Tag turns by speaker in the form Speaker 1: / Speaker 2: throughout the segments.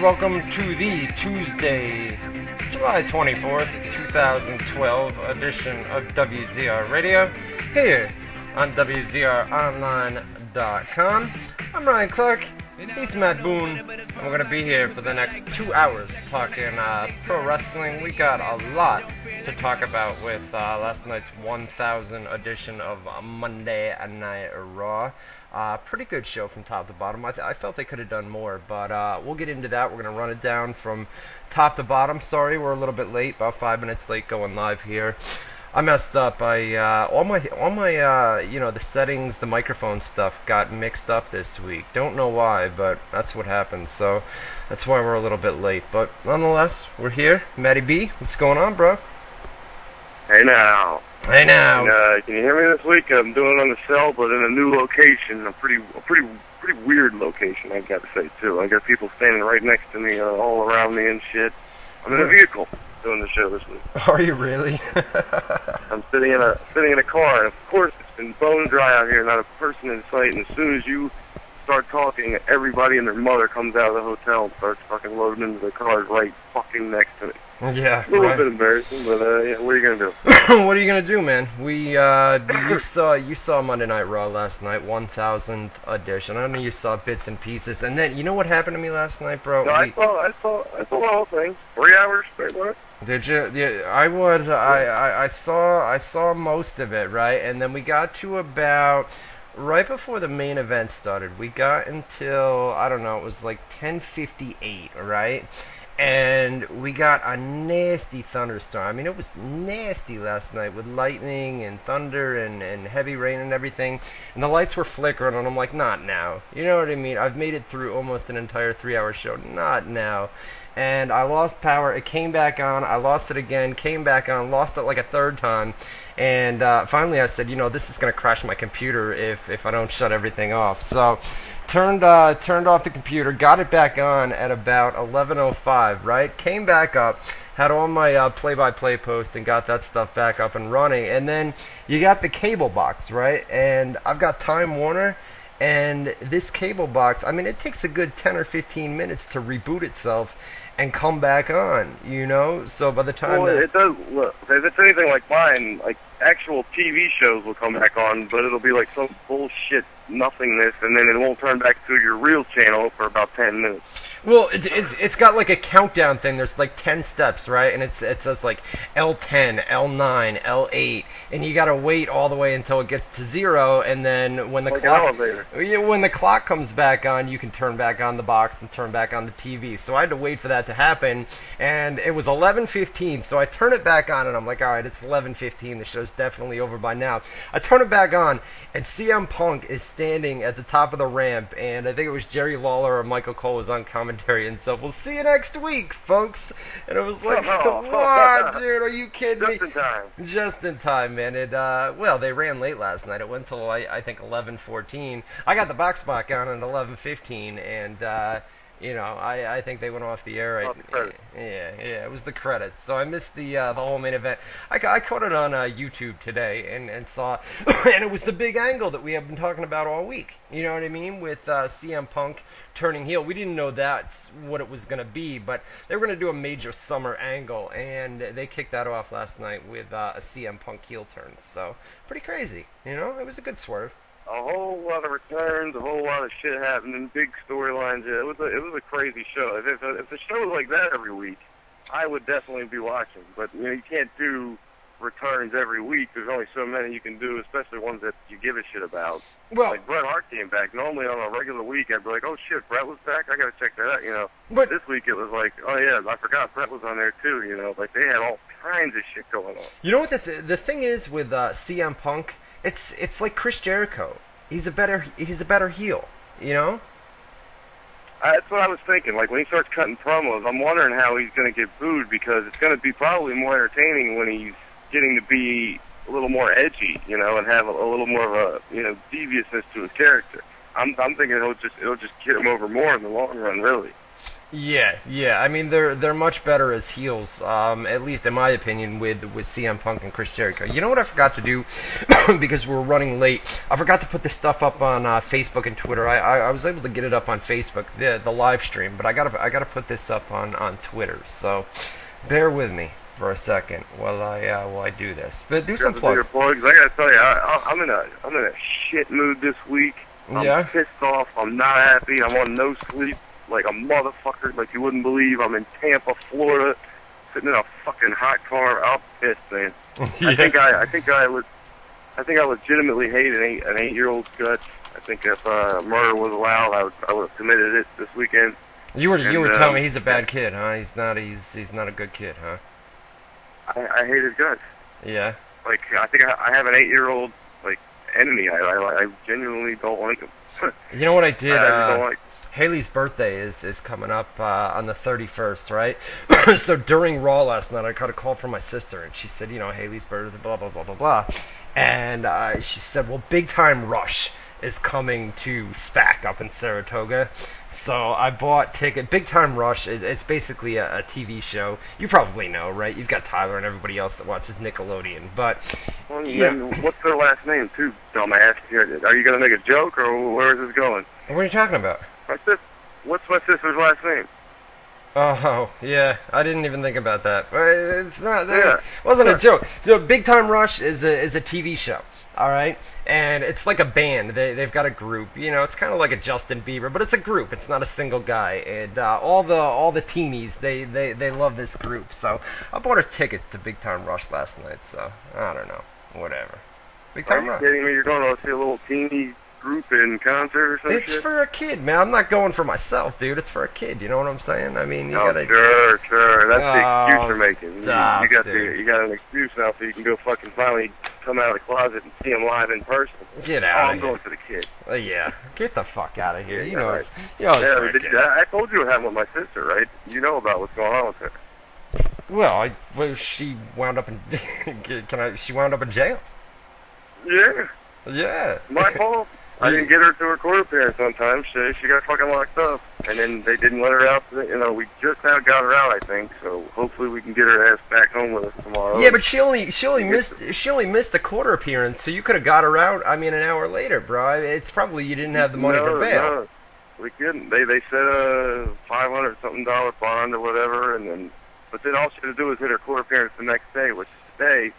Speaker 1: welcome to the Tuesday, July 24th, 2012 edition of WZR Radio, here on WZROnline.com. I'm Ryan Clark, he's Matt Boone, and we're going to be here for the next 2 hours talking pro wrestling. We got a lot to talk about with last night's 1000 edition of Monday Night Raw. Pretty good show from top to bottom. I felt they could have done more, but we'll get into that. We're going to run it down from top to bottom. Sorry, we're a little bit late, about 5 minutes late going live here. I messed up. All my the settings, the microphone stuff got mixed up this week. Don't know why, but that's what happened. So that's why we're a little bit late. But nonetheless, we're here. Matty B, what's going on, bro?
Speaker 2: Hey now.
Speaker 1: Hey now.
Speaker 2: And, can you hear me this week? I'm doing it on the cell, but in a new location, a pretty weird location, I got to say too. I got people standing right next to me, all around me and shit. I'm in a vehicle doing the show this week.
Speaker 1: Are you really?
Speaker 2: I'm sitting in a car, and of course it's been bone dry out here, not a person in sight. And as soon as you start talking, everybody and their mother comes out of the hotel and starts fucking loading into the cars right fucking next to me.
Speaker 1: Yeah,
Speaker 2: a little bit embarrassing, but yeah, what are you gonna do?
Speaker 1: What are you gonna do, man? You saw Monday Night Raw last night, 1000th edition. I know you saw bits and pieces, and then you know what happened to me last night, bro?
Speaker 2: No, I saw the whole thing. 3 hours straight, what?
Speaker 1: Did you? Yeah, I saw most of it, right? And then we got to about right before the main event started. We got until I don't know, it was like 10:58, right? And we got a nasty thunderstorm. I mean, it was nasty last night with lightning and thunder and heavy rain and everything. And the lights were flickering, and I'm like, not now. You know what I mean? I've made it through almost an entire 3-hour show. Not now. And I lost power. It came back on. I lost it again. Came back on. Lost it like a third time. And finally I said, this is going to crash my computer if I don't shut everything off. So turned off the computer, got it back on at about 11:05, right? Came back up, had all my play-by-play post and got that stuff back up and running. And then you got the cable box, right? And I've got Time Warner, and this cable box, I mean, it takes a good 10 or 15 minutes to reboot itself and come back on, So by the time
Speaker 2: it does. Look, if it's anything like mine, like actual TV shows will come back on, but it'll be like some bullshit nothingness, and then it won't turn back to your real channel for about 10 minutes.
Speaker 1: Well, it's got like a countdown thing. There's like 10 steps, right? And it says like L10, L9, L8, and you gotta wait all the way until it gets to 0, and then when the clock comes back on, you can turn back on the box and turn back on the TV. So I had to wait for that to happen, and it was 11:15. So I turn it back on, and I'm like, all right, it's 11:15. The show's definitely over by now. I turn it back on, and CM Punk is standing at the top of the ramp, and I think it was Jerry Lawler or Michael Cole was on commentary, and so we'll see you next week, folks. And it was like, what, dude? Are you kidding me? Just in time, man. They ran late last night. It went till I think 11:14. I got the box back on at 11:15, and I think they went off the air. Yeah, it was the credits. So I missed the whole main event. I caught it on YouTube today and saw, and it was the big angle that we have been talking about all week. You know what I mean? With CM Punk turning heel. We didn't know that's what it was going to be, but they were going to do a major summer angle, and they kicked that off last night with a CM Punk heel turn. So pretty crazy. It was a good swerve.
Speaker 2: A whole lot of returns, a whole lot of shit happening, big storylines. Yeah, it was a crazy show. If the show was like that every week, I would definitely be watching. But you can't do returns every week. There's only so many you can do, especially ones that you give a shit about.
Speaker 1: Well,
Speaker 2: like Bret Hart came back. Normally on a regular week, I'd be like, oh shit, Bret was back. I gotta check that out.
Speaker 1: But
Speaker 2: this week it was like, oh yeah, I forgot Bret was on there too. Like they had all kinds of shit going on.
Speaker 1: You know what the thing is with CM Punk? It's like Chris Jericho. He's a better heel,
Speaker 2: That's what I was thinking. Like, when he starts cutting promos, I'm wondering how he's going to get booed, because it's going to be probably more entertaining when he's getting to be a little more edgy, and have a little more of a, deviousness to his character. I'm thinking it'll just get him over more in the long run, really.
Speaker 1: Yeah. I mean, they're much better as heels, at least in my opinion, with CM Punk and Chris Jericho. You know what I forgot to do because we're running late? I forgot to put this stuff up on Facebook and Twitter. I was able to get it up on Facebook, the live stream, but I gotta put this up on Twitter. So bear with me for a second while I do this. But do some plugs.
Speaker 2: I gotta tell you, I'm in a shit mood this week. I'm pissed off. I'm not happy. I'm on no sleep. Like a motherfucker, like you wouldn't believe. I'm in Tampa, Florida, sitting in a fucking hot car. I'm pissed, man. I think I legitimately hate an 8-year-old's guts. I think if murder was allowed, I would have committed it this weekend.
Speaker 1: You were telling me he's a bad kid, huh? He's not a good kid, huh?
Speaker 2: I hate his guts.
Speaker 1: Yeah.
Speaker 2: Like I think I have an 8-year-old like enemy. I genuinely don't like him.
Speaker 1: You know what I did?
Speaker 2: I don't like.
Speaker 1: Haley's birthday is coming up on the 31st, right? So during Raw last night, I got a call from my sister, and she said, Haley's birthday, blah, blah, blah, blah, blah. And she said, well, Big Time Rush is coming to SPAC up in Saratoga. So I bought ticket. Big Time Rush it's basically a TV show. You probably know, right? You've got Tyler and everybody else that watches Nickelodeon. But
Speaker 2: well, what's their last name, too, dumbass? Are you going to make a joke, or where is this going?
Speaker 1: What are you talking about?
Speaker 2: What's my sister's last name?
Speaker 1: Oh, yeah, I didn't even think about that. It's not. It wasn't a joke. So, Big Time Rush is a TV show, all right, and it's like a band. They've got a group. It's kind of like a Justin Bieber, but it's a group. It's not a single guy. And all the teenies they love this group. So I bought her tickets to Big Time Rush last night. So I don't know, whatever. Big Time Rush.
Speaker 2: Are you kidding me? You're going to see a little teeny group in concert or something?
Speaker 1: It's for a kid, man. I'm not going for myself, dude. It's for a kid. You know what I'm saying? I mean, you gotta.
Speaker 2: Sure. That's the excuse you're making.
Speaker 1: Stop,
Speaker 2: you got an excuse now, so you can go fucking finally come out of the closet and see him live in person.
Speaker 1: Get out of here.
Speaker 2: I'm going for the kid.
Speaker 1: Yeah, get the fuck out of here.
Speaker 2: Right.
Speaker 1: I
Speaker 2: told you what happened with my sister, right? You know about what's going on with her.
Speaker 1: Well, she wound up in. She wound up in jail. Yeah.
Speaker 2: My fault. I didn't get her to her court appearance on time. She got fucking locked up, and then they didn't let her out. We just now got her out, I think. So hopefully we can get her ass back home with us tomorrow.
Speaker 1: Yeah, but she only missed a quarter appearance, so you could have got her out. I mean, an hour later, bro. It's probably you didn't have the money for bail.
Speaker 2: No, we couldn't. They set a $500 something bond or whatever, but then all she had to do was hit her court appearance the next day, which today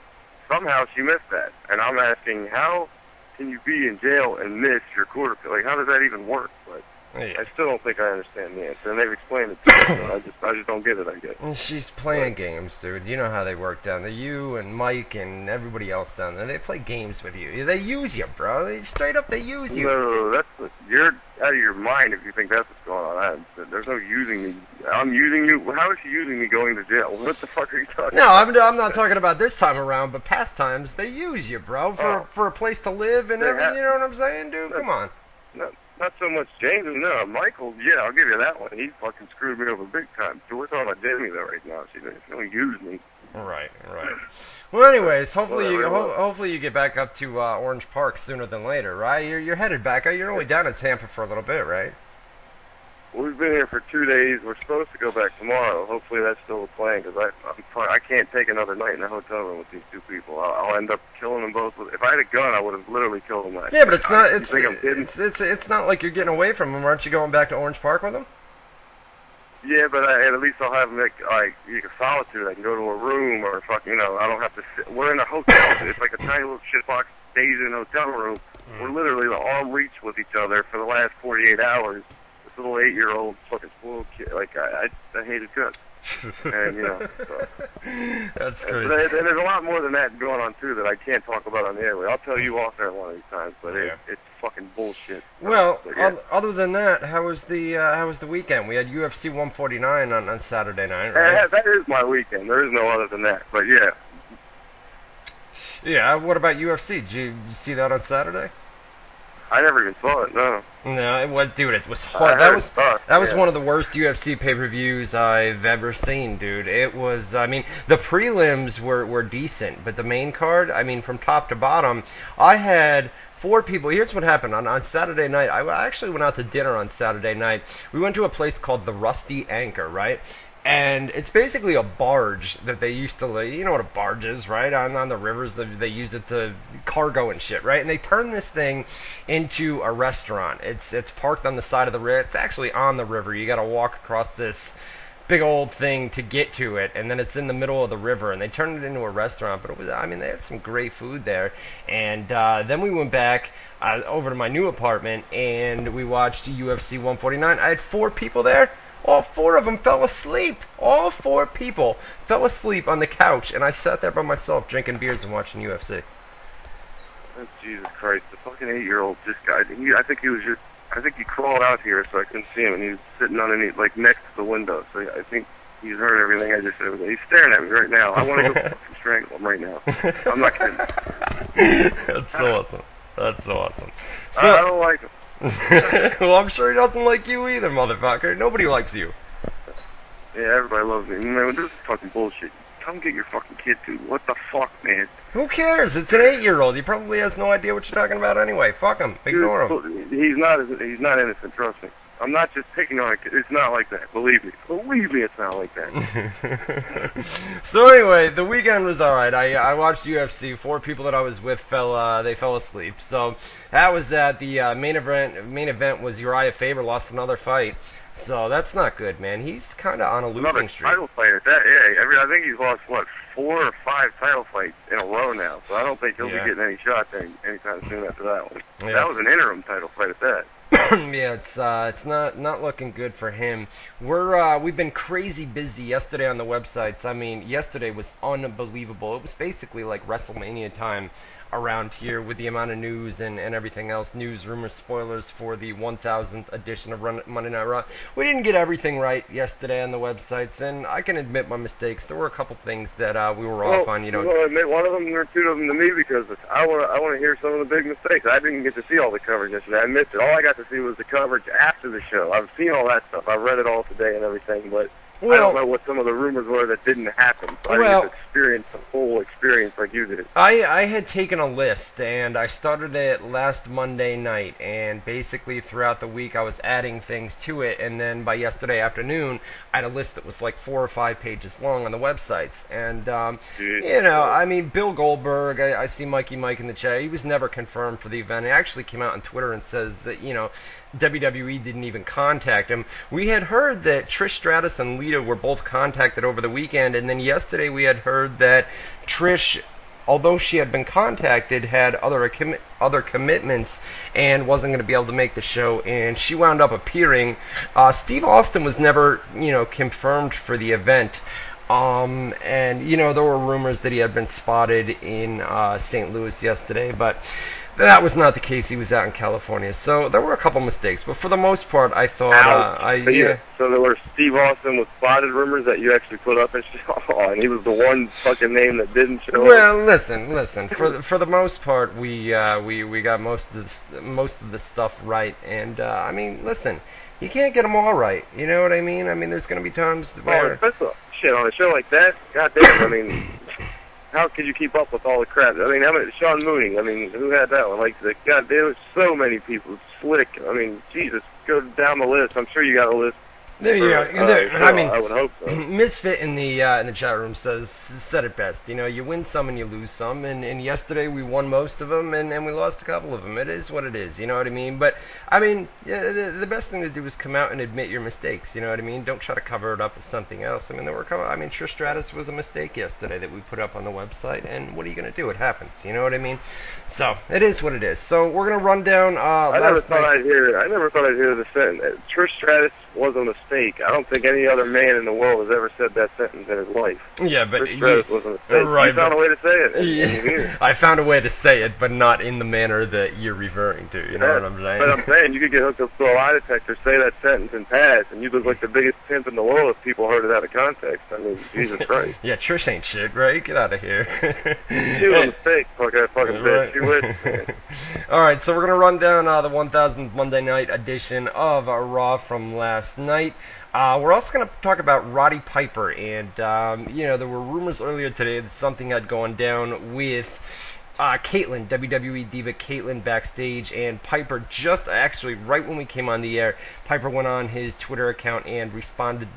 Speaker 2: somehow she missed that, and I'm asking how can you be in jail and miss your court appearance? Like, how does that even work? Like, I still don't think I understand the answer, and they've explained it to me, so I just don't get it, I guess.
Speaker 1: She's playing games, dude. You know how they work down there. You and Mike and everybody else down there, they play games with you. They use you, bro. They use you.
Speaker 2: No, you're out of your mind if you think that's what's going on. There's no using me. I'm using you. How is she using me going to jail? What the fuck are you talking about?
Speaker 1: No, I'm not talking about this time around, but past times, they use you, bro, for a place to live and everything. You know what I'm saying, dude? Come on.
Speaker 2: Not so much James, no. Michael, yeah, I'll give you that one. He fucking screwed me over big time. So we're talking about Jamie, though, right now. She don't use me.
Speaker 1: Right. Well, anyways, hopefully you get back up to Orange Park sooner than later, right? You're headed back. You're only down in Tampa for a little bit, right?
Speaker 2: We've been here for 2 days. We're supposed to go back tomorrow. Hopefully that's still the plan, because I can't take another night in a hotel room with these two people. I'll end up killing them both. If I had a gun, I would have literally killed them last night.
Speaker 1: But it's not.
Speaker 2: You think I'm kidding?
Speaker 1: It's not like you're getting away from them. Aren't you going back to Orange Park with them?
Speaker 2: Yeah, but at least I'll have like solitude. I can go to a room or fucking, I don't have to sit. We're in a hotel. It's like a tiny little shitbox Asian hotel room. We're literally arm reach with each other for the last 48 hours. This little 8-year-old fucking spoiled kid. Like, I hated guts. And, so.
Speaker 1: That's crazy.
Speaker 2: And there's a lot more than that going on, too, that I can't talk about on the airway. I'll tell you off there one of these times, but it's fucking bullshit.
Speaker 1: Well, other than that, how was the weekend? We had UFC 149 on Saturday night, right?
Speaker 2: That is my weekend. There is no other than that, but yeah.
Speaker 1: Yeah, what about UFC? Did you see that on Saturday?
Speaker 2: I never even saw it, no.
Speaker 1: No, dude, it was hard. That was one of the worst UFC pay-per-views I've ever seen, dude. It was, I mean, the prelims were decent, but the main card, I mean, from top to bottom, I had 4 people. Here's what happened. On Saturday night, I actually went out to dinner on Saturday night. We went to a place called the Rusty Anchor, right? And it's basically a barge that they used to, you know what a barge is, right? On the rivers, they use it to cargo and shit, right? And they turned this thing into a restaurant. It's parked on the side of the river. It's actually on the river. You got to walk across this big old thing to get to it, and then it's in the middle of the river, and they turned it into a restaurant. But it was, I mean, they had some great food there. And then we went back over to my new apartment, and we watched UFC 149. I had 4 people there. All 4 of them fell asleep. All 4 people fell asleep on the couch, and I sat there by myself drinking beers and watching UFC.
Speaker 2: Oh, Jesus Christ, the fucking 8-year-old just guy. I think he crawled out here so I couldn't see him, and he was sitting underneath, like next to the window. So I think he's heard everything I just said. He's staring at me right now. I want to go fucking strangle him right now. I'm not kidding.
Speaker 1: That's so awesome. That's so awesome. So,
Speaker 2: I don't like him.
Speaker 1: Well, I'm sure he doesn't like you either, motherfucker. Nobody likes you.
Speaker 2: Yeah, everybody loves me. Man, this is fucking bullshit. Come get your fucking kid, dude. What the fuck, man?
Speaker 1: Who cares? It's an 8-year-old. He probably has no idea what you're talking about anyway. Fuck him. Ignore him.
Speaker 2: He's not innocent, trust me. I'm not just picking on a kid. It's not like that. Believe me. Believe me, it's not like that.
Speaker 1: So anyway, the weekend was alright. I watched UFC. 4 people that I was with fell asleep. So that was that. The main event was Uriah Faber lost another fight. So that's not good, man. He's kind of on a losing streak.
Speaker 2: Another title fight at that. Yeah, I think he's lost, 4 or 5 title fights in a row now. So I don't think he'll be getting any shots anytime soon after that one. Yeah, that was an interim title fight at that.
Speaker 1: Yeah, it's not looking good for him. We've been crazy busy yesterday on the websites. I mean, yesterday was unbelievable. It was basically like WrestleMania time around here with the amount of news and everything else. News, rumors, spoilers for the 1000th edition of Monday Night Raw. We didn't get everything right yesterday on the websites, and I can admit my mistakes. There were a couple things that we were off on. You know,
Speaker 2: well, admit one of them or 2 of them to me because I want to hear some of the big mistakes. I didn't get to see all the coverage yesterday. I admit that all I got to see was the coverage after the show. I've seen all that stuff. I read it all today and everything, but I don't know what some of the rumors were that didn't happen. So I didn't get to experience the full experience like you did.
Speaker 1: I had taken a list, and I started it last Monday night, and basically throughout the week I was adding things to it, and then by yesterday afternoon I had a list that was like 4 or 5 pages long on the websites. And, you know, I mean, Bill Goldberg, I see Mikey Mike in the chat, he was never confirmed for the event. He actually came out on Twitter and says that, you know, WWE didn't even contact him. We had heard that Trish Stratus and Lita were both contacted over the weekend, and then yesterday we had heard that Trish, although she had been contacted, had other commitments and wasn't going to be able to make the show, and she wound up appearing. Steve Austin was never, you know, confirmed for the event. And, you know, there were rumors that he had been spotted in St. Louis yesterday, but that was not the case. He was out in California. So there were a couple mistakes, but for the most part, I thought...
Speaker 2: So there were Steve Austin with spotted rumors that you actually put up and and he was the one fucking name that didn't show up.
Speaker 1: Well, listen. For the most part, we got most of the stuff right, and I mean, listen, you can't get them all right. You know what I mean? I mean, there's going to be times where...
Speaker 2: Shit, on a show like that, goddamn, I mean... How could you keep up with all the crap? I mean, Sean Mooney, I mean, who had that one? Like, God, there was so many people. Slick, I mean, Jesus, go down the list. I'm sure you got a list.
Speaker 1: There you go. I mean,
Speaker 2: I would hope so.
Speaker 1: Misfit in the chat room said it best. You know, you win some and you lose some, and yesterday we won most of them and we lost a couple of them. It is what it is. You know what I mean? But I mean, the best thing to do is come out and admit your mistakes. You know what I mean? Don't try to cover it up with something else. I mean, Trish Stratus was a mistake yesterday that we put up on the website, and what are you gonna do? It happens. You know what I mean? So it is what it is. So we're gonna run down. I never thought I'd hear
Speaker 2: the sentence. Trish Stratus was a mistake. I don't think any other man in the world has ever said that sentence in his life.
Speaker 1: Yeah, but
Speaker 2: Trish Stratus was a mistake.
Speaker 1: Right,
Speaker 2: you found a way to say it.
Speaker 1: Yeah, I found a way to say it, but not in the manner that you're referring to. You know what I'm saying?
Speaker 2: But I'm saying you could get hooked up to a lie detector, say that sentence and pass, and you look like the biggest pimp in the world if people heard it out of context. I mean, Jesus Christ.
Speaker 1: Yeah, Trish ain't shit, right? Get out of here.
Speaker 2: She was a mistake, fucking bitch. She was.
Speaker 1: All right, so we're gonna run down the 1000th Monday night edition of Raw from last night. We're also going to talk about Roddy Piper, and, you know, there were rumors earlier today that something had gone down with Caitlyn, WWE Diva Caitlyn backstage, and Piper just actually right when we came on the air, Piper went on his Twitter account and responded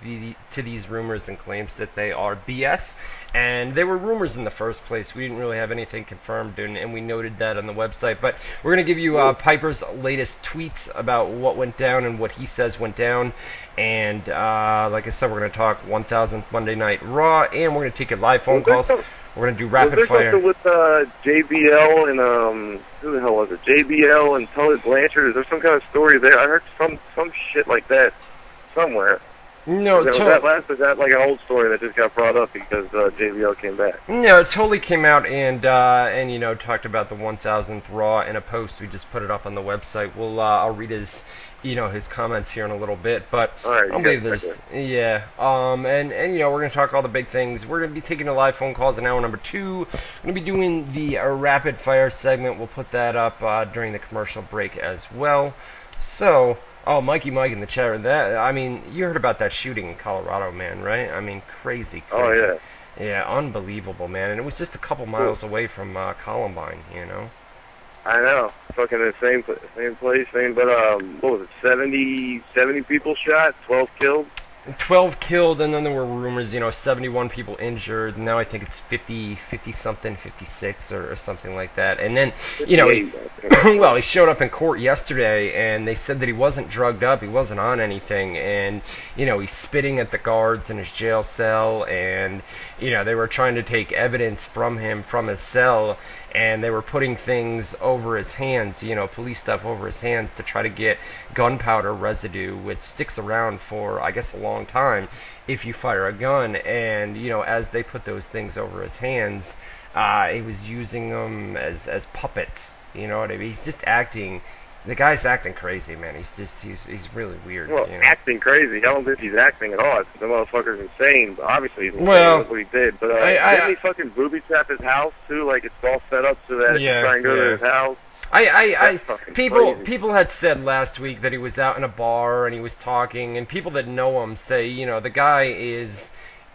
Speaker 1: to these rumors and claims that they are BS. And they were rumors in the first place. We didn't really have anything confirmed, and we noted that on the website. But we're going to give you Piper's latest tweets about what went down and what he says went down. And like I said, we're going to talk 1000th Monday Night Raw, and we're going to take your live phone calls. We're going to do rapid fire.
Speaker 2: Was there something with JBL and, who the hell was it? JBL and Tully Blanchard? Is there some kind of story there? I heard some shit like that somewhere.
Speaker 1: No,
Speaker 2: was that like an old story that just got brought up because JBL came back?
Speaker 1: No, it totally came out and talked about the 1000th Raw in a post. We just put it up on the website. I'll read his comments here in a little bit, but
Speaker 2: right,
Speaker 1: I don't believe there's we're gonna talk all the big things. We're gonna be taking the live phone calls in hour number 2. We're gonna be doing the rapid fire segment. We'll put that up during the commercial break as well. So. Oh, Mikey Mike in the chat. You heard about that shooting in Colorado, man, right? I mean, crazy.
Speaker 2: Oh, yeah.
Speaker 1: Yeah, unbelievable, man. And it was just a couple miles away from Columbine,
Speaker 2: I know. Fucking the same place, but, what was it, 70 people shot, 12 killed?
Speaker 1: 12 killed, and then there were rumors, 71 people injured. Now I think it's 50-something, 56 or something like that. And then, he showed up in court yesterday, and they said that he wasn't drugged up, he wasn't on anything, and, he's spitting at the guards in his jail cell, and, they were trying to take evidence from him from his cell, and they were putting things over his hands, police stuff over his hands to try to get gunpowder residue, which sticks around for, I guess, a long time if you fire a gun. And, as they put those things over his hands, he was using them as puppets, you know what I mean? He's just acting... The guy's acting crazy, man. He's really weird.
Speaker 2: Well, acting crazy. I don't think he's acting at all. The motherfucker's insane. But obviously, he's insane. That's what he did. But didn't he fucking booby trap his house too? Like it's all set up so that he can try and go to his house.
Speaker 1: People had said last week that he was out in a bar and he was talking, and people that know him say, the guy is.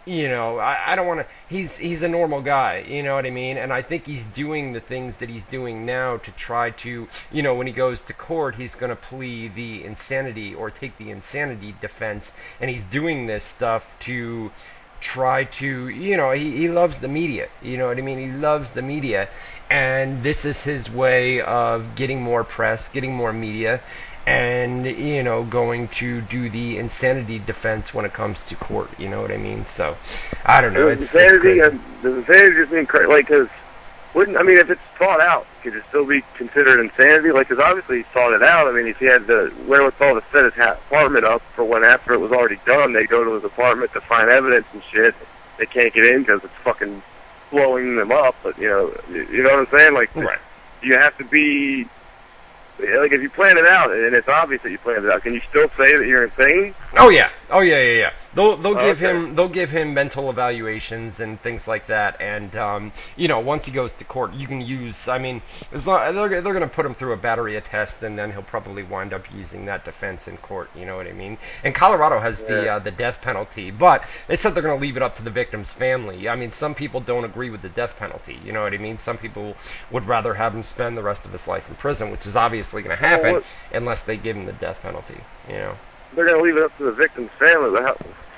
Speaker 1: I don't want to... He's a normal guy, you know what I mean? And I think he's doing the things that he's doing now to try to... when he goes to court, he's going to plead the insanity or take the insanity defense. And he's doing this stuff to try to... he loves the media, you know what I mean? He loves the media. And this is his way of getting more press, getting more media, and, going to do the insanity defense when it comes to court, you know what I mean? So, I don't know, it's crazy.
Speaker 2: Does insanity just mean crazy? Like, because, if it's thought out, could it still be considered insanity? Like, because obviously he thought it out. I mean, if he had the wherewithal to set his apartment up for when after it was already done, they go to his apartment to find evidence and shit. They can't get in because it's fucking blowing them up, but, you know what I'm saying? Like,
Speaker 1: right.
Speaker 2: You have to be... Like, if you plan it out, and it's obvious that you planned it out, can you still say that you're insane?
Speaker 1: Oh yeah. They'll give him mental evaluations and things like that, and once he goes to court, you can use. They're going to put him through a battery of tests, and then he'll probably wind up using that defense in court. You know what I mean? And Colorado has the death penalty, but they said they're going to leave it up to the victim's family. I mean, some people don't agree with the death penalty. You know what I mean? Some people would rather have him spend the rest of his life in prison, which is obviously going to happen unless they give him the death penalty.
Speaker 2: They're going to leave it up to the victim's family.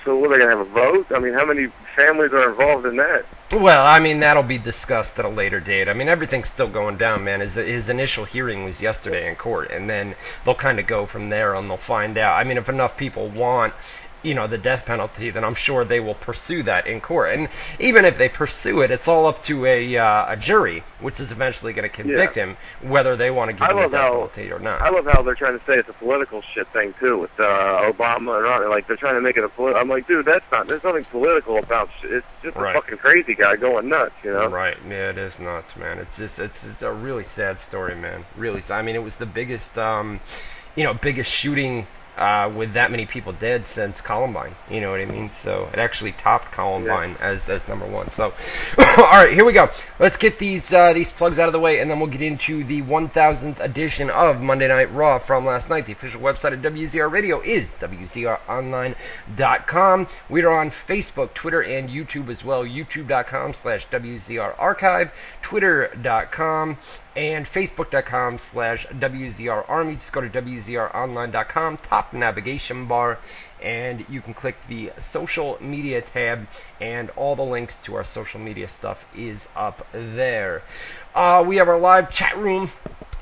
Speaker 2: So what, are they going to have a vote? I mean, how many families are involved in that?
Speaker 1: Well, that'll be discussed at a later date. Everything's still going down, man. His initial hearing was yesterday in court, and then they'll kind of go from there, and they'll find out. If enough people want... the death penalty, then I'm sure they will pursue that in court. And even if they pursue it, it's all up to a jury, which is eventually going to convict him, whether they want to give him the death penalty or not.
Speaker 2: I love how they're trying to say it's a political shit thing, too, with Obama and Ron. Like, they're trying to make it a political... I'm like, dude, there's nothing political about shit. It's just a fucking crazy guy going nuts,
Speaker 1: Right, yeah, it is nuts, man. It's a really sad story, man. Really sad. It was the biggest, biggest shooting with that many people dead since Columbine. You know what I mean? So it actually topped Columbine as number one. So, all right, here we go. Let's get these plugs out of the way, and then we'll get into the 1000th edition of Monday Night Raw from last night. The official website of WZR Radio is WZROnline.com. We are on Facebook, Twitter, and YouTube as well. YouTube.com/WZR Archive, Twitter.com, and Facebook.com/WZR Army. Just go to WZROnline.com, top navigation bar, and you can click the social media tab, and all the links to our social media stuff is up there. We have our live chat room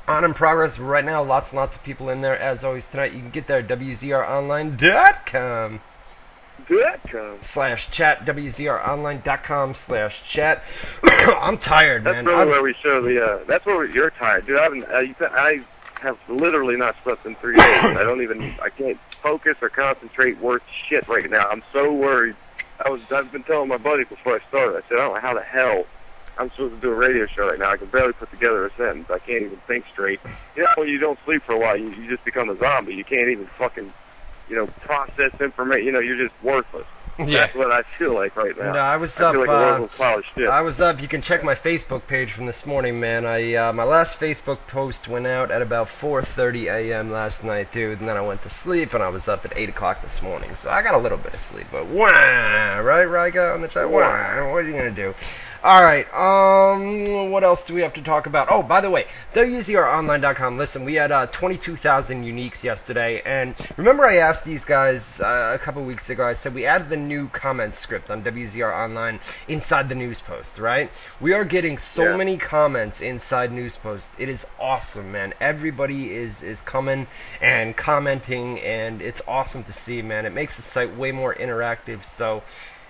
Speaker 1: on in progress right now. Lots and lots of people in there. As always, tonight you can get there at WZROnline.com. /chat, WZROnline.com/chat. I'm tired, man.
Speaker 2: That's really where we show the. That's where you're tired, dude. I have literally not slept in 3 days. I can't focus or concentrate worth shit right now. I'm so worried. I've been telling my buddy before I started. I said, I don't know how the hell I'm supposed to do a radio show right now. I can barely put together a sentence. I can't even think straight. You know, when you don't sleep for a while, you just become a zombie. You can't even fucking, process information. You're just worthless.
Speaker 1: Yeah.
Speaker 2: That's what I feel like right now.
Speaker 1: No, I was
Speaker 2: I
Speaker 1: up.
Speaker 2: feel like a worthless pile of shit.
Speaker 1: I was up. You can check my Facebook page from this morning, man. My last Facebook post went out at about 4:30 a.m. last night, dude, and then I went to sleep, and I was up at 8 o'clock this morning. So I got a little bit of sleep, but right, Riga on the chat. What are you gonna do? All right. What else do we have to talk about? Oh, by the way, WZROnline.com. Listen, we had 22,000 uniques yesterday, and remember I asked these guys a couple weeks ago. I said we added the new comment script on WZR Online inside the news post, right? We are getting so many comments inside news post. It is awesome, man. Everybody is coming and commenting, and it's awesome to see, man. It makes the site way more interactive. So.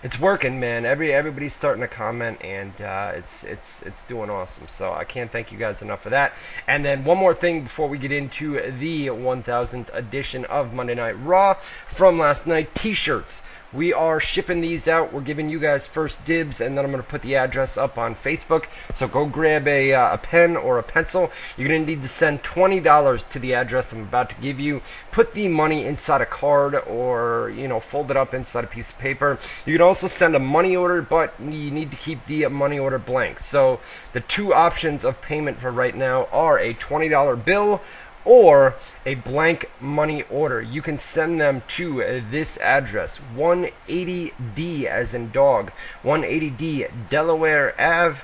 Speaker 1: It's working, man. Everybody's starting to comment, and it's doing awesome. So I can't thank you guys enough for that. And then one more thing before we get into the 1000th edition of Monday Night Raw from last night: T-shirts. We are shipping these out. We're giving you guys first dibs, and then I'm going to put the address up on Facebook. So go grab a pen or a pencil. You're going to need to send $20 to the address I'm about to give you. Put the money inside a card or, fold it up inside a piece of paper. You can also send a money order, but you need to keep the money order blank. So the two options of payment for right now are a $20 bill or a blank money order. You can send them to this address: 180D as in dog, 180D Delaware Ave,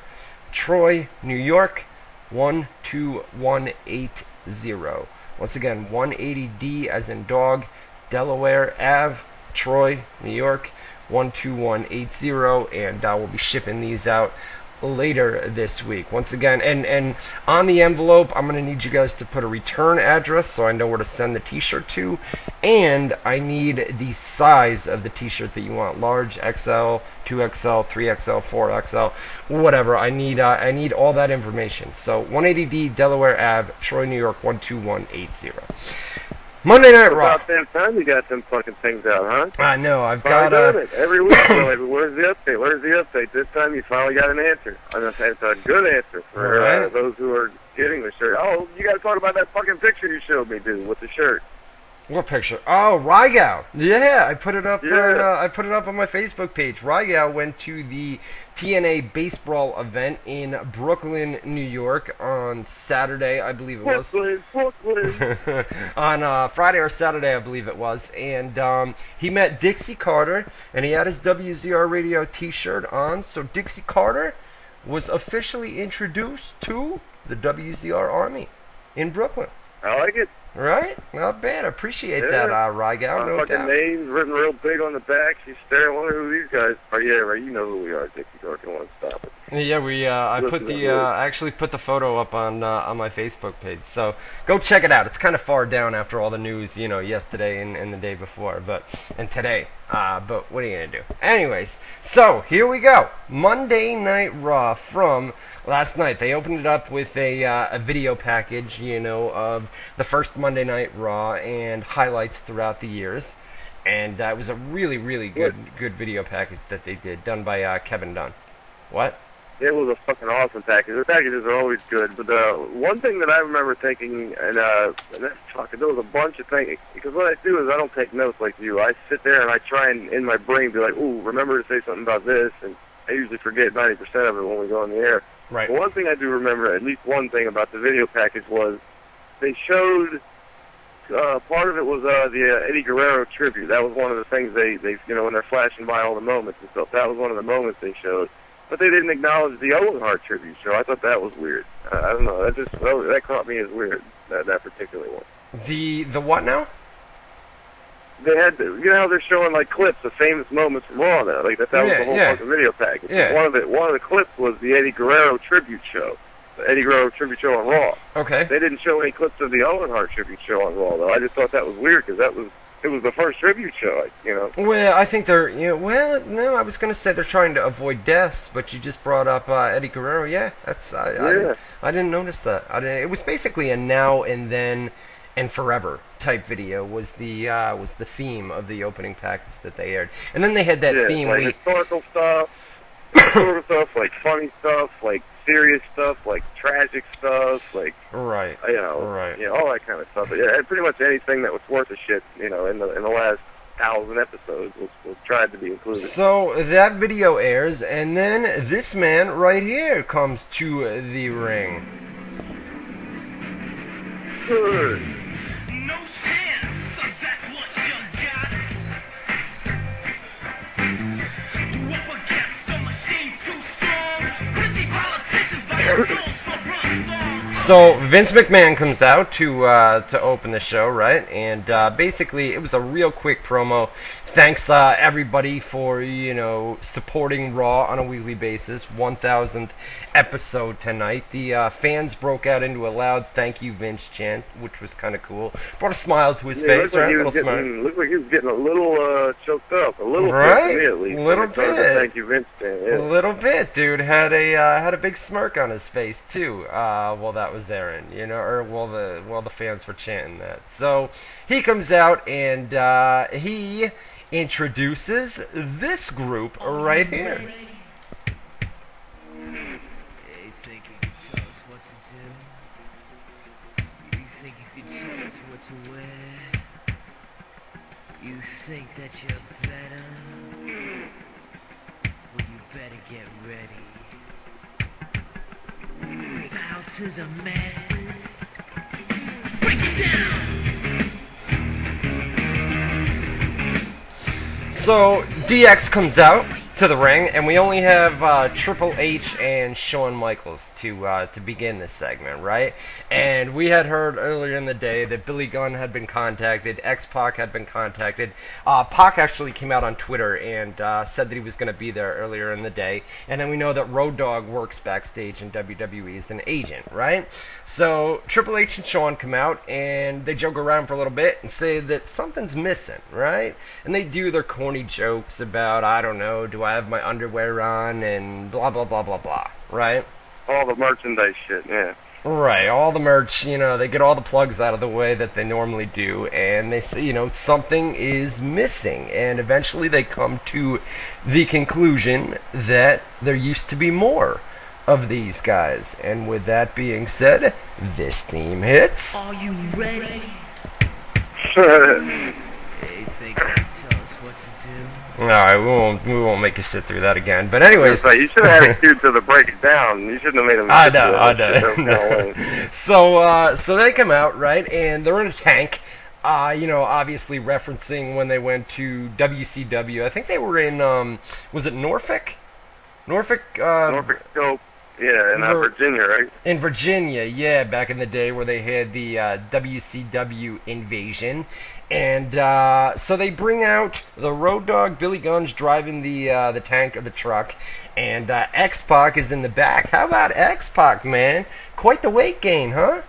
Speaker 1: Troy, New York, 12180. Once again, 180D as in dog, Delaware Ave, Troy, New York, 12180, and we'll be shipping these out later this week. Once again, and on the envelope, I'm going to need you guys to put a return address so I know where to send the t-shirt to, and I need the size of the t-shirt that you want: large, XL, 2XL, 3XL, 4XL, whatever. I need all that information. So 180D Delaware Ave, Troy, New York, 12180. Monday Night Raw.
Speaker 2: About damn time you got them fucking things out, huh?
Speaker 1: I know. I've
Speaker 2: finally
Speaker 1: got
Speaker 2: it. Every week we're like, where's the update? Where's the update? This time you finally got an answer. And it's a good answer for those who are getting the shirt. Oh, you got to talk about that fucking picture you showed me, dude, with the shirt.
Speaker 1: What picture? Oh, Rygal. Yeah, I put it up. I put it up on my Facebook page. Rygal went to the TNA Baseball event in Brooklyn, New York on Saturday, I believe it was.
Speaker 2: Brooklyn.
Speaker 1: On Friday or Saturday, I believe it was. And he met Dixie Carter, and he had his WZR Radio t-shirt on. So Dixie Carter was officially introduced to the WZR Army in Brooklyn.
Speaker 2: I like it.
Speaker 1: Right? Not bad. I appreciate that, Rygal. No
Speaker 2: fucking
Speaker 1: doubt.
Speaker 2: names written real big on the back. She's staring. I wonder who these guys are. Yeah, right. You know who we are, Dixie Carter. Don't want to stop it.
Speaker 1: Yeah, I actually put the photo up on my Facebook page. So go check it out. It's kind of far down after all the news, yesterday and the day before, and today. But what are you gonna do? Anyways, so here we go. Monday Night Raw from last night. They opened it up with a video package, of the first Monday Night Raw and highlights throughout the years. And it was a really, really good video package that they did, done by Kevin Dunn. What?
Speaker 2: It was a fucking awesome package. The packages are always good, but one thing that I remember thinking, and that's fucking, there was a bunch of things, because what I do is I don't take notes like you. I sit there and I try and, in my brain, be like, ooh, remember to say something about this, and I usually forget 90% of it when we go on the air.
Speaker 1: Right.
Speaker 2: But one thing I do remember, at least one thing about the video package was, they showed, part of it was the Eddie Guerrero tribute. That was one of the things they when they're flashing by all the moments and stuff, that was one of the moments they showed. But they didn't acknowledge the Owen Hart tribute show. I thought that was weird. I don't know. That caught me as weird. That particular one.
Speaker 1: The what now?
Speaker 2: They had, you know how they're showing like clips of famous moments from Raw now. Like that was the whole fucking video package.
Speaker 1: Yeah.
Speaker 2: One of the clips was the Eddie Guerrero tribute show. The Eddie Guerrero tribute show on Raw.
Speaker 1: Okay.
Speaker 2: They didn't show any clips of the Owen Hart tribute show on Raw though. I just thought that was weird because it was the first tribute show, you know.
Speaker 1: Well, I think they're, no, I was going to say they're trying to avoid deaths, but you just brought up Eddie Guerrero. Yeah, I didn't notice that. It was basically a now and then and forever type video was the theme of the opening package that they aired. And then they had that theme.
Speaker 2: Like historical stuff, like funny stuff, like serious stuff, like tragic stuff, like all that kind of stuff. But yeah, pretty much anything that was worth a shit, in the last 1,000 episodes was tried to be included.
Speaker 1: So that video airs, and then this man right here comes to the ring.
Speaker 2: Good.
Speaker 3: No chance, so that's what you got. You up against a machine too strong. Pretty politicians by your souls for run songs.
Speaker 1: So Vince McMahon comes out to open the show, right? And basically, it was a real quick promo. Thanks everybody for supporting Raw on a weekly basis. 1,000th episode tonight. The fans broke out into a loud "Thank you, Vince" chant, which was kind of cool. Brought a smile to his face, right?
Speaker 2: Looked like he was getting a little choked up, a little
Speaker 1: right?
Speaker 2: bit, at least.
Speaker 1: Little bit.
Speaker 2: Thank you, Vince. Yeah.
Speaker 1: A little bit, dude. Had a big smirk on his face too. While that was airing, or while the fans were chanting that. So he comes out and he introduces this group right here.
Speaker 3: You think you can tell us what to do? You think you can tell us what to wear? You think that you're better? Well, you better get ready. Bow to the masters. Break it down!
Speaker 1: So DX comes out to the ring, and we only have Triple H and Shawn Michaels to begin this segment, right? And we had heard earlier in the day that Billy Gunn had been contacted, X-Pac had been contacted. Pac actually came out on Twitter and said that he was going to be there earlier in the day. And then we know that Road Dogg works backstage in WWE as an agent, right? So Triple H and Shawn come out, and they joke around for a little bit and say that something's missing, right? And they do their corny jokes about, I don't know, do I have my underwear on, and blah, blah, blah, blah, blah, right?
Speaker 2: All the merchandise shit, yeah.
Speaker 1: Right, all the merch, they get all the plugs out of the way that they normally do, and they say, something is missing, and eventually they come to the conclusion that there used to be more of these guys. And with that being said, this theme hits.
Speaker 3: Are you ready? They think you can tell us what to do.
Speaker 1: Alright, we won't make you sit through that again. But anyways,
Speaker 2: you should have had it queued to break it down. You shouldn't have made them.
Speaker 1: I know. So they come out, right, and they're in a tank. Obviously referencing when they went to WCW. I think they were in was it Norfolk? Norfolk
Speaker 2: Scope. Yeah, in Virginia, right?
Speaker 1: In Virginia, yeah, back in the day where they had the WCW invasion. And so they bring out the Road Dogg. Billy Gunn's driving the tank or the truck, and X-Pac is in the back. How about X-Pac, man? Quite the weight gain, huh?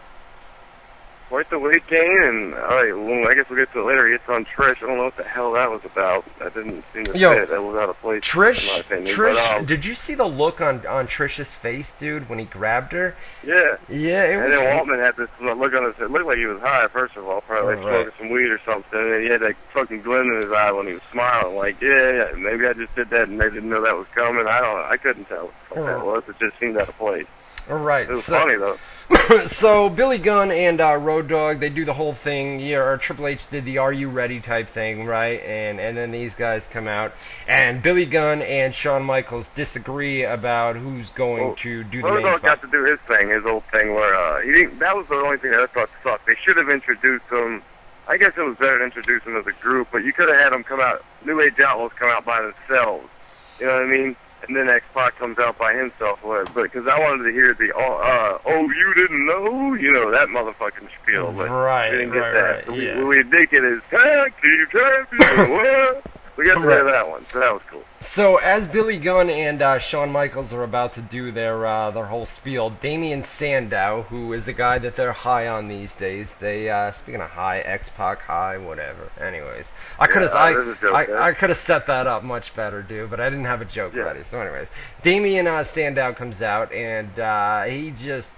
Speaker 2: quite the weight gain, and I guess we'll get to it later. He gets on Trish. I don't know what the hell that was about. That didn't seem to fit. That was out of place.
Speaker 1: Trish, did you see the look on Trish's face, dude, when he grabbed her?
Speaker 2: Yeah.
Speaker 1: Yeah, it was.
Speaker 2: And then Waltman had this look on his head. It looked like he was high, first of all, probably smoking some weed or something. And he had that fucking glint in his eye when he was smiling. Like, yeah, maybe I just did that and they didn't know that was coming. I couldn't tell what that was. It just seemed out of place.
Speaker 1: All right.
Speaker 2: It was funny, though.
Speaker 1: So Billy Gunn and Road Dogg, they do the whole thing. Or Triple H did the "Are you ready" type thing, right? And then these guys come out, and Billy Gunn and Shawn Michaels disagree about who's going to do the main spot.
Speaker 2: Road Dogg got to do his thing, his old thing, where he didn't. That was the only thing that I thought sucked. They should have introduced him. I guess it was better to introduce them as a group, but you could have had them come out. New Age Outlaws come out by themselves. You know what I mean? And then X-Pac comes out by himself, but because I wanted to hear the oh, you didn't know, that motherfucking spiel, but
Speaker 1: right,
Speaker 2: we didn't get that.
Speaker 1: Right,
Speaker 2: so
Speaker 1: yeah.
Speaker 2: we did get his tag team champion. What? We got to hear that one, so that was cool.
Speaker 1: So as Billy Gunn and Shawn Michaels are about to do their whole spiel, Damien Sandow, who is a guy that they're high on these days, they speaking of high, X-Pac high, whatever. Anyways, I could have set that up much better, dude, but I didn't have a joke ready. So anyways, Damien Sandow comes out and he just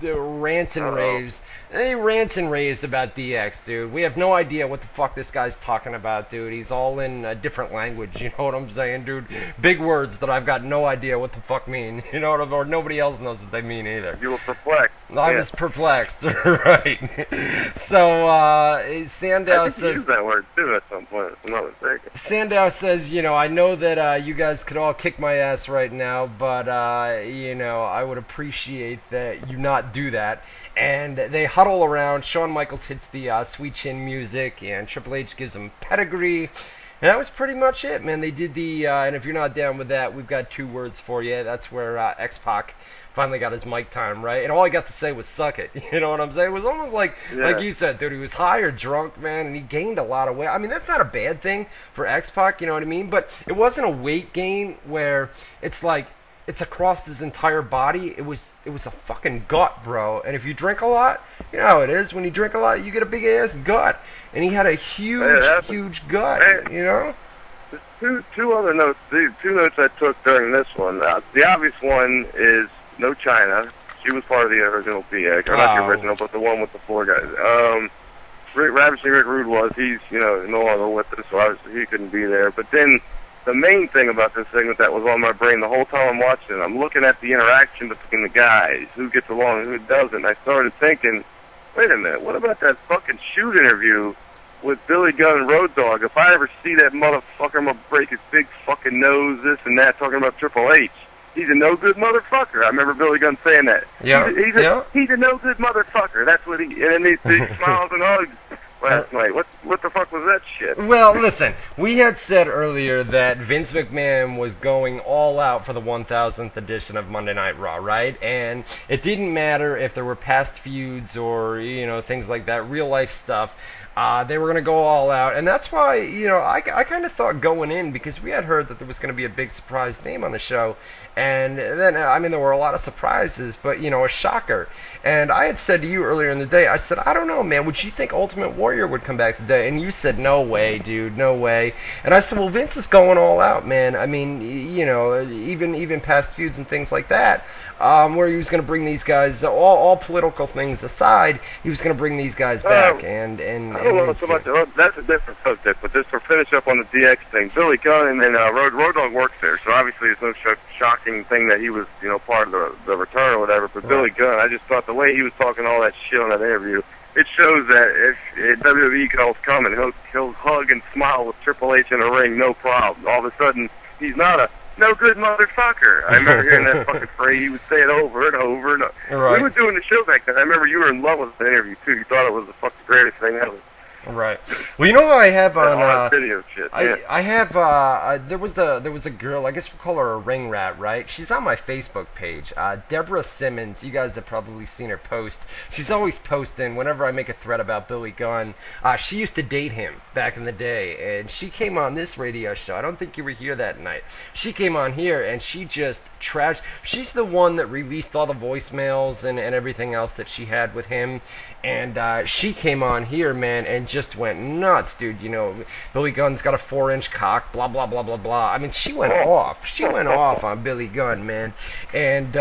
Speaker 1: rants and raves. He rants and raves about DX, dude. We have no idea what the fuck this guy's talking about, dude. He's all in a different language, you know what I'm saying, dude? Big words that I've got no idea what the fuck mean, you know what I mean? Or nobody else knows what they mean either.
Speaker 2: You were perplexed.
Speaker 1: I was perplexed, right. So, Sandow says... I think
Speaker 2: you used that word, too, at some point, if I'm not mistaken.
Speaker 1: Sandow says, I know that you guys could all kick my ass right now, but, I would appreciate that you not do that. And they huddle around. Shawn Michaels hits the Sweet Chin music, and Triple H gives him pedigree. And that was pretty much it, man. They did the, and if you're not down with that, we've got 2 words for you. That's where X-Pac finally got his mic time, right? And all I got to say was suck it. You know what I'm saying? It was almost like you said, dude, he was high or drunk, man, and he gained a lot of weight. I mean, that's not a bad thing for X-Pac, you know what I mean? But it wasn't a weight gain where it's like, it's across his entire body. It was a fucking gut, bro. And if you drink a lot, you know how it is. When you drink a lot, you get a big ass gut. And he had a huge gut, you know?
Speaker 2: Two other notes. 2 notes I took during this one. The obvious one is no China. She was part of the original PX. Or not the original, but the one with the 4 guys. Ravishing Rick Rude was. He's, no longer with us, so obviously he couldn't be there. But then the main thing about this segment that was on my brain the whole time I'm watching, I'm looking at the interaction between the guys, who gets along and who doesn't. I started thinking, wait a minute, what about that fucking shoot interview with Billy Gunn and Road Dogg? If I ever see that motherfucker, I'm going to break his big fucking nose, this and that, talking about Triple H. He's a no-good motherfucker. I remember Billy Gunn saying that.
Speaker 1: Yeah.
Speaker 2: He's a no-good motherfucker. That's what he... And then he smiles and hugs last night. What the fuck was that shit?
Speaker 1: Well, listen, we had said earlier that Vince McMahon was going all out for the 1000th edition of Monday Night Raw, right? And it didn't matter if there were past feuds or, things like that, real-life stuff. They were going to go all out, and that's why, I kind of thought going in, because we had heard that there was going to be a big surprise name on the show, and then, there were a lot of surprises, but, a shocker. And I had said to you earlier in the day, I said, I don't know, man, would you think Ultimate Warrior would come back today? And you said, no way, dude, no way. And I said, well, Vince is going all out, man. I mean, even past feuds and things like that, where he was going to bring these guys, all political things aside, he was going to bring these guys back, and
Speaker 2: I don't know so much. That's a different subject, but just to finish up on the DX thing, Billy Gunn and Road Dogg works there, so obviously it's no shocking thing that he was, part of the return or whatever. But Billy Gunn, I just thought the way he was talking all that shit on that interview, it shows that if WWE calls coming, he'll hug and smile with Triple H in the ring, no problem. All of a sudden, he's not a no good motherfucker. I remember hearing that fucking phrase. He would say it over and over and over. Right. We were doing the show back then. I remember you were in love with the interview too. You thought it was the fucking greatest thing ever.
Speaker 1: Right. Well, you know what I have on
Speaker 2: video shit.
Speaker 1: I have there was a girl, I guess we'll call her a ring rat, right? She's on my Facebook page. Deborah Simmons. You guys have probably seen her post. She's always posting whenever I make a thread about Billy Gunn. She used to date him back in the day, and she came on this radio show. I don't think you were here that night. She came on here and she just trashed. She's the one that released all the voicemails and everything else that she had with him. And she came on here, man, and just went nuts, dude. You know, Billy Gunn's got a 4-inch cock, blah, blah, blah, blah, blah. I mean, she went off. She went off on Billy Gunn, man. And,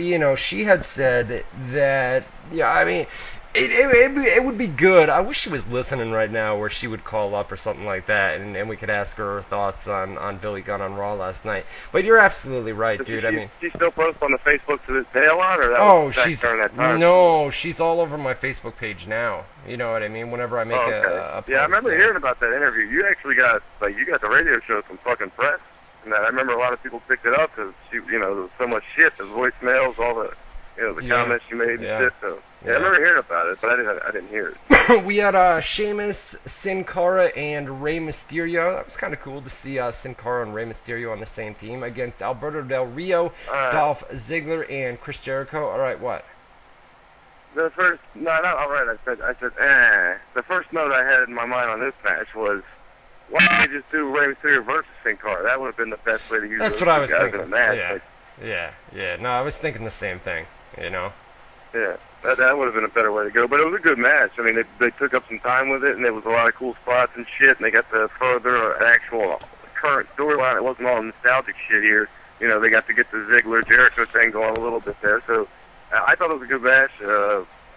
Speaker 1: you know, she had said that, yeah, I mean, it would be good. I wish she was listening right now, where she would call up or something like that, and we could ask her thoughts on Billy Gunn on Raw last night. But you're absolutely right, dude. I mean,
Speaker 2: she still posts on the Facebook to this day a lot, or that was back during that time?
Speaker 1: No, she's all over my Facebook page now. You know what I mean? Whenever I make a post.
Speaker 2: Yeah, I remember hearing about that interview. You actually got the radio show some fucking press, and that I remember a lot of people picked it up because there was so much shit, the voicemails, all the comments you made and shit. So I remember hearing about it, but I didn't hear it.
Speaker 1: We had Sheamus, Sin Cara, and Rey Mysterio. That was kind of cool to see Sin Cara and Rey Mysterio on the same team against Alberto Del Rio, Dolph Ziggler, and Chris Jericho. All right, what?
Speaker 2: The first the first note I had in my mind on this match was, why don't they just do Rey Mysterio versus Sin Cara? That would have been the best way to use
Speaker 1: That's
Speaker 2: those
Speaker 1: what I was
Speaker 2: guys
Speaker 1: thinking.
Speaker 2: in a match.
Speaker 1: Yeah. No, I was thinking the same thing. You know.
Speaker 2: Yeah, that would have been a better way to go. But it was a good match. I mean, they took up some time with it, and there was a lot of cool spots and shit, and they got to further an actual current storyline. It wasn't all nostalgic shit here. You know, they got to get the Ziggler-Jericho thing going a little bit there. So I thought it was a good match.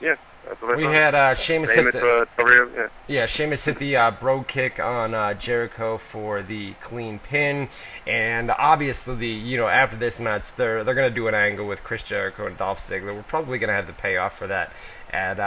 Speaker 2: Yeah, that's what I thought.
Speaker 1: We had Sheamus hit the...
Speaker 2: Yeah,
Speaker 1: Sheamus hit the bro kick on Jericho for the clean pin, and obviously, after this match, they're gonna do an angle with Chris Jericho and Dolph Ziggler. We're probably gonna have the payoff for that at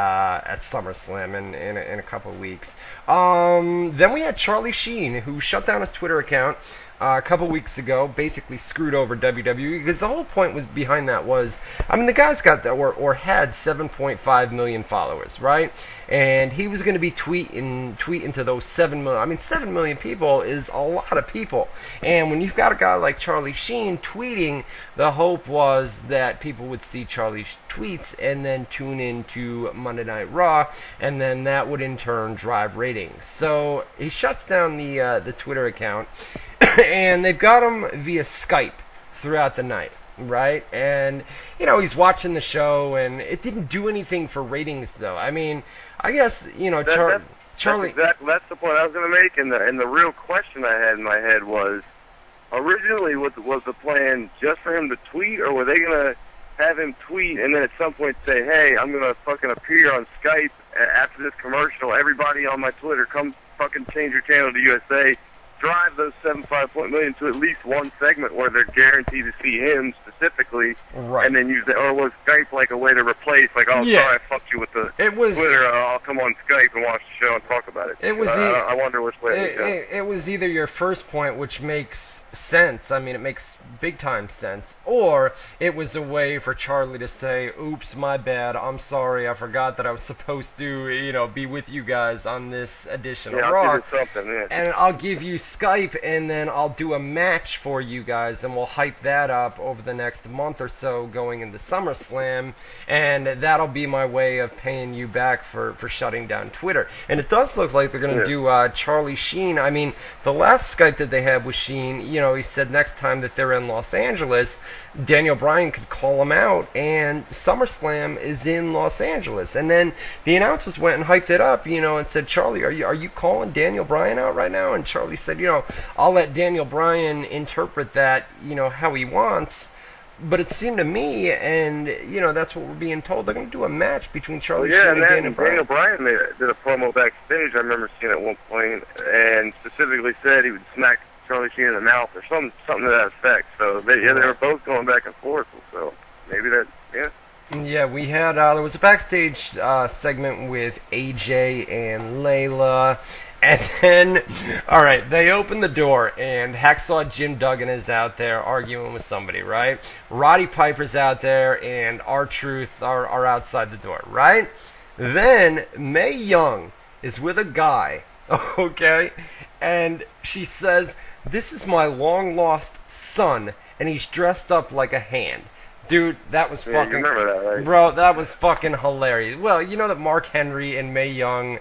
Speaker 1: SummerSlam in a couple of weeks. Then we had Charlie Sheen, who shut down his Twitter account a couple weeks ago, basically screwed over WWE, because the whole point behind that was, I mean, the guy's got or had 7.5 million followers, right? And he was going to be tweeting to those 7 million. I mean, 7 million people is a lot of people. And when you've got a guy like Charlie Sheen tweeting, the hope was that people would see Charlie's tweets and then tune into Monday Night Raw, and then that would in turn drive ratings. So he shuts down the Twitter account, and they've got him via Skype throughout the night, right? And, he's watching the show, and it didn't do anything for ratings, though. I mean, I guess, Charlie...
Speaker 2: That's the point I was going to make, and the real question I had in my head was, originally, was the plan just for him to tweet, or were they going to have him tweet and then at some point say, hey, I'm going to fucking appear on Skype after this commercial, everybody on my Twitter, come fucking change your channel to USA, drive those 7.5 million to at least one segment where they're guaranteed to see him specifically,
Speaker 1: right?
Speaker 2: And then use it. Or was Skype like a way to replace, like, sorry, I fucked you with the Twitter, I'll come on Skype and watch the show and talk about it. I wonder which way
Speaker 1: it was either your first point, which makes sense. I mean, it makes big time sense. Or it was a way for Charlie to say, oops, my bad, I'm sorry, I forgot that I was supposed to, be with you guys on this edition of Raw.
Speaker 2: I'll give you something,
Speaker 1: and I'll give you Skype, and then I'll do a match for you guys, and we'll hype that up over the next month or so going into SummerSlam, and that'll be my way of paying you back for shutting down Twitter. And it does look like they're going to do Charlie Sheen. I mean, the last Skype that they had with Sheen, he said next time that they're in Los Angeles, Daniel Bryan could call him out, and SummerSlam is in Los Angeles. And then the announcers went and hyped it up, and said, Charlie, are you calling Daniel Bryan out right now? And Charlie said, I'll let Daniel Bryan interpret that, how he wants. But it seemed to me, and, that's what we're being told, they're going to do a match between Charlie Sheen and Daniel Bryan.
Speaker 2: Daniel Bryan did a promo backstage, I remember seeing at one point, and specifically said he would smack Charlie Sheen in the mouth or something to that effect. So they were both going back and forth. So maybe that,
Speaker 1: Yeah, we had there was a backstage segment with AJ and Layla, and then they open the door and Hacksaw Jim Duggan is out there arguing with somebody, right? Roddy Piper's out there and R-Truth are outside the door, right? Then Mae Young is with a guy, okay, and she says, this is my long-lost son, and he's dressed up like a hand. Dude, that was
Speaker 2: Yeah,
Speaker 1: fucking...
Speaker 2: you remember that, right?
Speaker 1: Bro, that was fucking hilarious. Well, you know that Mark Henry and Mae Young,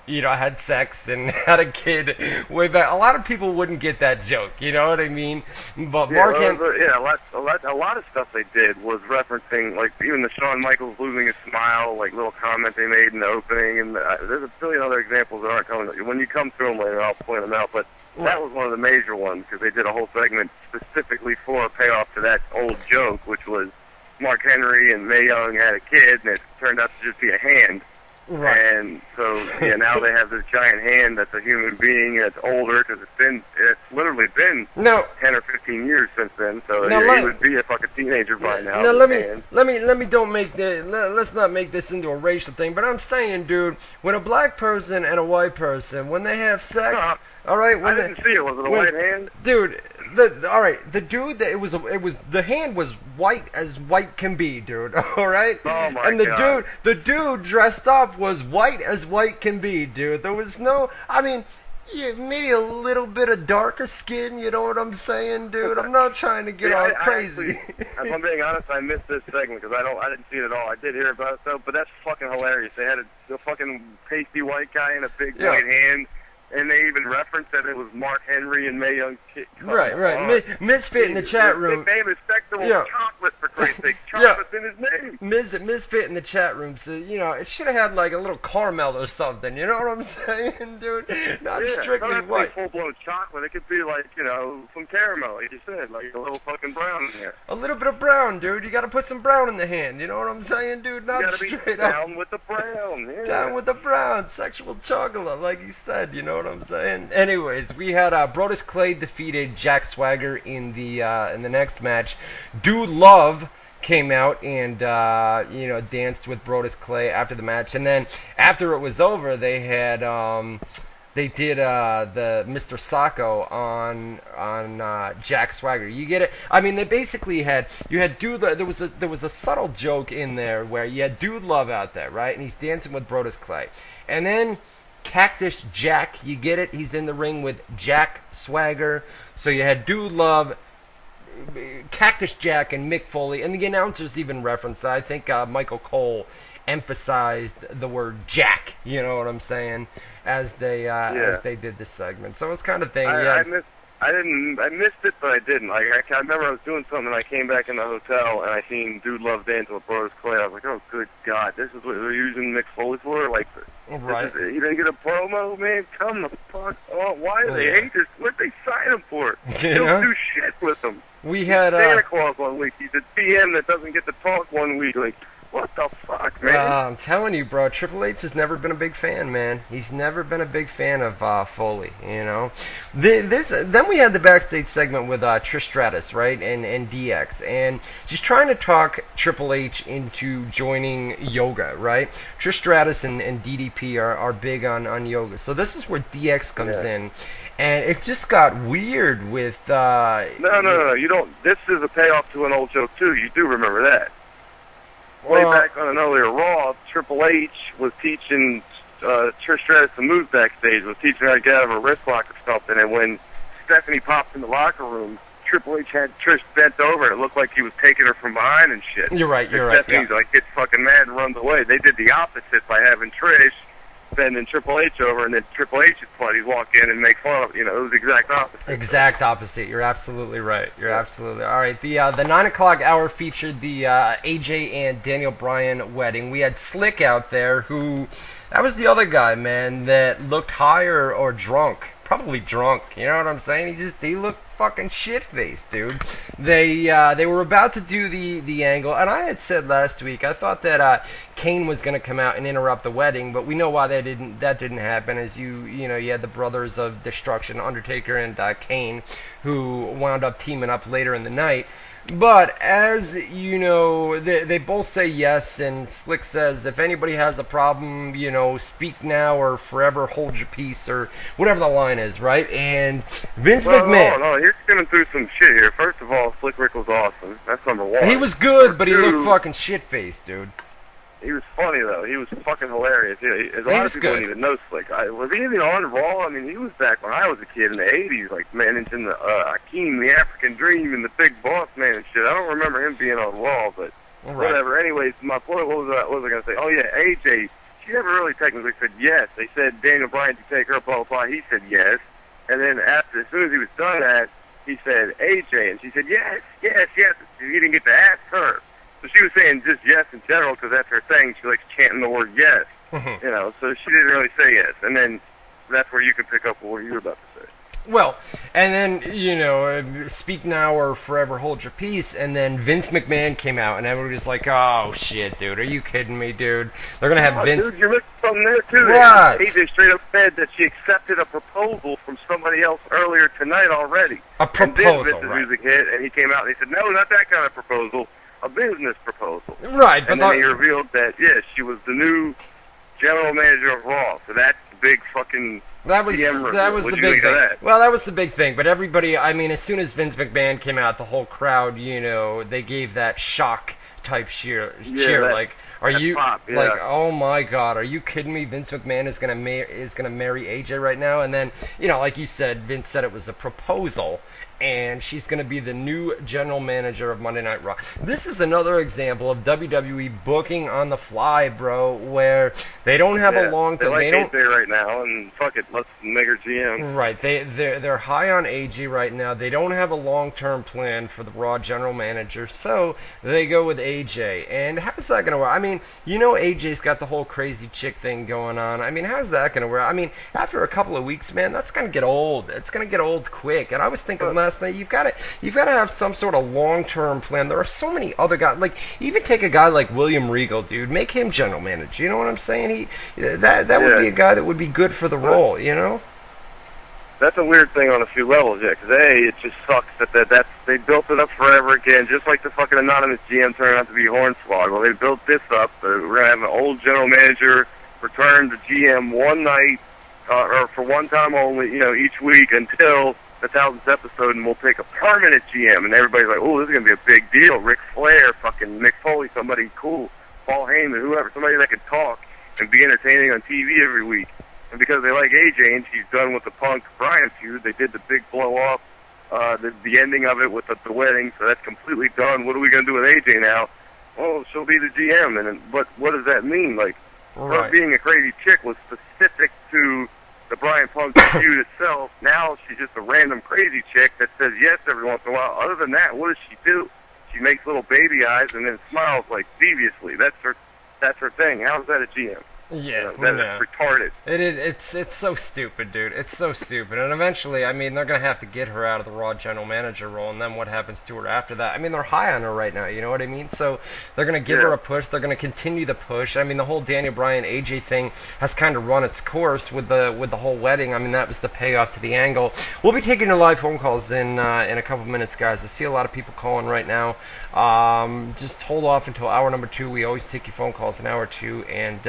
Speaker 1: had sex and had a kid way back. A lot of people wouldn't get that joke, you know what I mean? But Mark Henry...
Speaker 2: Yeah, a lot of stuff they did was referencing, like, even the Shawn Michaels losing his smile, like, little comment they made in the opening, and there's a billion other examples that aren't coming. When you come through them later, I'll point them out, but that was one of the major ones, because they did a whole segment specifically for a payoff to that old joke, which was Mark Henry and Mae Young had a kid, and it turned out to just be a hand.
Speaker 1: Right.
Speaker 2: And so, now they have this giant hand that's a human being, and it's older, because it's literally been 10 or 15 years since then, so he would be a fucking teenager by now.
Speaker 1: Now let's not make this into a racial thing, but I'm saying, dude, when a black person and a white person, when they have sex, all right,
Speaker 2: I didn't see it. Was it a white hand?
Speaker 1: Dude, the dude that it was the hand was white as white can be, dude. All right.
Speaker 2: Oh my
Speaker 1: and the dude dressed up was white as white can be, dude. There was no, maybe a little bit of darker skin. You know what I'm saying, dude? I'm not trying to get all crazy.
Speaker 2: If I'm being honest, I missed this segment because I didn't see it at all. I did hear about it though, but that's fucking hilarious. They had a fucking pasty white guy and a big white hand. And they even referenced that it was Mark Henry and Mae Young's kid.
Speaker 1: Right. Misfit in the chat room.
Speaker 2: His name is Respectable Chocolate, for Christ's sake. Chocolate's in his name.
Speaker 1: Misfit in the chat room said, it should have had like a little caramel or something. You know what I'm saying, dude? Not strictly white.
Speaker 2: Full-blown chocolate. It could be like, some caramel, like you said, like a little fucking brown in there.
Speaker 1: A little bit of brown, dude. You got to put some brown in the hand. You know what I'm saying, dude? Not straight up.
Speaker 2: Down with the brown. Yeah.
Speaker 1: Down with the brown. Sexual chocolate, like you said. You know what I'm saying? Anyways, we had Brodus Clay defeated Jack Swagger in the next match. Dude Love came out and danced with Brodus Clay after the match, and then after it was over, they had they did the Mr. Sacco on Jack Swagger. You get it? They basically had Dude. There was a subtle joke in there where you had Dude Love out there, right, and he's dancing with Brodus Clay, and then Cactus Jack, you get it? He's in the ring with Jack Swagger. So you had Dude Love, Cactus Jack, and Mick Foley, and the announcers even referenced that. I think Michael Cole emphasized the word Jack. You know what I'm saying? As they did this segment. So it's kind of thing.
Speaker 2: I missed it, but I didn't. Like I remember I was doing something, and I came back in the hotel, and I seen Dude Love dancing with Brodus Clay. I was like, oh, good God, this is what they're using Mick Foley for? Like,
Speaker 1: right.
Speaker 2: You didn't get a promo, man? Come the fuck on. Why do they hate this? What did they sign him for? They don't do shit with him.
Speaker 1: We had
Speaker 2: Santa Claus 1 week. He's a PM that doesn't get to talk 1 week. Like, what the fuck, man?
Speaker 1: I'm telling you, bro, Triple H has never been a big fan, man. He's never been a big fan of Foley, Then we had the backstage segment with Trish Stratus, right, and DX, and just trying to talk Triple H into joining yoga, right? Trish Stratus and DDP are big on yoga, so this is where DX comes in. And it just got weird with...
Speaker 2: No, you don't... This is a payoff to an old joke, too. You do remember that. Way back on an earlier Raw, Triple H was teaching Trish Stratus to move backstage, was teaching her how to get out of her wrist lock or something, and when Stephanie popped in the locker room, Triple H had Trish bent over, and it looked like he was taking her from behind and shit.
Speaker 1: You're right.
Speaker 2: Stephanie's like, gets fucking mad and runs away. They did the opposite by having Trish bending Triple H over, and then Triple H's buddies walk in and make fun of it. It was the exact opposite.
Speaker 1: Exact opposite. You're absolutely right. Absolutely all right. The 9 o'clock hour featured the AJ and Daniel Bryan wedding. We had Slick out there, that was the other guy, man, that looked high or drunk. Probably drunk. You know what I'm saying? He looked fucking shit-faced, dude. They were about to do the angle, and I had said last week I thought that Kane was going to come out and interrupt the wedding, but we know why that didn't happen. As you had the Brothers of Destruction, Undertaker and Kane, who wound up teaming up later in the night. But as you know, they both say yes, and Slick says, if anybody has a problem, speak now or forever hold your peace, or whatever the line is, right? And Vince McMahon...
Speaker 2: No, you're skimming through some shit here. First of all, Slick Rick was awesome. That's number one.
Speaker 1: He was good, but he looked fucking shit-faced, dude.
Speaker 2: He was funny, though. He was fucking hilarious. A
Speaker 1: He
Speaker 2: lot
Speaker 1: was
Speaker 2: of people
Speaker 1: good.
Speaker 2: didn't even know Slick. Was he even on Raw? I mean, he was back when I was a kid in the 80s, like managing the Akeem, the African Dream, and the Big Boss Man and shit. I don't remember him being on Raw, but whatever. Anyways, my point, what was I going to say? Oh, yeah, AJ, she never really technically said yes. They said, Daniel Bryan, to take her, blah, blah, blah. He said yes. And then as soon as he was done that, he said AJ, and she said yes, yes, yes. He didn't get to ask her. So she was saying just yes in general because that's her thing. She likes chanting the word yes, you know, so she didn't really say yes. And then that's where you can pick up what you were about to say.
Speaker 1: Well, and then, you know, speak now or forever hold your peace, and then Vince McMahon came out, and everybody was like, oh, shit, dude, are you kidding me, dude? They're going to have Vince...
Speaker 2: Dude, you're missing something there, too.
Speaker 1: What?
Speaker 2: AJ straight up said that she accepted a proposal from somebody else earlier tonight already.
Speaker 1: A proposal,
Speaker 2: and then Vince's music hit, and he came out and he said, no, not that kind of proposal, a business proposal.
Speaker 1: Right, but
Speaker 2: and then he revealed that, yeah, she was the new general manager of Raw, so that's the big fucking...
Speaker 1: That was the big thing. Well, that was the big thing. But everybody, I mean, as soon as Vince McMahon came out, the whole crowd, you know, they gave that shock type cheer. Like, are you
Speaker 2: pop, yeah.
Speaker 1: like, oh my God, are you kidding me? Vince McMahon is gonna marry AJ right now, and then, you know, like you said, Vince said it was a proposal. And she's going to be the new general manager of Monday Night Raw. This is another example of WWE booking on the fly, bro, where they don't have a long term.
Speaker 2: They like AJ right now, and fuck it, let's make her GM.
Speaker 1: Right, they're high on AJ right now. They don't have a long term plan for the Raw general manager, so they go with AJ. And how's that going to work? I mean, you know, AJ's got the whole crazy chick thing going on. I mean, how's that going to work? I mean, after a couple of weeks, man, that's going to get old. It's going to get old quick. And I was thinking last night, you've got to have some sort of long-term plan. There are so many other guys, like even take a guy like William Regal, dude, make him general manager. You know what I'm saying? That would be a guy that would be good for the role. You know?
Speaker 2: That's a weird thing on a few levels, yeah. Because it just sucks that they built it up forever again, just like the fucking anonymous GM turned out to be Hornswoggle. Well, they built this up. We're gonna have an old general manager return to GM one night or for one time only, you know, each week until the 1000th episode, and we'll take a permanent GM, and everybody's like, oh, this is going to be a big deal. Ric Flair, fucking Mick Foley, somebody cool, Paul Heyman, whoever, somebody that could talk and be entertaining on TV every week. And because they like AJ and she's done with the Punk Bryan feud, they did the big blow off, the ending of it with the wedding, so that's completely done. What are we going to do with AJ now? Oh, she'll be the GM, and what does that mean? Like, her being a crazy chick was specific to the Bryan Punk feud itself. Now she's just a random crazy chick that says yes every once in a while. Other than that, what does she do? She makes little baby eyes and then smiles like deviously. That's her thing. How is that a GM?
Speaker 1: Yeah,
Speaker 2: that's retarded.
Speaker 1: It's so stupid, dude. It's so stupid. And eventually, I mean, they're gonna have to get her out of the Raw general manager role, and then what happens to her after that? I mean, they're high on her right now. You know what I mean? So they're gonna give her a push. They're gonna continue the push. I mean, the whole Daniel Bryan AJ thing has kind of run its course with the whole wedding. I mean, that was the payoff to the angle. We'll be taking your live phone calls in a couple minutes, guys. I see a lot of people calling right now. Just hold off until hour number 2. We always take your phone calls in hour 2, and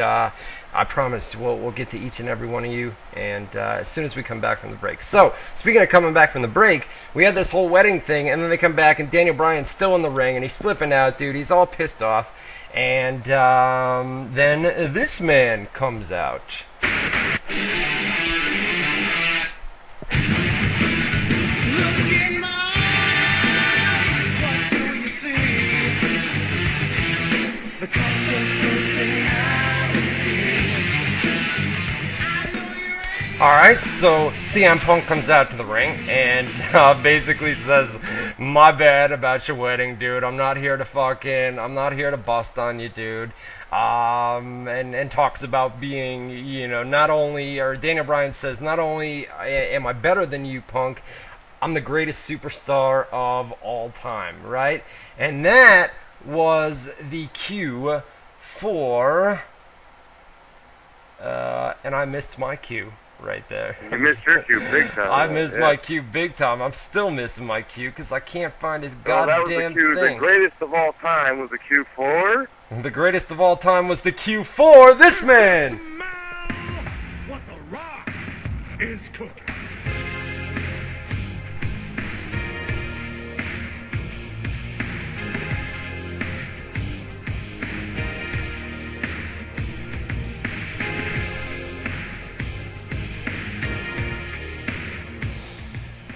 Speaker 1: I promise we'll get to each and every one of you, and as soon as we come back from the break. So, speaking of coming back from the break, we had this whole wedding thing, and then they come back, and Daniel Bryan's still in the ring, and he's flipping out, dude. He's all pissed off, and then this man comes out. Alright, so CM Punk comes out to the ring and basically says, my bad about your wedding, dude. I'm not here to bust on you, dude. And talks about being, you know, Daniel Bryan says, not only am I better than you, Punk, I'm the greatest superstar of all time, right? And that was the cue for, and I missed my cue. Right there.
Speaker 2: You missed your cue big time.
Speaker 1: I missed my cue big time. I'm still missing my cue because I can't find his goddamn
Speaker 2: that was the cue.
Speaker 1: thing.
Speaker 2: The greatest of all time was the cue for...
Speaker 1: The greatest of all time was the cue for this man!
Speaker 4: What the Rock is cooking.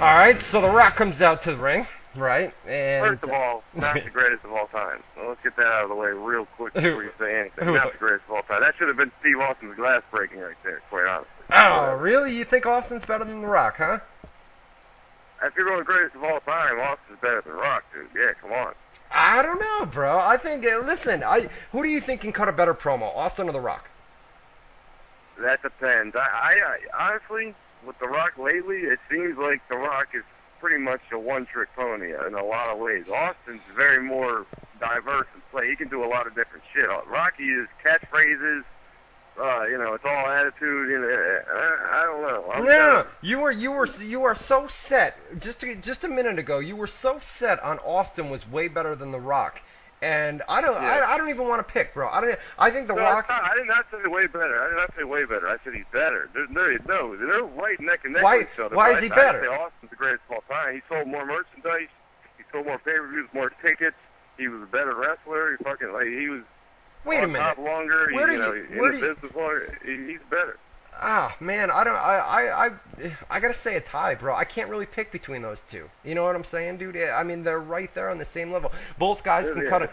Speaker 1: All right, so The Rock comes out to the ring, right? And
Speaker 2: First of all, not the greatest of all time. So let's get that out of the way real quick before you say anything. Not the greatest of all time. That should have been Steve Austin's glass breaking right there, quite honestly.
Speaker 1: Oh, really? You think Austin's better than The Rock, huh?
Speaker 2: If you're going greatest of all time, Austin's better than Rock, dude. Yeah, come on.
Speaker 1: I don't know, bro. I think, listen, who do you think can cut a better promo, Austin or The Rock?
Speaker 2: That depends. I honestly, with The Rock lately, it seems like The Rock is pretty much a one-trick pony in a lot of ways. Austin's very more diverse in play. He can do a lot of different shit. Rocky is catchphrases. It's all attitude. I don't know.
Speaker 1: No, you are so set. Just a minute ago, you were so set on Austin was way better than The Rock. And I don't even want to pick, bro. I think The Rock.
Speaker 2: I did not say way better. I did not say way better. I said he's better. They're right neck and neck with each other.
Speaker 1: Why is he better?
Speaker 2: I say Austin's the greatest of all time. He sold more merchandise. He sold more pay-per-views, more tickets. He was a better wrestler. He was.
Speaker 1: Wait a minute.
Speaker 2: Top longer. Business longer. He's better.
Speaker 1: Ah, man, I gotta say a tie, bro. I can't really pick between those two. You know what I'm saying, dude? I mean, they're right there on the same level. Both guys can cut an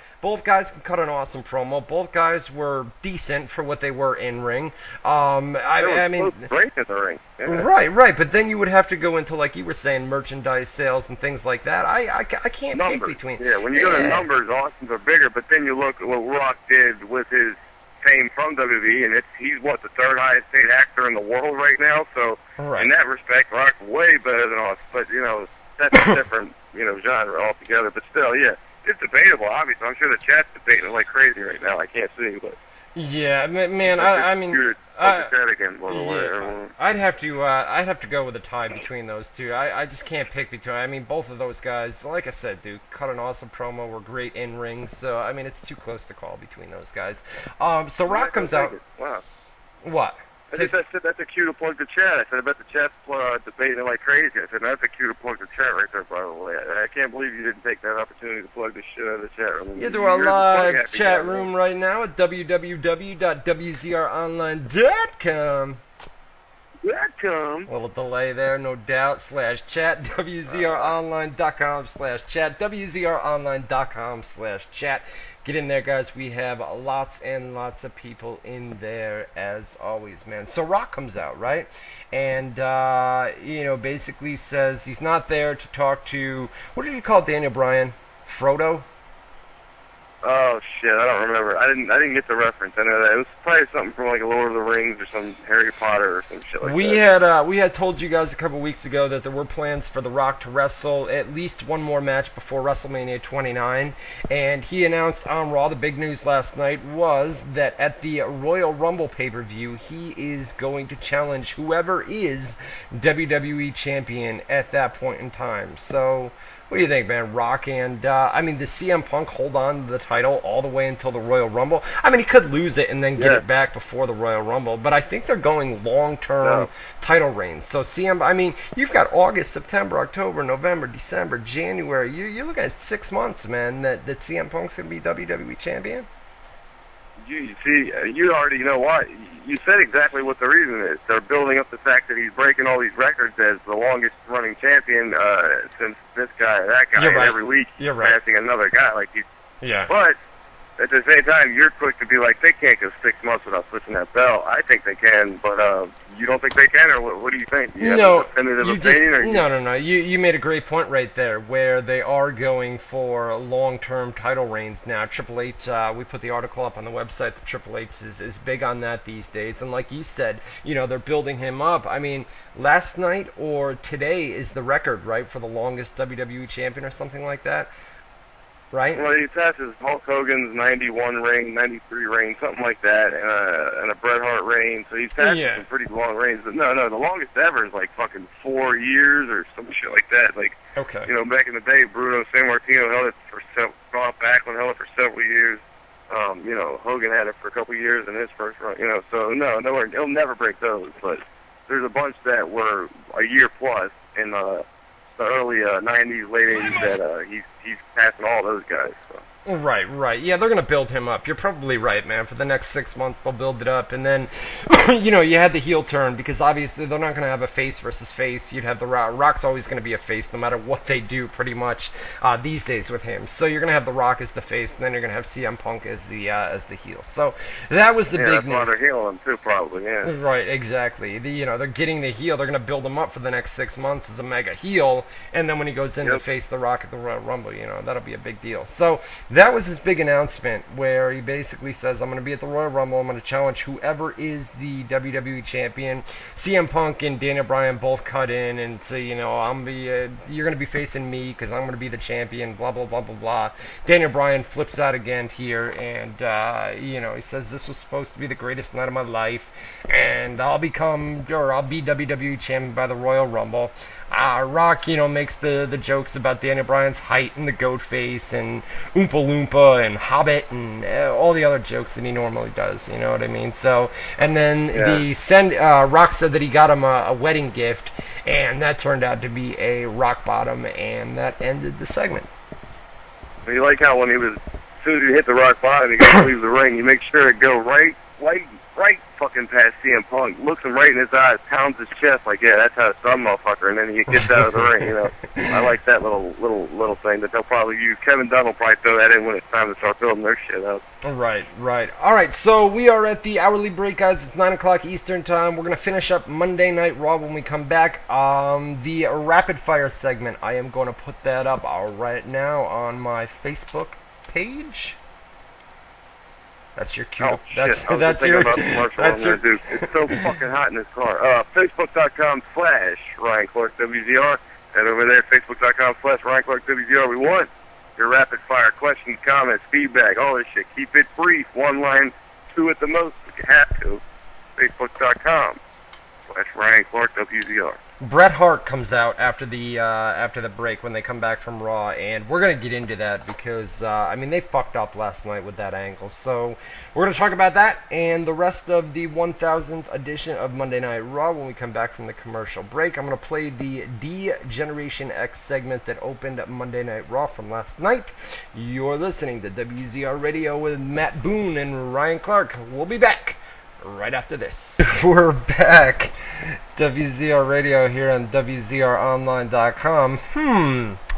Speaker 1: awesome promo. Both guys were decent for what they were in ring. I mean,
Speaker 2: great in the ring. Yeah.
Speaker 1: Right. But then you would have to go into, like you were saying, merchandise sales and things like that. I can't pick between.
Speaker 2: Yeah, when you go to numbers, Austin's are bigger. But then you look at what Rock did with his fame from WWE, and he's the third highest paid actor in the world right now. So in that respect, Rock's way better than Austin. But that's a different genre altogether. But still, yeah, it's debatable. Obviously, I'm sure the chat's debating like crazy right now. I can't see, but
Speaker 1: yeah, man. I'd have to go with a tie between those two. I just can't pick between. I mean, both of those guys, like I said, dude, cut an awesome promo. Were great in ring. So I mean, it's too close to call between those guys. So Rock comes out.
Speaker 2: Wow.
Speaker 1: What?
Speaker 2: I said that's a cue to plug the chat. I said I bet the chat's debating like crazy. I said that's a cue to plug the chat right there, by the way. I can't believe you didn't take that opportunity to plug the shit out of the chat room.
Speaker 1: Yeah, through our live chat room right now at www.WZROnline.com. A little delay there, no doubt. /chat, WZROnline.com /chat, WZROnline.com /chat. Get in there, guys. We have lots and lots of people in there, as always, man. So Rock comes out, right? And, basically says he's not there to talk to, what did he call Daniel Bryan? Frodo?
Speaker 2: Oh shit, I don't remember. I didn't get the reference. I know that it was probably something from like Lord of the Rings or some Harry Potter or some shit like that.
Speaker 1: We had told you guys a couple weeks ago that there were plans for The Rock to wrestle at least one more match before WrestleMania 29, and he announced on Raw. The big news last night was that at the Royal Rumble pay-per-view, he is going to challenge whoever is WWE champion at that point in time. So what do you think, man? Rock and, does CM Punk hold on to the title all the way until the Royal Rumble? I mean, he could lose it and then get it back before the Royal Rumble, but I think they're going long-term title reigns. So CM, you've got August, September, October, November, December, January. You're looking at 6 months, man, that CM Punk's going to be WWE champion.
Speaker 2: You see, you already know why. You said exactly what the reason is. They're building up the fact that he's breaking all these records as the longest-running champion since this guy or that guy.
Speaker 1: Right.
Speaker 2: Every week he's
Speaker 1: right.
Speaker 2: passing another guy.
Speaker 1: Yeah.
Speaker 2: But at the same time, you're quick to be like, they can't go 6 months without switching that belt. I think they can, but you don't think they can, or what do you think? Do you have a definitive opinion?
Speaker 1: No. You made a great point right there, where they are going for long-term title reigns now. Triple H, we put the article up on the website. The Triple H is big on that these days, and like you said, they're building him up. I mean, last night or today is the record, right, for the longest WWE champion or something like that. Right?
Speaker 2: Well, he passes Hulk Hogan's 91 reign, 93 reign, something like that, and a Bret Hart reign. So he's passed some pretty long reigns. But no, the longest ever is like fucking 4 years or some shit like that.
Speaker 1: Okay.
Speaker 2: Back in the day, Bruno Sammartino held it for Bob Backlund held it for several years. Hogan had it for a couple years in his first run. So he'll never break those. But there's a bunch that were a year plus in the early 90s, late 80s that he's passing all those guys. So.
Speaker 1: Right. Yeah, they're going to build him up. You're probably right, man. For the next 6 months, they'll build it up. And then, you had the heel turn because obviously they're not going to have a face versus face. You'd have the Rock. Rock's always going to be a face no matter what they do pretty much these days with him. So you're going to have the Rock as the face, and then you're going to have CM Punk as the heel. So that was the big news.
Speaker 2: Yeah, they're healing him too, probably, yeah.
Speaker 1: Right, exactly. They're getting the heel. They're going to build him up for the next 6 months as a mega heel. And then when he goes in to face the Rock at the Royal Rumble, that'll be a big deal. So that was his big announcement where he basically says, I'm going to be at the Royal Rumble. I'm going to challenge whoever is the WWE champion. CM Punk and Daniel Bryan both cut in and say, you're going to be facing me because I'm going to be the champion, blah, blah, blah, blah, blah. Daniel Bryan flips out again here and, he says this was supposed to be the greatest night of my life and I'll be WWE champion by the Royal Rumble. Rock, makes the jokes about Daniel Bryan's height and the goat face and Oompa Loompa and Hobbit and all the other jokes that he normally does, you know what I mean? So, and then Rock said that he got him a wedding gift, and that turned out to be a rock bottom, and that ended the segment.
Speaker 2: You like how when as soon as you hit the rock bottom, you got to leave the ring, you make sure to go right fucking past CM Punk, looks him right in his eyes, pounds his chest like, yeah, that's how it's done, motherfucker, and then he gets out of the ring, I like that little thing that they'll probably use. Kevin Dunn will probably throw that in when it's time to start building their shit up.
Speaker 1: Right. All right, so we are at the hourly break, guys. It's 9 o'clock Eastern Time. We're going to finish up Monday Night Raw when we come back. The Rapid Fire segment, I am going to put that up right now on my Facebook page. That's your cue.
Speaker 2: Oh, that's your commercial I'm gonna do. It's so fucking hot in this car. Facebook.com/Ryan Clark WZR. Head over there, Facebook.com/Ryan Clark WZR. We want your rapid fire questions, comments, feedback, all this shit. Keep it brief, one line, two at the most if you have to. Facebook.com/Ryan Clark WZR.
Speaker 1: Bret Hart comes out after the break when they come back from Raw, and we're going to get into that because, they fucked up last night with that angle. So we're going to talk about that and the rest of the 1000th edition of Monday Night Raw when we come back from the commercial break. I'm going to play the D-Generation X segment that opened Monday Night Raw from last night. You're listening to WZR Radio with Matt Boone and Ryan Clark. We'll be back right after this. We're back. WZR Radio here on WZROnline.com.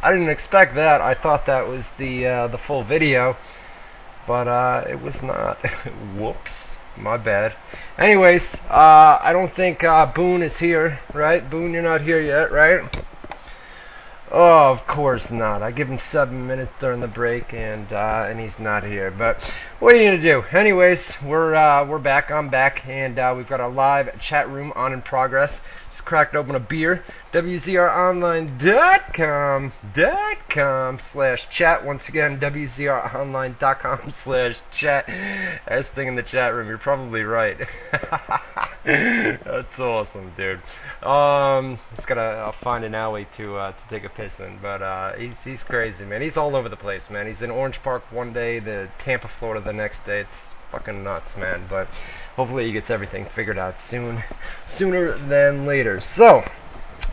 Speaker 1: I didn't expect that. I thought that was the full video, but it was not. Whoops. My bad. Anyways, I don't think Boone is here, right? Boone, you're not here yet, right? Oh, of course not. I give him 7 minutes during the break, and he's not here. But what are you gonna do? Anyways, we're back. I'm back, and we've got a live chat room on in progress. Just cracked open a beer. WZROnline.com/chat. Once again, WZROnline.com/chat. That's the thing in the chat room. You're probably right. That's awesome, dude. I'll find an alley to take a piss in, but he's crazy, man. He's all over the place, man. He's in Orange Park one day, the Tampa, Florida the next day. It's fucking nuts, man. But hopefully he gets everything figured out sooner than later. So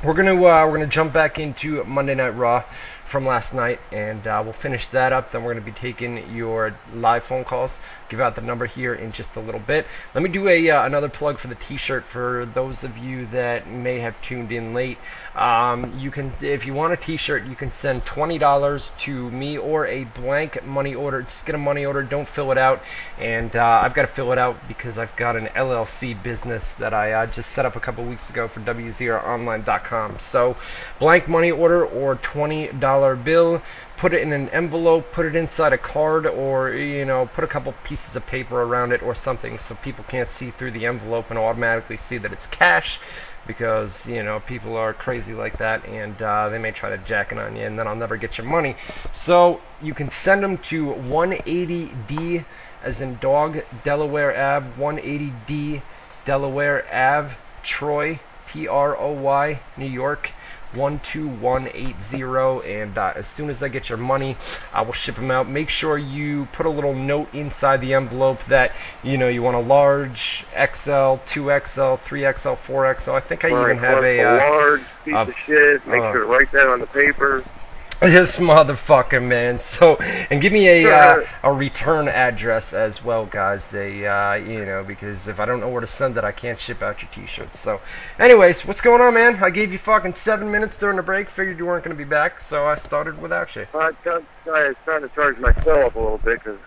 Speaker 1: we're gonna jump back into Monday Night Raw from last night, and we'll finish that up. Then we're going to be taking your live phone calls. Give out the number here in just a little bit. Let me do another plug for the T-shirt for those of you that may have tuned in late. You can, if you want a T-shirt, you can send $20 to me or a blank money order. Just get a money order. Don't fill it out. And I've got to fill it out because I've got an LLC business that I just set up a couple weeks ago for WZROnline.com. So blank money order or $20 bill. Put it in an envelope, put it inside a card, or, put a couple pieces of paper around it or something so people can't see through the envelope and automatically see that it's cash, because, people are crazy like that, and they may try to jack it on you, and then I'll never get your money. So you can send them to 180D, as in dog, Delaware Ave, 180D, Delaware Ave, Troy, Troy, New York, 12180, and as soon as I get your money, I will ship them out. Make sure you put a little note inside the envelope that you want a large, XL, 2XL, 3XL, 4XL. I think I even have a
Speaker 2: large piece of shit. Make sure to write that on the paper.
Speaker 1: This motherfucker, man. So, and give me a return address as well, guys. Because if I don't know where to send it, I can't ship out your T-shirts. So, anyways, what's going on, man? I gave you fucking 7 minutes during the break. Figured you weren't going to be back, so I started without you.
Speaker 2: I was trying to charge myself a little bit because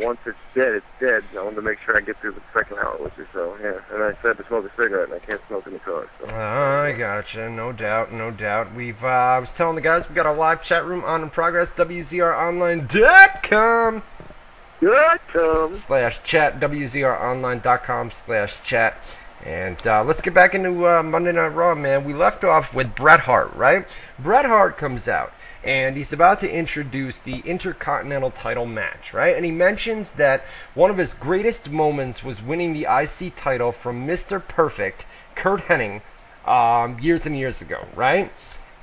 Speaker 2: once it's dead, it's dead. I wanted to make sure I get through the second hour with you. So, yeah. And I said to smoke a cigarette, and I can't smoke in the car. So.
Speaker 1: I gotcha. No doubt. I was telling the guys we got a live chat room on in progress. WZROnline.com /chat. WZROnline.com /chat. And let's get back into Monday Night Raw, man. We left off with Bret Hart, right? Bret Hart comes out, and he's about to introduce the Intercontinental title match, right? And he mentions that one of his greatest moments was winning the IC title from Mr. Perfect, Curt Hennig, years and years ago, right?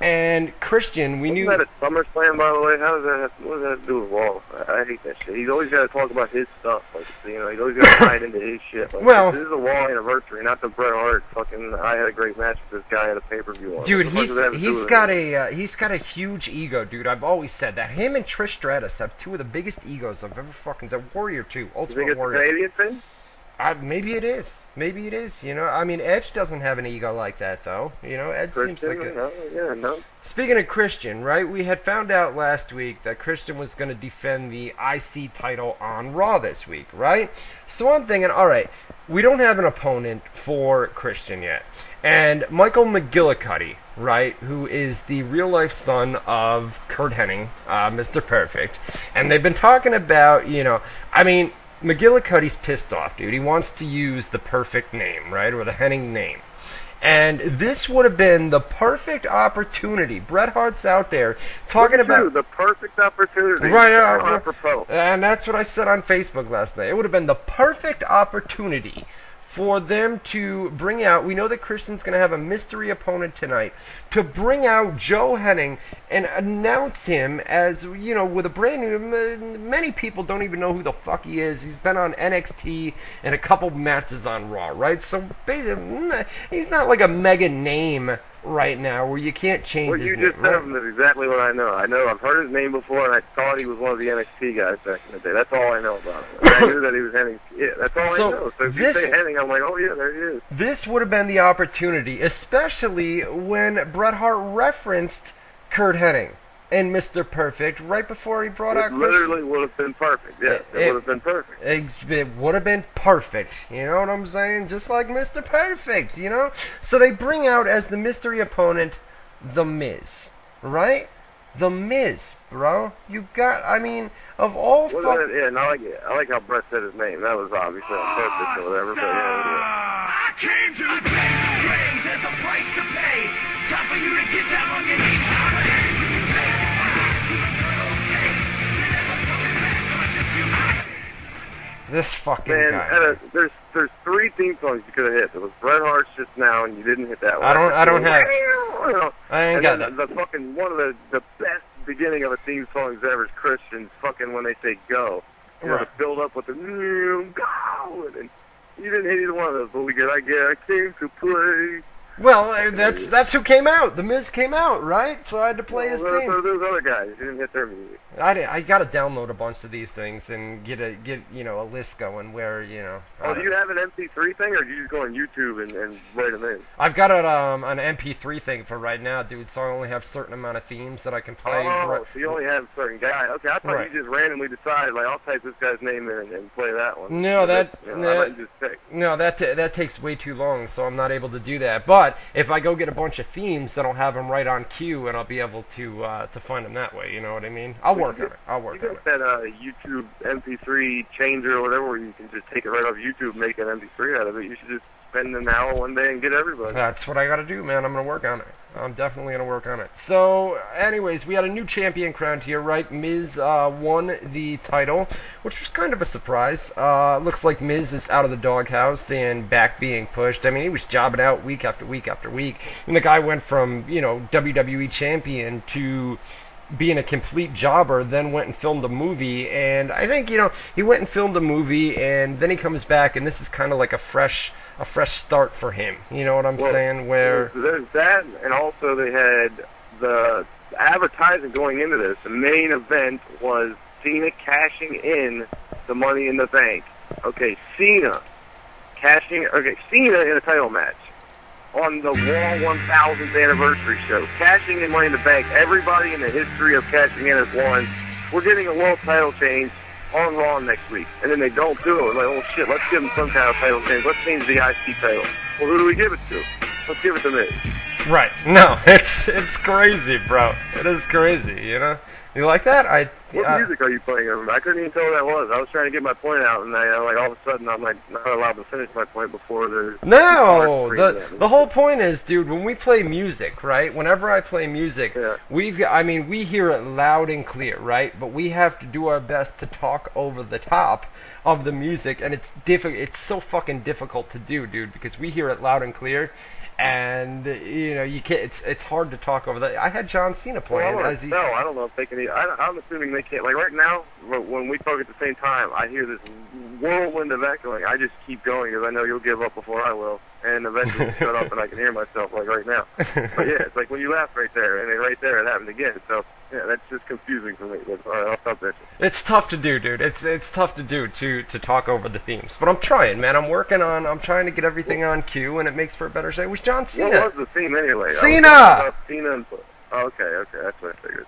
Speaker 1: And Christian, we knew...
Speaker 2: Wasn't that at SummerSlam, by the way? What does that have to do with Raw? I hate that shit. He's always got to talk about his stuff. Like, he's always got to tie it into his shit. Like,
Speaker 1: well,
Speaker 2: this is a Raw anniversary, not the Bret Hart fucking, I had a great match with this guy at a pay-per-view on.
Speaker 1: Dude, he's got a huge ego, dude. I've always said that. Him and Trish Stratus have two of the biggest egos I've ever fucking said. Warrior 2, Ultimate Warrior.
Speaker 2: You think it's a Canadian thing?
Speaker 1: Maybe it is. I mean, Edge doesn't have an ego like that, though. Edge
Speaker 2: Christian,
Speaker 1: seems like a...
Speaker 2: No.
Speaker 1: Speaking of Christian, right, we had found out last week that Christian was going to defend the IC title on Raw this week, right? So I'm thinking, all right, we don't have an opponent for Christian yet. And Michael McGillicuddy, right, who is the real-life son of Curt Hennig, Mr. Perfect, and they've been talking about, McGillicuddy's pissed off, dude. He wants to use the Perfect name, right, or the Hennig name. And this would have been the perfect opportunity. Bret Hart's out there talking about...
Speaker 2: the perfect opportunity.
Speaker 1: Right, and that's what I said on Facebook last night. It would have been the perfect opportunity for them to bring out, we know that Christian's going to have a mystery opponent tonight, to bring out Joe Hennig and announce him as, with a brand new, many people don't even know who the fuck he is. He's been on NXT and a couple matches on Raw, right? So basically, he's not like a mega name right now where you can't change his name.
Speaker 2: What you just said is exactly what I know. I've heard his name before, and I thought he was one of the NXT guys back in the day. That's all I know about him. I knew that he was Hennig. Yeah, that's all I know. So if you say Hennig, I'm like, oh yeah, there he is.
Speaker 1: This would have been the opportunity, especially when Bret Hart referenced Curt Hennig and Mr. Perfect right before he brought out Christian.
Speaker 2: It literally would have been perfect. Yeah, it would have been perfect.
Speaker 1: It would have been perfect. You know what I'm saying? Just like Mr. Perfect, So they bring out as the mystery opponent The Miz, right? The Miz, bro. You got, of all...
Speaker 2: Yeah, and I like how Bret said his name. That was obviously on purpose or whatever, but yeah.
Speaker 4: I came to play. There's a price to pay. Time for you to get down on your knees.
Speaker 1: This fucking
Speaker 2: guy. There's three theme songs you could have hit. There was Bret Hart's just now, and you didn't hit that one.
Speaker 1: I don't have. I ain't got that.
Speaker 2: The fucking one of the best beginning of a theme songs ever is Christian's fucking when they say go. The build up with the go, and you didn't hit either one of those. But I came to play.
Speaker 1: Well, that's who came out. The Miz came out, right? So I had to play his theme.
Speaker 2: Those other guys didn't hit their music.
Speaker 1: I got to download a bunch of these things and get a list going where
Speaker 2: Oh, do you have an MP3 thing, or do you just go on YouTube and write them in?
Speaker 1: I've got an MP3 thing for right now, dude. So I only have a certain amount of themes that I can play.
Speaker 2: Oh, so you only have a certain guy. Okay, I thought you just randomly decided, like, I'll type this guy's name in and play that one.
Speaker 1: No, that takes way too long, so I'm not able to do that. But if I go get a bunch of themes, then I'll have them right on cue, and I'll be able to find them that way. You know what I mean? I'll work on it.
Speaker 2: You got that YouTube MP3 changer or whatever, where you can just take it right off YouTube and make an MP3 out of it. You should just spend an hour one day and get everybody.
Speaker 1: That's what I got to do, man. I'm going to work on it. I'm definitely going to work on it. So, anyways, we had a new champion crowned here, right? Miz won the title, which was kind of a surprise. Looks like Miz is out of the doghouse and back being pushed. He was jobbing out week after week after week. And the guy went from, WWE champion to being a complete jobber, then went and filmed a movie. And I think, he went and filmed a movie, and then he comes back, and this is kind of like a fresh start for him. You know what I'm saying? Where
Speaker 2: there's that, and also they had the advertising going into this, the main event was Cena cashing in the Money in the Bank. Okay, Cena in a title match on the Raw 1000th anniversary show, cashing in Money in the Bank. Everybody in the history of cashing in has won. We're getting a world title change on Raw next week, and then they don't do it. We're like, oh shit, let's give them some kind of title change. Let's change the IC title. Well, who do we give it to? Let's give it to Miz.
Speaker 1: Right. No, it's crazy, bro. It is crazy, you know? You like that?
Speaker 2: What music are you playing over? I couldn't even tell what that was. I was trying to get my point out, and all of a sudden I'm like not allowed to finish my point before there's...
Speaker 1: No! The whole point is, dude, when we play music, right? Whenever I play music,
Speaker 2: yeah.
Speaker 1: we hear it loud and clear, right? But we have to do our best to talk over the top of the music, and it's so fucking difficult to do, dude, because we hear it loud and clear. And you know you can't. It's hard to talk over that. I had John Cena playing.
Speaker 2: Well, I don't know if they can. I'm assuming they can't. Like right now, when we talk at the same time, I hear this whirlwind of echoing. I just keep going because I know you'll give up before I will, and eventually shut up and I can hear myself like right now. But yeah, it's like when you laugh right there, and then right there it happened again. So yeah, that's just confusing for me. But, all right, I'll stop bitching.
Speaker 1: It's tough to do, dude. It's tough to do to talk over the themes. But I'm trying, man. I'm trying to get everything on cue, and it makes for a better show. It was John Cena.
Speaker 2: What was the theme anyway?
Speaker 1: Cena!
Speaker 2: Okay, that's what I figured.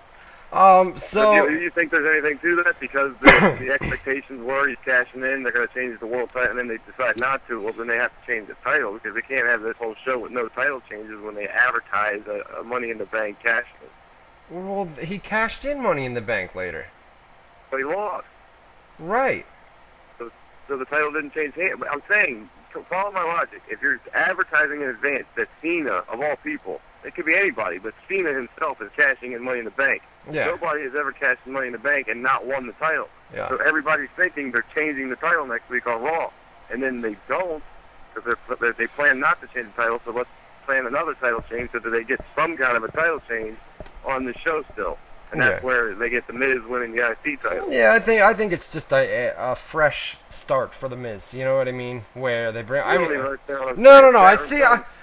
Speaker 1: So...
Speaker 2: Do you think there's anything to that? Because the expectations were he's cashing in, they're going to change the world title, and then they decide not to. Well, then they have to change the title, because they can't have this whole show with no title changes when they advertise a Money in the Bank cash in.
Speaker 1: Well, he cashed in Money in the Bank later.
Speaker 2: But he lost.
Speaker 1: Right.
Speaker 2: So the title didn't change hands. But I'm saying, follow my logic. If you're advertising in advance that Cena, of all people, it could be anybody, but Cena himself is cashing in Money in the Bank.
Speaker 1: Yeah.
Speaker 2: Nobody has ever cashed in Money in the Bank and not won the title.
Speaker 1: Yeah.
Speaker 2: So everybody's thinking they're changing the title next week on Raw. And then they don't, because they plan not to change the title, so let's plan another title change so that they get some kind of a title change on the show still. And that's where they get the Miz winning the IC title.
Speaker 1: Yeah, I think it's just a fresh start for the Miz. You know what I mean? Where they bring. No.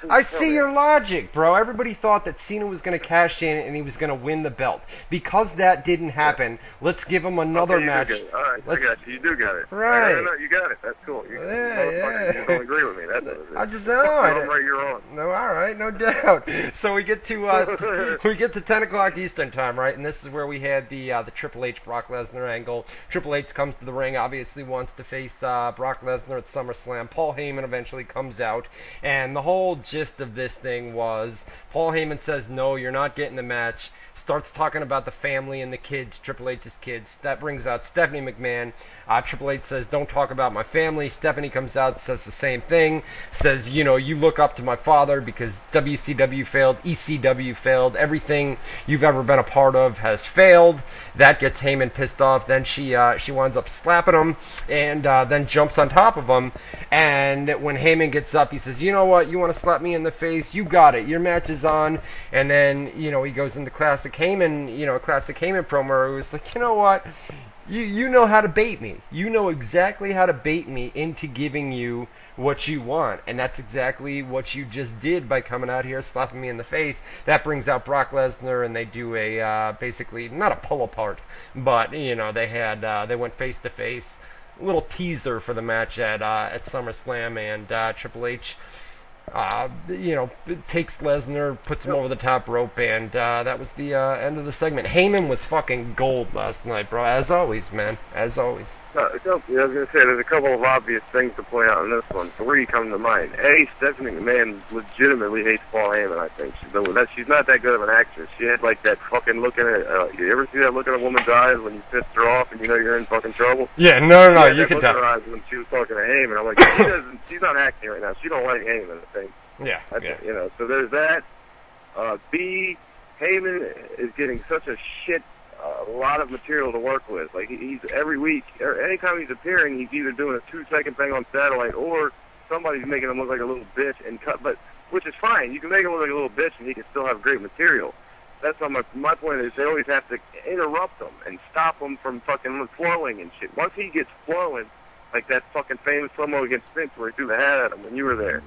Speaker 1: I see your logic, bro. Everybody thought that Cena was going to cash in and he was going to win the belt. Because that didn't happen, let's give him another match.
Speaker 2: All right, I got you. You do got it.
Speaker 1: Right.
Speaker 2: No, you got it. That's cool. You don't agree with me.
Speaker 1: I just know. I'm
Speaker 2: right, you're wrong.
Speaker 1: No, all right, no doubt. So we get to 10 o'clock Eastern time, right? And this is where we had the Triple H Brock Lesnar angle. Triple H comes to the ring, obviously wants to face Brock Lesnar at SummerSlam. Paul Heyman eventually comes out, and the whole gist of this thing was Paul Heyman says, no, you're not getting the match. Starts talking about the family and the kids, Triple H's kids. That brings out Stephanie McMahon. Triple H says, don't talk about my family. Stephanie comes out, says the same thing. Says, you know, you look up to my father because WCW failed, ECW failed. Everything you've ever been a part of has failed. That gets Heyman pissed off. Then she winds up slapping him and then jumps on top of him. And when Heyman gets up, he says, you know what? You want to slap me in the face? You got it. Your match is on. And then, you know, he goes into classic Heyman, you know, a classic Heyman promo where he was like, you know what? You know how to bait me. You know exactly how to bait me into giving you what you want. And that's exactly what you just did by coming out here slapping me in the face. That brings out Brock Lesnar, and they do a, basically, not a pull apart, but, you know, they went face to face. Little teaser for the match at SummerSlam, and Triple H, you know, takes Lesnar, puts him over the top rope, and that was the end of the segment. Heyman was fucking gold last night, bro. As always, man. As always.
Speaker 2: I was going to say, there's a couple of obvious things to point out in this one. Three come to mind. A, Stephanie McMahon legitimately hates Paul Heyman, I think. She's not that good of an actress. She had, like, that fucking look in it. You ever see that look in a woman's eyes when you pissed her off and you know you're in fucking trouble?
Speaker 1: Yeah, no, you can tell.
Speaker 2: Her eyes when she was talking to Heyman. I'm like, she's not acting right now. She don't like Heyman, I think.
Speaker 1: Yeah.
Speaker 2: You know, so there's that. B, Heyman is getting such a lot of material to work with. Like, he's every week, or anytime he's appearing, he's either doing a 2-second thing on satellite, or somebody's making him look like a little bitch and cut. But which is fine. You can make him look like a little bitch, and he can still have great material. That's what my point is. They always have to interrupt him and stop him from fucking flowing and shit. Once he gets flowing, like that fucking famous promo against Vince where he threw the hat at him when you were there.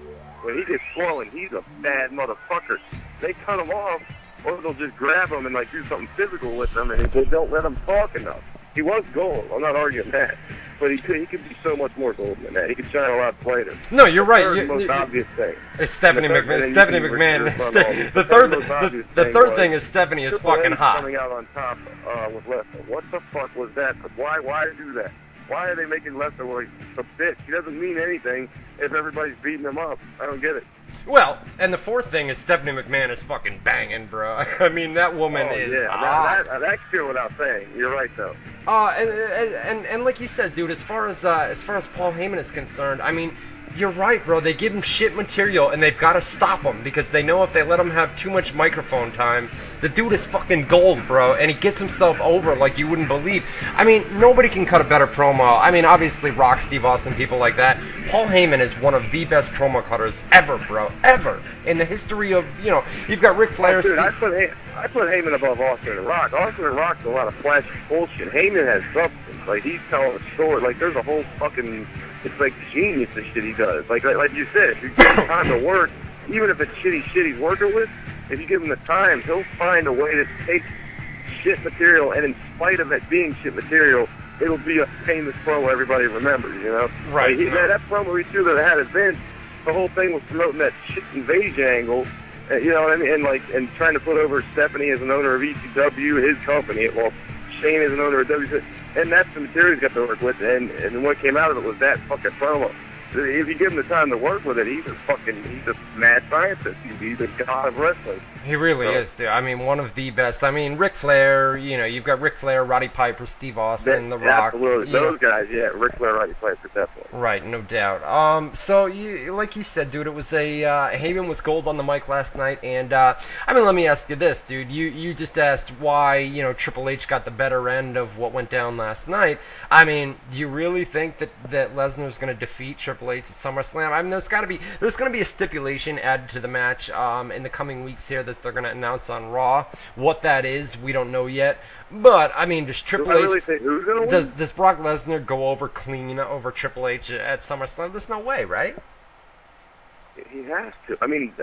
Speaker 2: When he gets flowing, he's a bad motherfucker. They cut him off or they'll just grab him and like do something physical with him, and they don't let him talk enough. He was gold. I'm not arguing that, but he could be so much more gold than that. He could shine a lot brighter.
Speaker 1: No, you're right.
Speaker 2: The most obvious thing.
Speaker 1: It's Stephanie McMahon. Stephanie McMahon. The third thing is Stephanie is fucking hot.
Speaker 2: Coming out on top with Lesnar. What the fuck was that? Why do that? Why are they making Lesnar like a bitch? He doesn't mean anything if everybody's beating him up. I don't get it.
Speaker 1: Well, and the fourth thing is Stephanie McMahon is fucking banging, bro. I mean, that woman is hot.
Speaker 2: That's true without saying. You're right, though.
Speaker 1: And like you said, dude, as far as Paul Heyman is concerned, I mean, you're right, bro. They give him shit material, and they've got to stop him because they know if they let him have too much microphone time, the dude is fucking gold, bro, and he gets himself over like you wouldn't believe. I mean, nobody can cut a better promo. I mean, obviously, Rock, Steve Austin, people like that. Paul Heyman is one of the best promo cutters ever, bro, ever in the history of, you've got Ric Flair.
Speaker 2: Dude, I put Heyman above Austin and Rock. Austin and Rock's a lot of flashy bullshit. Heyman has substance. Like, he's telling a story. Like, there's a whole fucking... It's like genius, the shit he does. Like you said, if you give him time to work, even if it's shit he's working with, if you give him the time, he'll find a way to take shit material, and in spite of it being shit material, it'll be a famous promo everybody remembers,
Speaker 1: Right.
Speaker 2: Like, that promo he threw that had at Vince, the whole thing was promoting that shit invasion angle, you know what I mean? And trying to put over Stephanie as an owner of ECW, his company, well, Shane is an owner of WZR. And that's the material he's got to work with, and what came out of it was that fucking promo. If you give him the time to work with it, he's a mad scientist. He's a god of wrestling.
Speaker 1: He really is, dude. I mean, one of the best. I mean, Ric Flair, you've got Ric Flair, Roddy Piper, Steve Austin, The Rock.
Speaker 2: Absolutely. Those guys, yeah, Ric Flair, Roddy Piper, definitely.
Speaker 1: Right, no doubt. So, like you said, dude, it was Heyman was gold on the mic last night, and, I mean, let me ask you this, dude. You just asked why, Triple H got the better end of what went down last night. I mean, do you really think that Lesnar's going to defeat Triple H at SummerSlam? I mean, there's going to be a stipulation added to the match in the coming weeks here that they're going to announce on Raw. What that is, we don't know yet. But I mean, does Triple H
Speaker 2: really think who's gonna win?
Speaker 1: Does Brock Lesnar go over clean over Triple H at SummerSlam? There's no way, right?
Speaker 2: He has to. I mean,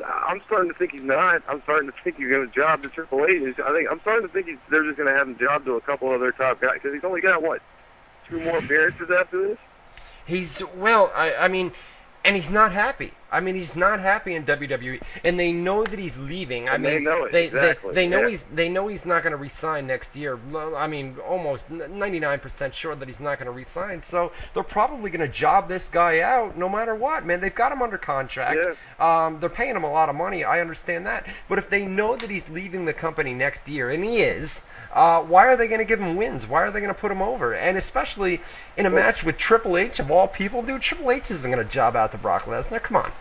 Speaker 2: I'm starting to think he's not. I'm starting to think he's going to job to Triple H. I'm starting to think they're just going to have him job to a couple of their top guys because he's only got 2 more appearances after this.
Speaker 1: I mean, and he's not happy. I mean, he's not happy in WWE, and they know that he's leaving. I mean,
Speaker 2: they know it. Exactly.
Speaker 1: They know he's not going to resign next year. I mean, almost 99% sure that he's not going to resign. So they're probably going to job this guy out no matter what. Man, they've got him under contract.
Speaker 2: Yeah.
Speaker 1: They're paying him a lot of money. I understand that. But if they know that he's leaving the company next year, and he is, why are they going to give him wins? Why are they going to put him over? And especially in a match with Triple H of all people, dude, Triple H isn't going to job out to Brock Lesnar. Come on.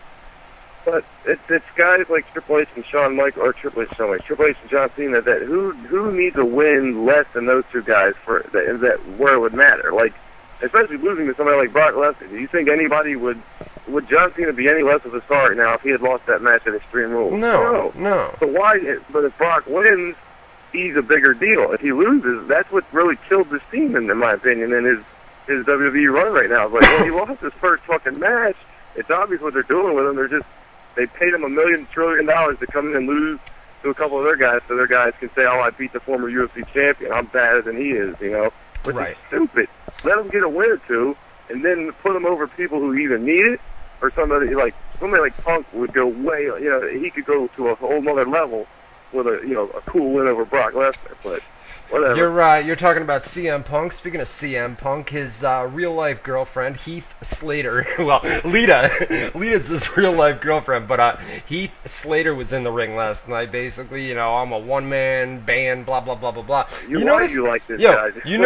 Speaker 2: But it's guys like Triple H and Shawn Michaels, or Triple H and John Cena, that who needs a win less than those two guys for that where it would matter? Like, especially losing to somebody like Brock Lesnar. Do you think anybody would John Cena be any less of a star right now if he had lost that match at Extreme Rules?
Speaker 1: No.
Speaker 2: So why? But if Brock wins, he's a bigger deal. If he loses, that's what really killed this team, in my opinion, and his WWE run right now. It's like, well, he lost his first fucking match. It's obvious what they're doing with him. They paid him $1 million trillion to come in and lose to a couple of their guys, so their guys can say, "Oh, I beat the former UFC champion. I'm better than he is," Which is stupid. Let him get a win or two, and then put him over people who either need it or somebody like Punk would go way. He could go to a whole other level with a cool win over Brock Lesnar, but. Whatever.
Speaker 1: You're talking about CM Punk. Speaking of CM Punk, his real-life girlfriend, Heath Slater, well, Lita's his real-life girlfriend, but Heath Slater was in the ring last night, basically, I'm a one-man band, blah, blah, blah, blah, blah.
Speaker 2: You like this guy.
Speaker 1: You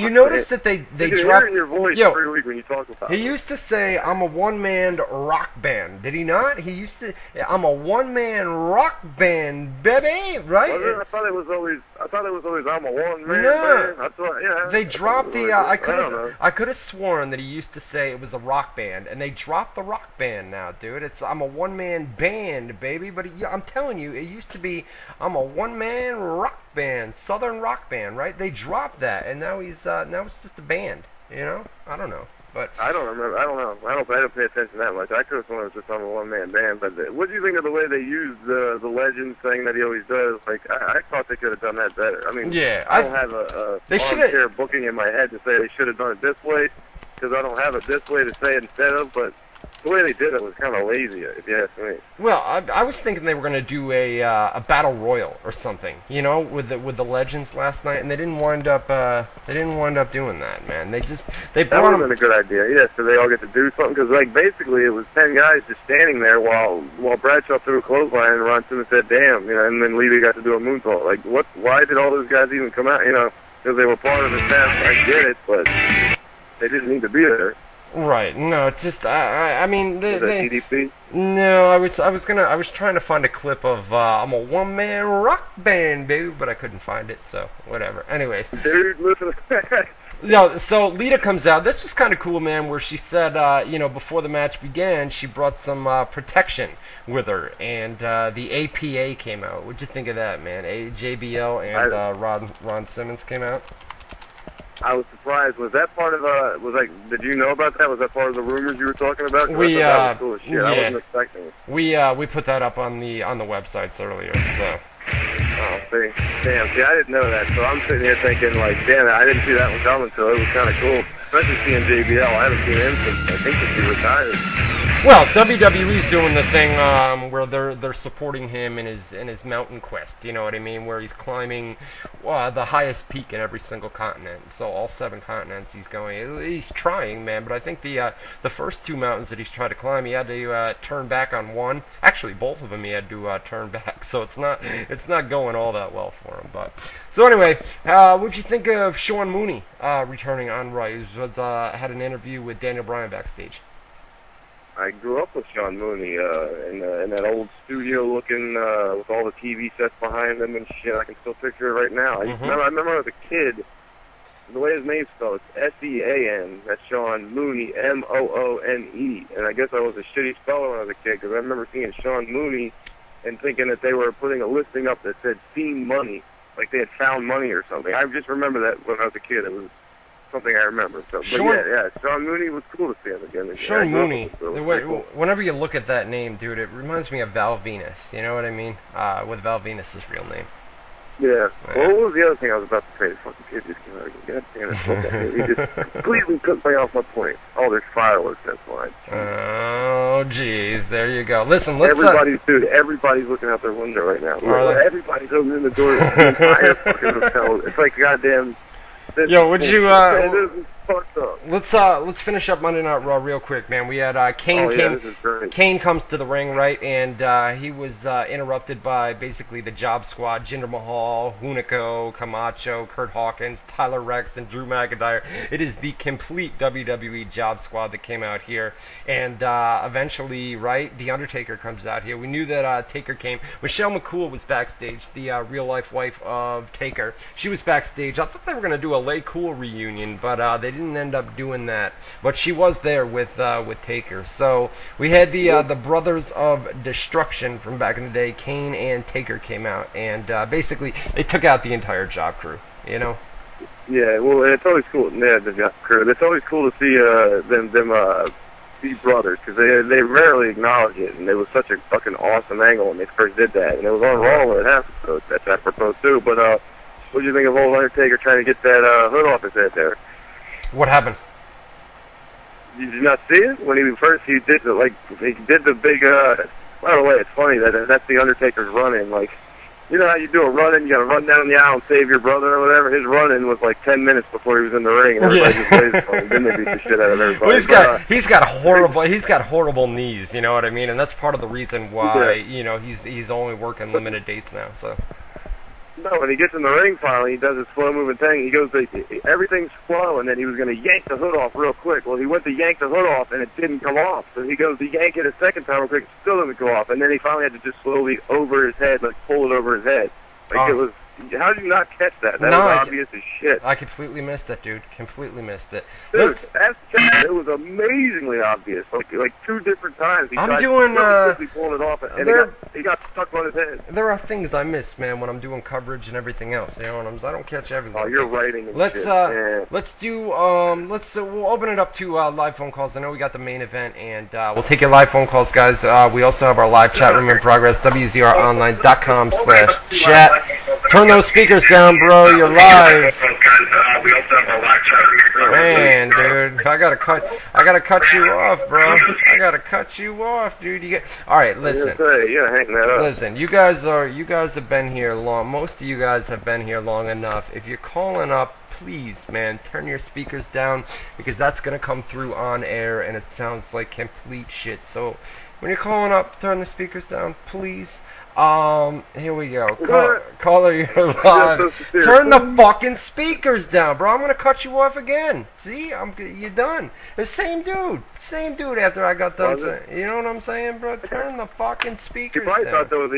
Speaker 1: notice that they dropped...
Speaker 2: your voice every week when you talk about it.
Speaker 1: He used to say, I'm a one-man rock band. Did he not? He used to, I'm a one-man rock band, baby, right?
Speaker 2: I thought it was always, I'm a one-man band. I thought,
Speaker 1: they dropped the. I could have sworn that he used to say it was a rock band, and they dropped the rock band now, dude. I'm a one-man band, baby. But I'm telling you, it used to be I'm a one-man rock band, Southern rock band, right? They dropped that, and now it's just a band. I don't know. But
Speaker 2: I don't remember. I don't know. I don't pay attention that much. I could have sworn it was just on a one-man band. But what do you think of the way they used the Legends thing that he always does? Like, I thought they could have done that better. I mean,
Speaker 1: yeah,
Speaker 2: I don't have a armchair booking in my head to say they should have done it this way, because I don't have it this way to say it instead of, but the way they did it was kind of lazy, if you ask me.
Speaker 1: Well, I was thinking they were going to do a battle royal or something, you know, with the Legends last night, and they didn't wind up doing that, man. They
Speaker 2: that would have been a good idea, yeah. So they all get to do something, because like basically it was 10 guys just standing there while Bradshaw threw a clothesline and Ron Simmons said, "Damn," you know, and then Levy got to do a moonsault. Like, what? Why did all those guys even come out? You know, because they were part of the staff. I get it, but they didn't need to be there.
Speaker 1: Right. No, it's just I mean
Speaker 2: Was that TDP?
Speaker 1: No, I was trying to find a clip of I'm a one-man rock band, dude, but I couldn't find it, so whatever. Anyways.
Speaker 2: Dude, listen.
Speaker 1: No, so Lita comes out. This was kind of cool, man, where she said, you know, before the match began, she brought some protection with her, and the APA came out. What'd you think of that, man? JBL and Ron Simmons came out.
Speaker 2: I was surprised. Was that part of did you know about that? Was that part of the rumors you were talking about?
Speaker 1: That
Speaker 2: was cool as shit.
Speaker 1: Yeah.
Speaker 2: I wasn't expecting it.
Speaker 1: We put that up on the websites earlier, so.
Speaker 2: Oh, see, I didn't know that. So I'm sitting here thinking, like, damn, I didn't see that one coming. So it was kind of cool, especially seeing JBL. I haven't seen him since I think he retired.
Speaker 1: Well, WWE's doing the thing where they're supporting him in his mountain quest. You know what I mean? Where he's climbing the highest peak in every single continent. So all 7 continents he's going. He's trying, man. But I think the first 2 mountains that he's tried to climb, he had to turn back on one. Actually, both of them he had to turn back. So it's not going all that well for him. But so anyway, what'd you think of Sean Mooney returning on Raw? He had an interview with Daniel Bryan backstage.
Speaker 2: I grew up with Sean Mooney in that old studio looking with all the TV sets behind him and shit. I can still picture it right now. I remember when I was a kid, the way his name's spelled, it's S-E-A-N. That's Sean Mooney, M-O-O-N-E. And I guess I was a shitty speller when I was a kid, because I remember seeing Sean Mooney and thinking that they were putting a listing up that said seen money, like they had found money or something. I just remember that when I was a kid. It was something I remember. So, but Sean Mooney was cool to see him again.
Speaker 1: Sean Mooney. Cool. Whenever you look at that name, dude, it reminds me of Val Venus. You know what I mean? With Val Venus' real name.
Speaker 2: Yeah. Well, what was the other thing I was about to say? The fucking kid just came out again. God damn it. He just completely took me off my point. Oh, there's fireworks. That's fine.
Speaker 1: Oh, jeez. There you go. Listen, let's...
Speaker 2: Everybody's looking out their window right now. Everybody's opening the door to the entire fucking hotel. It's like goddamn...
Speaker 1: Yo, would you let's finish up Monday Night Raw real quick, man. We had Kane comes to the ring, right, and he was interrupted by basically the Job Squad: Jinder Mahal, Hunico, Camacho, Kurt Hawkins, Tyler Rex, and Drew McIntyre. It is the complete WWE Job Squad that came out here, and eventually, right, The Undertaker comes out here. We knew that Taker came. Michelle McCool was backstage, the real-life wife of Taker. She was backstage. I thought they were going to do a Lay Cool reunion, but they didn't end up doing that. But she was there with Taker. So we had the Brothers of Destruction from back in the day. Kane and Taker came out, and basically they took out the entire Job crew. You know.
Speaker 2: Yeah, well, it's always cool. Yeah, the Job crew. It's always cool to see them be brothers, because they rarely acknowledge it, and it was such a fucking awesome angle when they first did that, and it was on Raw when it happened. So that's apropos too. But what do you think of old Undertaker trying to get that hood off his head there?
Speaker 1: What happened?
Speaker 2: Did you not see it? When he did the big, by the way, it's funny that's the Undertaker's run-in. Like, you know how you do a run-in, you gotta run down the aisle and save your brother or whatever? His run-in was like 10 minutes before he was in the ring, and everybody just waited for him. Then they beat the shit out of everybody.
Speaker 1: Well, he's got horrible knees, you know what I mean? And that's part of the reason why, you know, he's only working limited dates now, so...
Speaker 2: No, when he gets in the ring finally, he does his slow-moving thing. He goes, everything's slow, and then he was going to yank the hood off real quick. Well, he went to yank the hood off, and it didn't come off. So he goes to yank it a second time real quick, it still didn't go off. And then he finally had to just slowly over his head, like pull it over his head. Like it was How did you not catch that? That
Speaker 1: No,
Speaker 2: was obvious as shit.
Speaker 1: I completely missed it, dude. Completely missed it.
Speaker 2: Dude,
Speaker 1: Let's.
Speaker 2: ask Chad. It was amazingly obvious. Like 2 different times. He
Speaker 1: I'm
Speaker 2: tried
Speaker 1: doing,
Speaker 2: quickly pulling it off, and he got stuck on his head.
Speaker 1: There are things I miss, man, when I'm doing coverage and everything else. You know what I'm saying? I don't catch everything.
Speaker 2: Oh, you're writing and
Speaker 1: Let's
Speaker 2: shit. Yeah.
Speaker 1: let's do we'll open it up to live phone calls. I know we got the main event, and we'll take your live phone calls, guys. We also have our live chat room in progress. WZROnline.com/chat. Turn those speakers down, bro. You're live. Man, dude, I gotta cut you off, bro. I gotta cut you off, dude. All right, listen.
Speaker 2: Yeah, hang that up.
Speaker 1: Listen, you guys have been here long. Most of you guys have been here long enough. If you're calling up, please, man, turn your speakers down, because that's gonna come through on air, and it sounds like complete shit. So when you're calling up, turn the speakers down, please. Here we go. Caller, you're live. Turn the fucking speakers down, bro. I'm gonna cut you off again. See, you're done. The same dude after I got done saying. You know what I'm saying, bro? Turn the fucking speakers down.
Speaker 2: He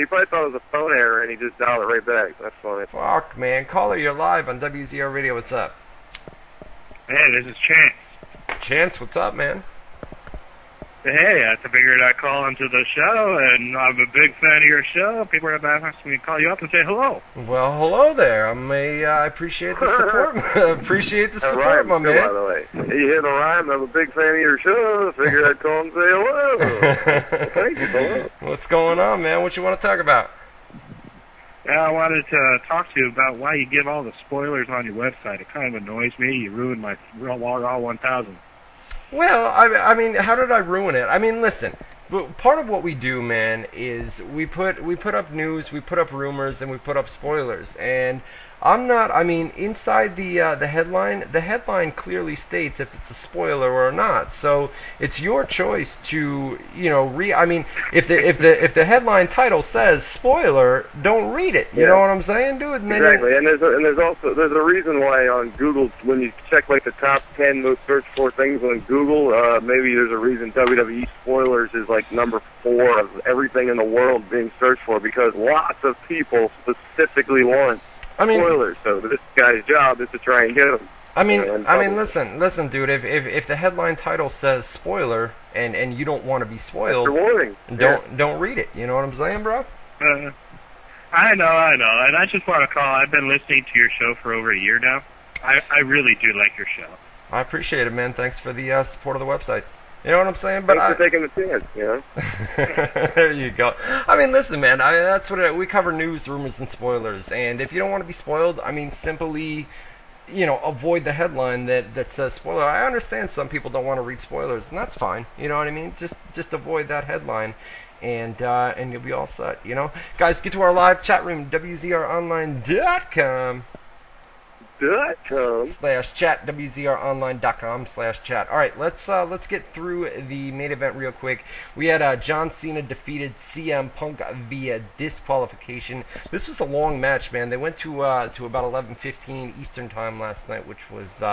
Speaker 2: probably thought it was a phone error, and he just dialed it right back. That's funny.
Speaker 1: Fuck, man. Caller, you're live on WZR Radio. What's up?
Speaker 5: Hey, this is Chance.
Speaker 1: Chance, what's up, man?
Speaker 5: Hey, I figured I'd call into the show, and I'm a big fan of your show. People are asking me to call you up and say hello.
Speaker 1: Well, hello there. I appreciate the support. Appreciate the support, my man.
Speaker 2: By the way, you hear the rhyme? I'm a big fan of your show. I figured I'd call and say hello. Thank you, hello.
Speaker 1: What's going on, man? What you want to talk about?
Speaker 5: Yeah, I wanted to talk to you about why you give all the spoilers on your website. It kind of annoys me. You ruined my Raw 1000.
Speaker 1: Well, I mean, how did I ruin it? I mean, listen. Part of what we do, man, is we put up news, we put up rumors, and we put up spoilers. And inside the headline clearly states if it's a spoiler or not. So it's your choice to, if the headline title says spoiler, don't read it. You know what I'm saying, dude? And
Speaker 2: exactly. And there's a reason why on Google, when you check like the top 10 most searched for things on Google, maybe there's a reason WWE spoilers is like number 4 of everything in the world being searched for, because lots of people specifically want spoilers. So this guy's job is to try and get them.
Speaker 1: Listen, dude. If the headline title says spoiler and you don't want to be spoiled, don't read it. You know what I'm saying, bro?
Speaker 5: I know, and I just want to call. I've been listening to your show for over a year now. I really do like your show.
Speaker 1: I appreciate it, man. Thanks for the support of the website. You know what I'm saying?
Speaker 2: But thanks for taking the chance, you know?
Speaker 1: There you go. I mean, listen, man, that's what we cover: news, rumors, and spoilers. And if you don't want to be spoiled, simply, avoid the headline that says spoiler. I understand some people don't want to read spoilers, and that's fine. You know what I mean? Just avoid that headline, and you'll be all set. Guys, get to our live chat room, WZROnline.com. /chat, WZROnline.com/chat. All right, let's get through the main event real quick. We had John Cena defeated CM Punk via disqualification. This was a long match, man. They went to about 11:15 Eastern time last night, which was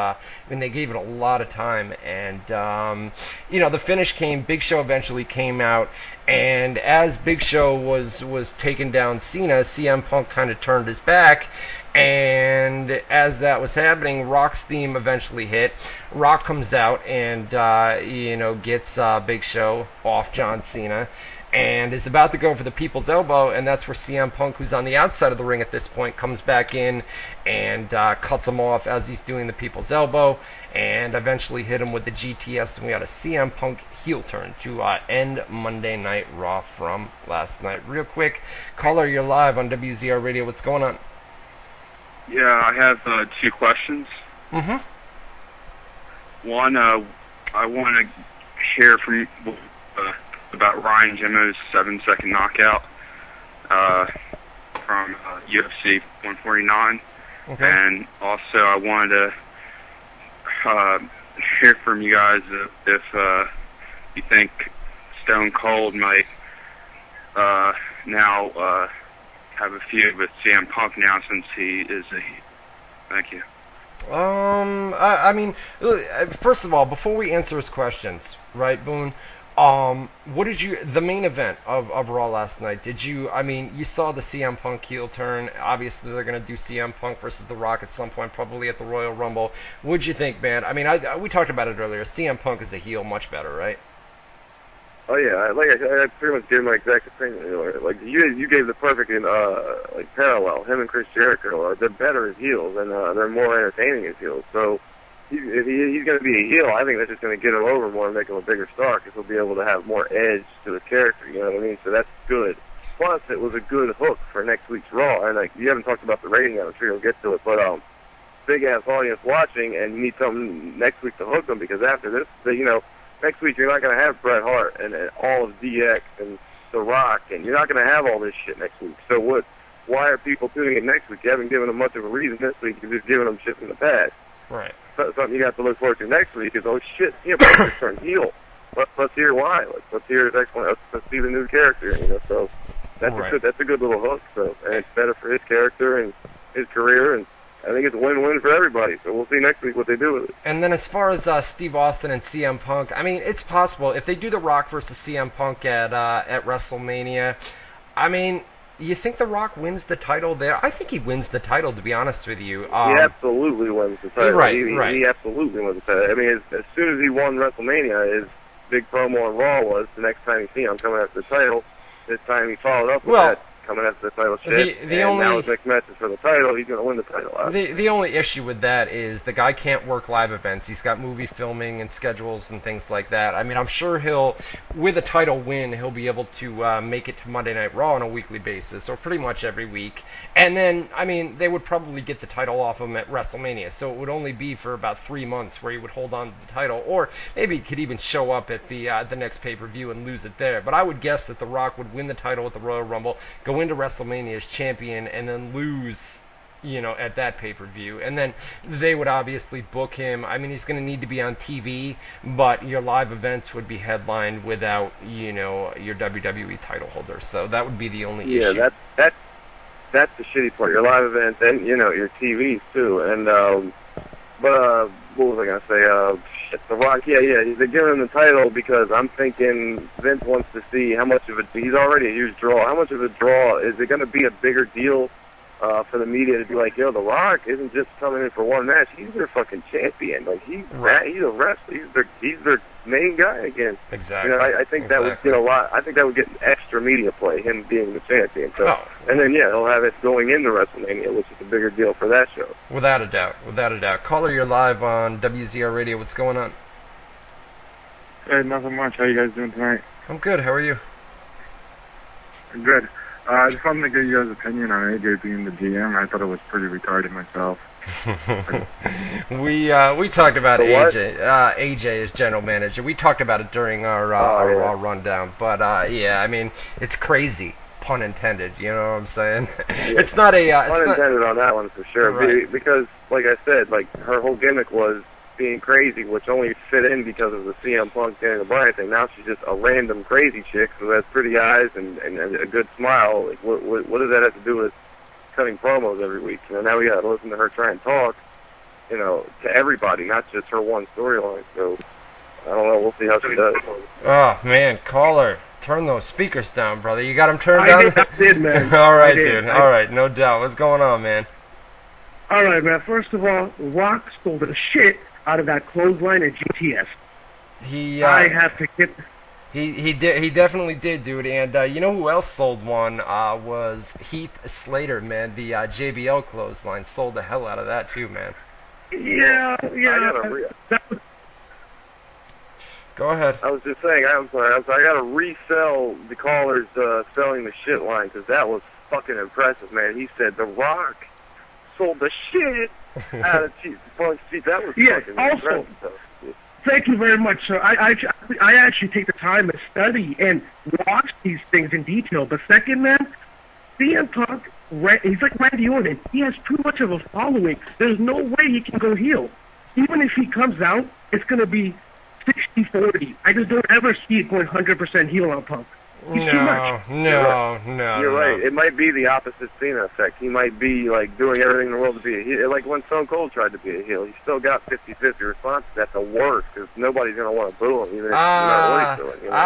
Speaker 1: they gave it a lot of time. And the finish came. Big Show eventually came out, and as Big Show was taking down Cena, CM Punk kind of turned his back. And as that was happening, Rock's theme eventually hit. Rock comes out and, gets Big Show off John Cena and is about to go for the People's Elbow, and that's where CM Punk, who's on the outside of the ring at this point, comes back in and cuts him off as he's doing the People's Elbow and eventually hit him with the GTS, and we got a CM Punk heel turn to end Monday Night Raw from last night. Real quick, caller, you're live on WZR Radio. What's going on?
Speaker 6: Yeah, I have 2 questions.
Speaker 1: Mm-hmm.
Speaker 6: One, I want to hear from you about Ryan Jimmo's 7-second knockout from UFC 149.
Speaker 1: Okay.
Speaker 6: And also, I wanted to hear from you guys if you think Stone Cold might now have a feud with CM Punk now since he is a heel. Thank you.
Speaker 1: First of all, before we answer his questions, right, Boone, What did you, the main event of Raw last night, you saw the CM Punk heel turn. Obviously, they're going to do CM Punk versus The Rock at some point, probably at the Royal Rumble. What'd you think, man? I mean, we talked about it earlier. CM Punk is a heel much better, right?
Speaker 2: Oh, yeah. Like I pretty much gave my exact opinion. Like, you gave the perfect, parallel. Him and Chris Jericho, they're better as heels, and they're more entertaining as heels. So, if he's going to be a heel, I think that's just going to get him over more and make him a bigger star because he'll be able to have more edge to his character, you know what I mean? So that's good. Plus, it was a good hook for next week's Raw. And, you haven't talked about the rating yet. I'm sure you'll get to it. But, big-ass audience watching, and you need something next week to hook them because after this, next week you're not going to have Bret Hart and all of DX and The Rock, and you're not going to have all this shit next week. So why are people tuning in next week? You haven't given them much of a reason this week. You're just giving them shit in the past.
Speaker 1: Right.
Speaker 2: So, something you have to look forward to next week is, oh shit, Punk turned heel. Let's hear why. Let's hear his explanation. Let's see the new character. So that's a good little hook. So, and it's better for his character and his career, and I think it's a win-win for everybody. So we'll see next week what they do with it.
Speaker 1: And then as far as Steve Austin and CM Punk, I mean, it's possible if they do The Rock versus CM Punk at WrestleMania. I mean, you think The Rock wins the title there? I think he wins the title, to be honest with you.
Speaker 2: He absolutely wins the title.
Speaker 1: Right,
Speaker 2: he absolutely wins the title. I mean, as soon as he won WrestleMania, his big promo on Raw was the next time you see him coming after the title. This time he followed up with that coming after the title shit. Now his next match is for the title. He's going to win the title.
Speaker 1: The only issue with that is the guy can't work live events. He's got movie filming and schedules and things like that. I mean, I'm sure with a title win, he'll be able to make it to Monday Night Raw on a weekly basis, or pretty much every week. And then, I mean, they would probably get the title off him at WrestleMania, so it would only be for about 3 months where he would hold on to the title, or maybe he could even show up at the next pay-per-view and lose it there. But I would guess that The Rock would win the title at the Royal Rumble, go into WrestleMania as champion, and then lose, at that pay-per-view. And then they would obviously book him. I mean, he's going to need to be on TV, but your live events would be headlined without, your WWE title holder. So that would be the only issue.
Speaker 2: Yeah, that's the shitty part. Your live events and, your TVs, too. And, what was I going to say? The Rock, yeah, they're giving him the title because I'm thinking Vince wants to see how much of he's already a huge draw. How much of a draw is it going to be a bigger deal for the media to be like, The Rock isn't just coming in for one match. He's their fucking champion. Like he's a wrestler. He's their main guy again.
Speaker 1: Exactly.
Speaker 2: I think that would get a lot. I think that would get extra media play, him being the champion. So, and then he'll have it going into WrestleMania, which is a bigger deal for that show.
Speaker 1: Without a doubt. Caller, you're live on WZR Radio. What's going on?
Speaker 7: Hey, nothing much. How you guys doing tonight?
Speaker 1: I'm good. How are you?
Speaker 7: Good. I just wanted to get you guys' opinion on AJ being the GM. I thought it was pretty retarded myself.
Speaker 1: We talked about AJ as general manager. We talked about it during our Raw rundown. But I mean, it's crazy. Pun intended. You know what I'm saying?
Speaker 2: Yeah.
Speaker 1: It's not a
Speaker 2: pun intended on that one for sure.
Speaker 1: Right.
Speaker 2: Because, like I said, her whole gimmick was being crazy, which only fit in because of the CM Punk Daniel Bryan thing. Now she's just a random crazy chick who has pretty eyes and a good smile. Like, what does that have to do with cutting promos every week? Now we got to listen to her try and talk, to everybody, not just her one storyline. So I don't know. We'll see how she does.
Speaker 1: Oh man, caller, turn those speakers down, brother. You got them turned down?
Speaker 5: I did, man.
Speaker 1: All right, dude. All right, no doubt. What's going on, man?
Speaker 5: All right, man. First of all, Rock stole the shit out of that clothesline at GTS. I have to get.
Speaker 1: He definitely did, dude. And you know who else sold one? Was Heath Slater, man. The JBL clothesline sold the hell out of that too, man.
Speaker 5: Yeah.
Speaker 1: Go ahead.
Speaker 2: I was just saying. I'm sorry. I got to resell the caller's selling the shit line because that was fucking impressive, man. He said The Rock sold the shit out of Punk's teeth. That was fucking impressive.
Speaker 5: Thank you very much, sir. I actually take the time to study and watch these things in detail. But second, man, CM Punk, he's like Randy Orton. He has too much of a following. There's no way he can go heel. Even if he comes out, it's going to be 60-40. I just don't ever see it going 100% heel on Punk. He's too much.
Speaker 1: No.
Speaker 2: You're right. It might be the opposite Cena effect. He might be like doing everything in the world to be a heel. Like when Stone Cold tried to be a heel, he still got 50-50 response. That's the worst because nobody's gonna want to boo him, even if no matter what he's doing. You know?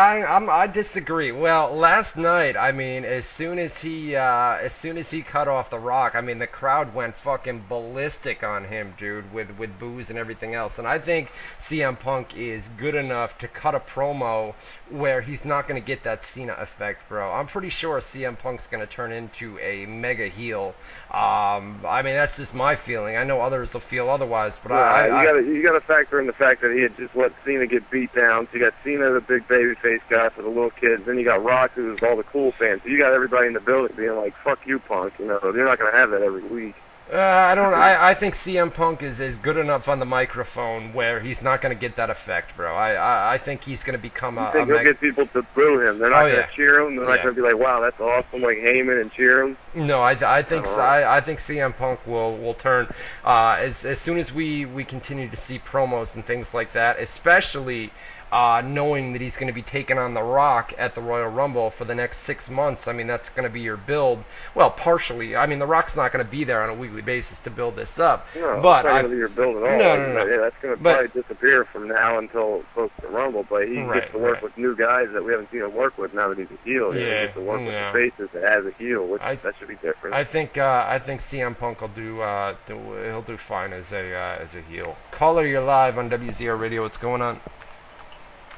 Speaker 1: I disagree. Well, last night, I mean, as soon as he cut off The Rock, I mean, the crowd went fucking ballistic on him, dude, with boos and everything else. And I think CM Punk is good enough to cut a promo where he's not going to get that Cena effect, bro. I'm pretty sure CM Punk's going to turn into a mega heel. I mean, that's just my feeling. I know others will feel otherwise, but
Speaker 2: you got to factor in the fact that he had just let Cena get beat down. So you got Cena, the big babyface guy for the little kids. Then you got Rock, who's all the cool fans. So you got everybody in the building being like, "Fuck you, Punk." You know, you're not going to have that every week.
Speaker 1: I think CM Punk is good enough on the microphone where he's not going to get that effect, bro. I think he's going to become a...
Speaker 2: he'll get people to boo him. They're not going to cheer him. They're not going to be like, wow, that's awesome, like Heyman, and cheer him.
Speaker 1: No, I think CM Punk will turn as soon as we continue to see promos and things like that, especially... knowing that he's going to be taking on The Rock at the Royal Rumble for the next 6 months. I mean, that's going to be your build. Well, partially. I mean, The Rock's not going to be there on a weekly basis to build this up.
Speaker 2: No,
Speaker 1: but
Speaker 2: it's not going to be your build at all.
Speaker 1: No.
Speaker 2: Yeah, that's going to probably disappear from now until post the Rumble. But he gets to work with new guys that we haven't seen him work with now that he's a heel. He gets to work with the faces as a heel, which that should be different.
Speaker 1: I think CM Punk will he'll do fine as a heel. Caller, you're live on WZR Radio. What's going on?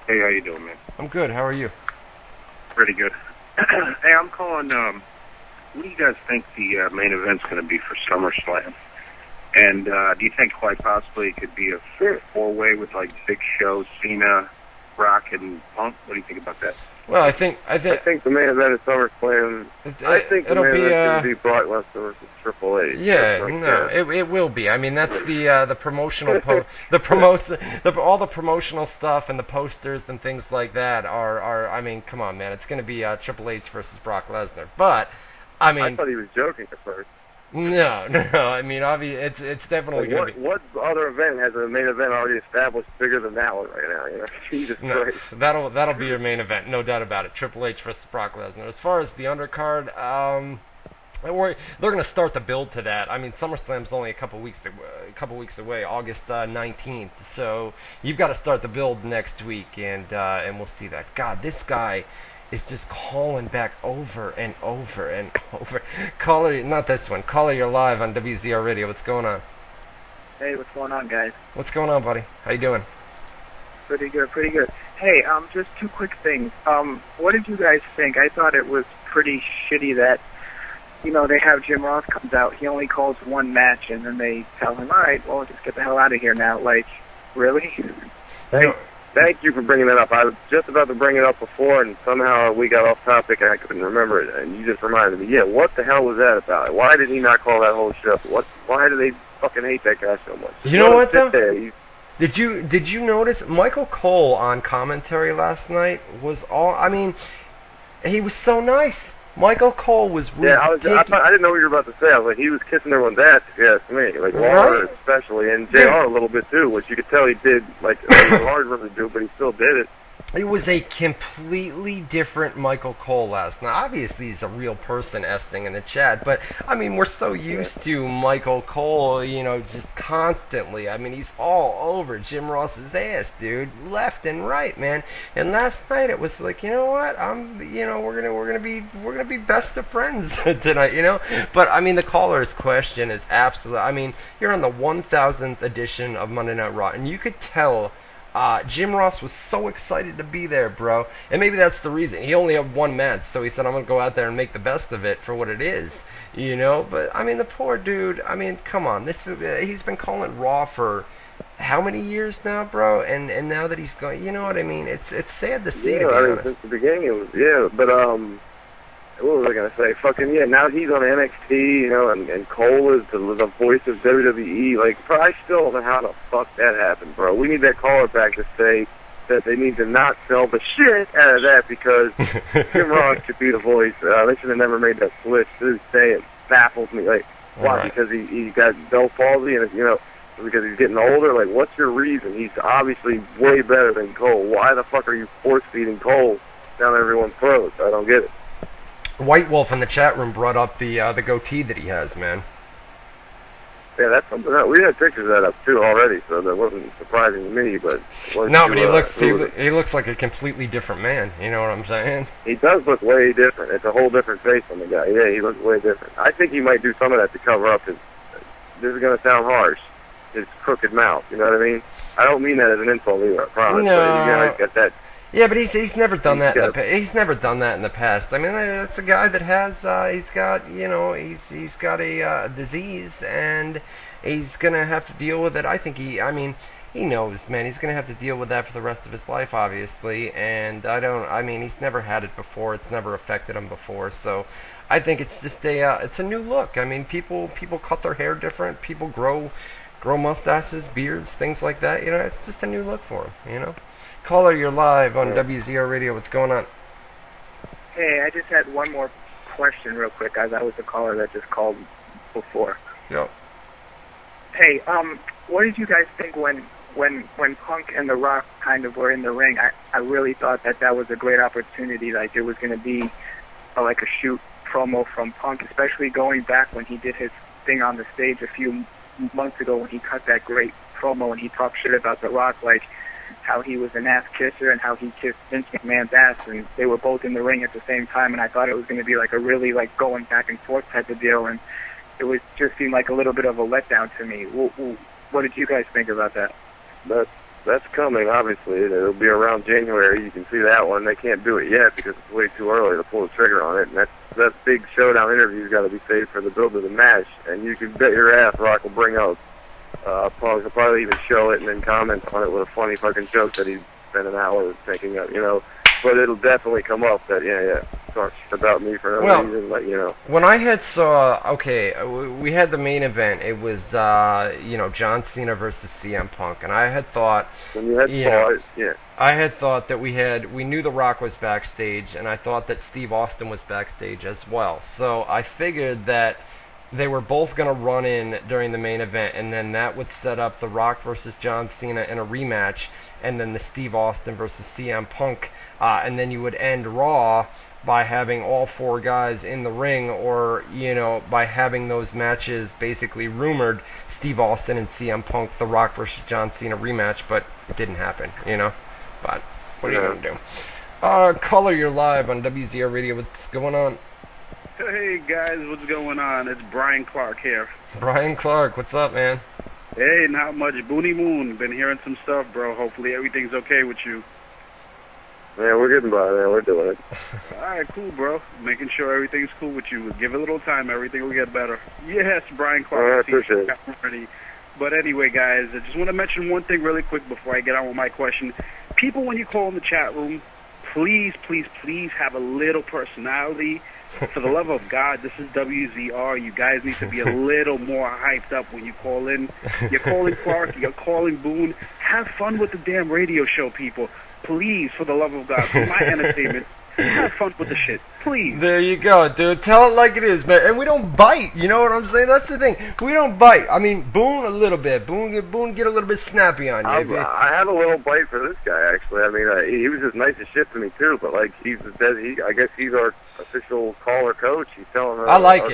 Speaker 8: Hey, how you doing, man?
Speaker 1: I'm good. How are you?
Speaker 8: Pretty good. Hey, I'm calling. What do you guys think the main event's going to be for SummerSlam? And do you think quite possibly it could be a four-way with like Big Show, Cena, Rock, and Punk? What do you think about that?
Speaker 1: Well, I think
Speaker 2: the main event is SummerSlam. I think the main event is going to be Brock Lesnar versus Triple H.
Speaker 1: Yeah, it will be. I mean, that's the promotional all the promotional stuff and the posters and things like that are. I mean, come on, man, it's going to be Triple H versus Brock Lesnar. But I mean,
Speaker 2: I thought he was joking at first.
Speaker 1: No. I mean, obviously, it's definitely going to be.
Speaker 2: What other event has a main event already established bigger than that one right now? You know, Jesus Christ.
Speaker 1: That'll be your main event, no doubt about it. Triple H versus Brock Lesnar. As far as the undercard, they're going to start the build to that. I mean, SummerSlam's only a couple weeks away, August 19th. So you've got to start the build next week, and we'll see that. God, this guy is just calling back over and over and over. Caller, not this one. Caller, you're live on WZR Radio. What's going on?
Speaker 9: Hey, what's going on, guys?
Speaker 1: What's going on, buddy? How you doing?
Speaker 9: Pretty good. Hey, just two quick things. What did you guys think? I thought it was pretty shitty that, you know, they have Jim Ross comes out. He only calls one match, and then they tell him, all right, well, just get the hell out of here now. Like, really?
Speaker 2: Thank you for bringing that up. I was just about to bring it up before, and somehow we got off topic, and I couldn't remember it. And you just reminded me. Yeah, what the hell was that about? Why did he not call that whole show? Why do they fucking hate that guy so much?
Speaker 1: You know what, though? Did you notice Michael Cole on commentary last night was all? I mean, he was so nice. Michael Cole was ridiculous.
Speaker 2: Yeah, I didn't know what you were about to say. I was like, he was kissing everyone's ass, if you ask me. Like, Lawler especially, and JR a little bit too, which you could tell he did, like, it was hard for him to do, but he still did it.
Speaker 1: It was a completely different Michael Cole last night. Obviously, he's a real person, Esting in the chat, but, I mean, we're so used to Michael Cole, you know, just constantly. I mean, he's all over Jim Ross's ass, dude, left and right, man. And last night, it was like, you know what, we're gonna be best of friends tonight, you know. But I mean, the caller's question is absolutely. I mean, you're on the 1000th edition of Monday Night Raw, and you could tell. Jim Ross was so excited to be there, bro. And maybe that's the reason. He only had one match, so he said, I'm going to go out there and make the best of it for what it is. You know? But, I mean, the poor dude, I mean, come on. He's been calling Raw for how many years now, bro? And now that he's going, you know what I mean? It's sad to see, to be honest.
Speaker 2: Since the beginning it was, but, what was I going to say? Fucking, now he's on NXT, you know, and Cole is the voice of WWE. Like, bro, I still don't know how the fuck that happened, bro. We need that caller back to say that they need to not sell the shit out of that because Jim Ross should be the voice. They should have never made that switch. To this day, it baffles me. Like, why? Right. Because he got Bell palsy and, you know, because he's getting older? Like, what's your reason? He's obviously way better than Cole. Why the fuck are you force-feeding Cole down everyone's throats. I don't get it.
Speaker 1: White Wolf in the chat room brought up the goatee that he has, man.
Speaker 2: Yeah, that's something that we had pictures of that up too already, so that wasn't surprising to me. But
Speaker 1: no, but he looks like a completely different man. You know what I'm saying?
Speaker 2: He does look way different. It's a whole different face on the guy. Yeah, he looks way different. I think he might do some of that to cover up his. This is gonna sound harsh. His crooked mouth. You know what I mean? I don't mean that as an insult either. I promise.
Speaker 1: No.
Speaker 2: But he's got that.
Speaker 1: Yeah, but he's never done that. He's never done that in the past. I mean, that's a guy that has he's got a disease, and he's gonna have to deal with it. I think he knows, man. He's gonna have to deal with that for the rest of his life, obviously. And he's never had it before. It's never affected him before. So I think it's just it's a new look. I mean, people cut their hair different. People grow mustaches, beards, things like that. You know, it's just a new look for him. You know. Caller, you're live on WZR Radio. What's going on?
Speaker 9: Hey, I just had one more question real quick, guys. I was the caller that just called before.
Speaker 1: Yep.
Speaker 9: Hey, what did you guys think when Punk and The Rock kind of were in the ring? I really thought that was a great opportunity. Like, it was going to be like a shoot promo from Punk, especially going back when he did his thing on the stage a few months ago when he cut that great promo and he talked shit about The Rock, like how he was an ass kisser and how he kissed Vince McMahon's ass, and they were both in the ring at the same time, and I thought it was going to be like a really like going back and forth type of deal, and it was just seemed like a little bit of a letdown to me. What did you guys think about that?
Speaker 2: That's coming, obviously. It'll be around January. You can see that one. They can't do it yet because it's way too early to pull the trigger on it, and that big showdown interview's got to be saved for the build of the match, and you can bet your ass Rock will bring up he'll probably even show it and then comment on it with a funny fucking joke that he spent an hour thinking of, you know. But it'll definitely come up that, talk shit about me for no reason, like, you know.
Speaker 1: When I had we had the main event. It was, John Cena versus CM Punk. And I had thought... I had thought that we knew The Rock was backstage, and I thought that Steve Austin was backstage as well. So I figured that they were both going to run in during the main event, and then that would set up The Rock versus John Cena in a rematch, and then the Steve Austin versus CM Punk, and then you would end Raw by having all four guys in the ring, or, by having those matches basically rumored, Steve Austin and CM Punk, The Rock versus John Cena rematch, but it didn't happen, But what are you going to do? Caller, you're live on WZR Radio. What's going on?
Speaker 10: Hey guys, what's going on? It's Ryan Clark here.
Speaker 1: Ryan Clark, what's up, man?
Speaker 10: Hey, not much. Booney Moon. Been hearing some stuff, bro. Hopefully everything's okay with you.
Speaker 2: Yeah, we're getting by, man. We're doing it.
Speaker 10: Alright, cool, bro. Making sure everything's cool with you. Give it a little time, everything will get better. Yes, Brian Clark.
Speaker 2: I appreciate it.
Speaker 10: Ready. But anyway, guys, I just want to mention one thing really quick before I get on with my question. People, when you call in the chat room, please, please, please have a little personality. For the love of God, this is WZR. You guys need to be a little more hyped up when you call in. You're calling Clark, you're calling Boone. Have fun with the damn radio show, people. Please, for the love of God, for my entertainment, have fun with the shit. Please.
Speaker 1: There you go, dude. Tell it like it is, man. And we don't bite. You know what I'm saying? That's the thing. We don't bite. I mean, Boone a little bit. Boone get a little bit snappy on you.
Speaker 2: I had a little bite for this guy, actually. I mean, he was just nice as shit to me, too. But, like, I guess he's our official caller coach. He's telling our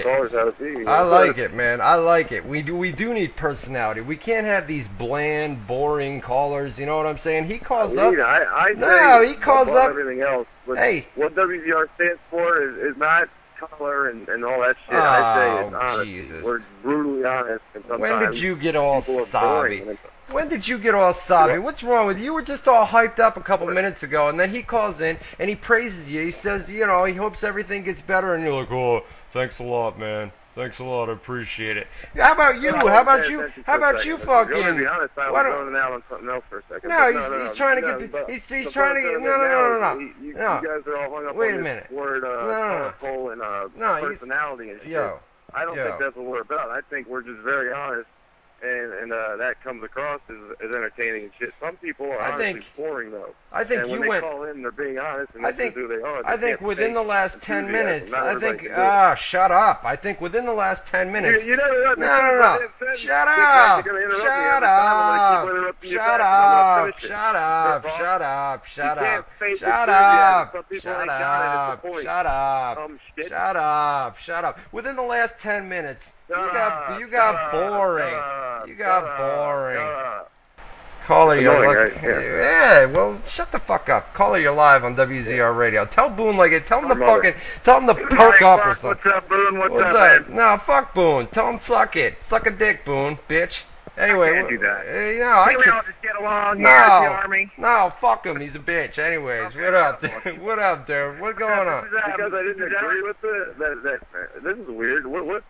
Speaker 2: callers how to be.
Speaker 1: I like it, man. I like it. We do need personality. We can't have these bland, boring callers. You know what I'm saying? He calls up.
Speaker 2: He calls up. Everything else. But
Speaker 1: hey,
Speaker 2: what WZR stands for is not color and all that shit. I say it's honest.
Speaker 1: Jesus.
Speaker 2: We're brutally honest. And sometimes
Speaker 1: when did you get all sobby? When did you get all sobby? What's wrong with you? You were just all hyped up a couple minutes ago, and then he calls in and he praises you. He says, he hopes everything gets better, and you're like, oh, thanks a lot, man. Thanks a lot, I appreciate it. How about you? How about you? How about you fucking...
Speaker 2: To be honest, I was going out on something else for a second.
Speaker 1: No, he's trying to get... He's trying to get... No.
Speaker 2: You guys are all hung up on this word, colorful and personality and shit. I don't think that's what we're about. I think we're just very honest, and that comes across as entertaining and shit. Some people are honestly boring, though.
Speaker 1: I think
Speaker 2: and when they call in, they're being honest, and that's who they are.
Speaker 1: I think within the last 10 minutes, shut up. I think within the last 10 minutes...
Speaker 2: You know,
Speaker 1: no. Shut up. Shut up.
Speaker 2: push it.
Speaker 1: Shut up.
Speaker 2: Riff off.
Speaker 1: Shut up. Shut
Speaker 2: You can't
Speaker 1: up.
Speaker 2: fake
Speaker 1: Shut
Speaker 2: enthusiasm.
Speaker 1: up.
Speaker 2: Some people
Speaker 1: Shut
Speaker 2: ain't got it at
Speaker 1: up.
Speaker 2: the point.
Speaker 1: Shut up.
Speaker 2: Shit.
Speaker 1: Shut up. Shut up. Within the last 10 minutes, you got
Speaker 2: Shut
Speaker 1: boring.
Speaker 2: up,
Speaker 1: You got
Speaker 2: shut
Speaker 1: boring.
Speaker 2: up.
Speaker 1: Caller, you're
Speaker 2: Annoying,
Speaker 1: like,
Speaker 2: right?
Speaker 1: yeah. Well, shut the fuck up. Caller, you're live on WZR Radio. Tell Boone like it. Tell him to
Speaker 2: Mother.
Speaker 1: fucking, tell him to perk up or something.
Speaker 2: What's up, Boone? What's
Speaker 1: What's
Speaker 2: up,
Speaker 1: up?
Speaker 2: man?
Speaker 1: No, fuck Boone. Tell him suck it. Suck a dick, Boone, bitch. Anyway,
Speaker 2: I can't do that.
Speaker 1: No, I
Speaker 2: Can't we all
Speaker 1: can't.
Speaker 2: just get along here at the Army?
Speaker 1: No, fuck him. He's a bitch. Anyways,
Speaker 2: Okay,
Speaker 1: what up, dude? What up, dude? What's going on?
Speaker 2: Because I didn't agree with that this is weird. What's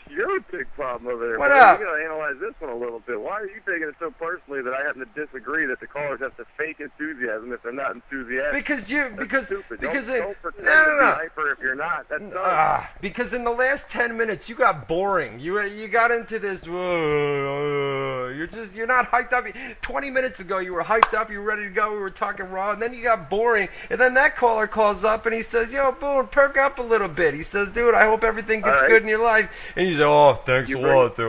Speaker 2: your big problem over there?
Speaker 1: What
Speaker 2: man?
Speaker 1: up?
Speaker 2: You gotta analyze this one a little bit. Why are you taking it so personally that I happen to disagree that the callers have to fake enthusiasm if they're not enthusiastic?
Speaker 1: Because
Speaker 2: That's stupid.
Speaker 1: because
Speaker 2: don't pretend
Speaker 1: no.
Speaker 2: to be hyper if you're not. That's dumb.
Speaker 1: Because in the last 10 minutes you got boring. You got into this. You're not hyped up. 20 minutes ago you were hyped up. You were ready to go. We were talking raw, and then you got boring. And then that caller calls up and he says, "Yo, Boone, perk up a little bit." He says, "Dude, I hope everything gets good in your life." And he's like, "Oh, thanks a lot, dude."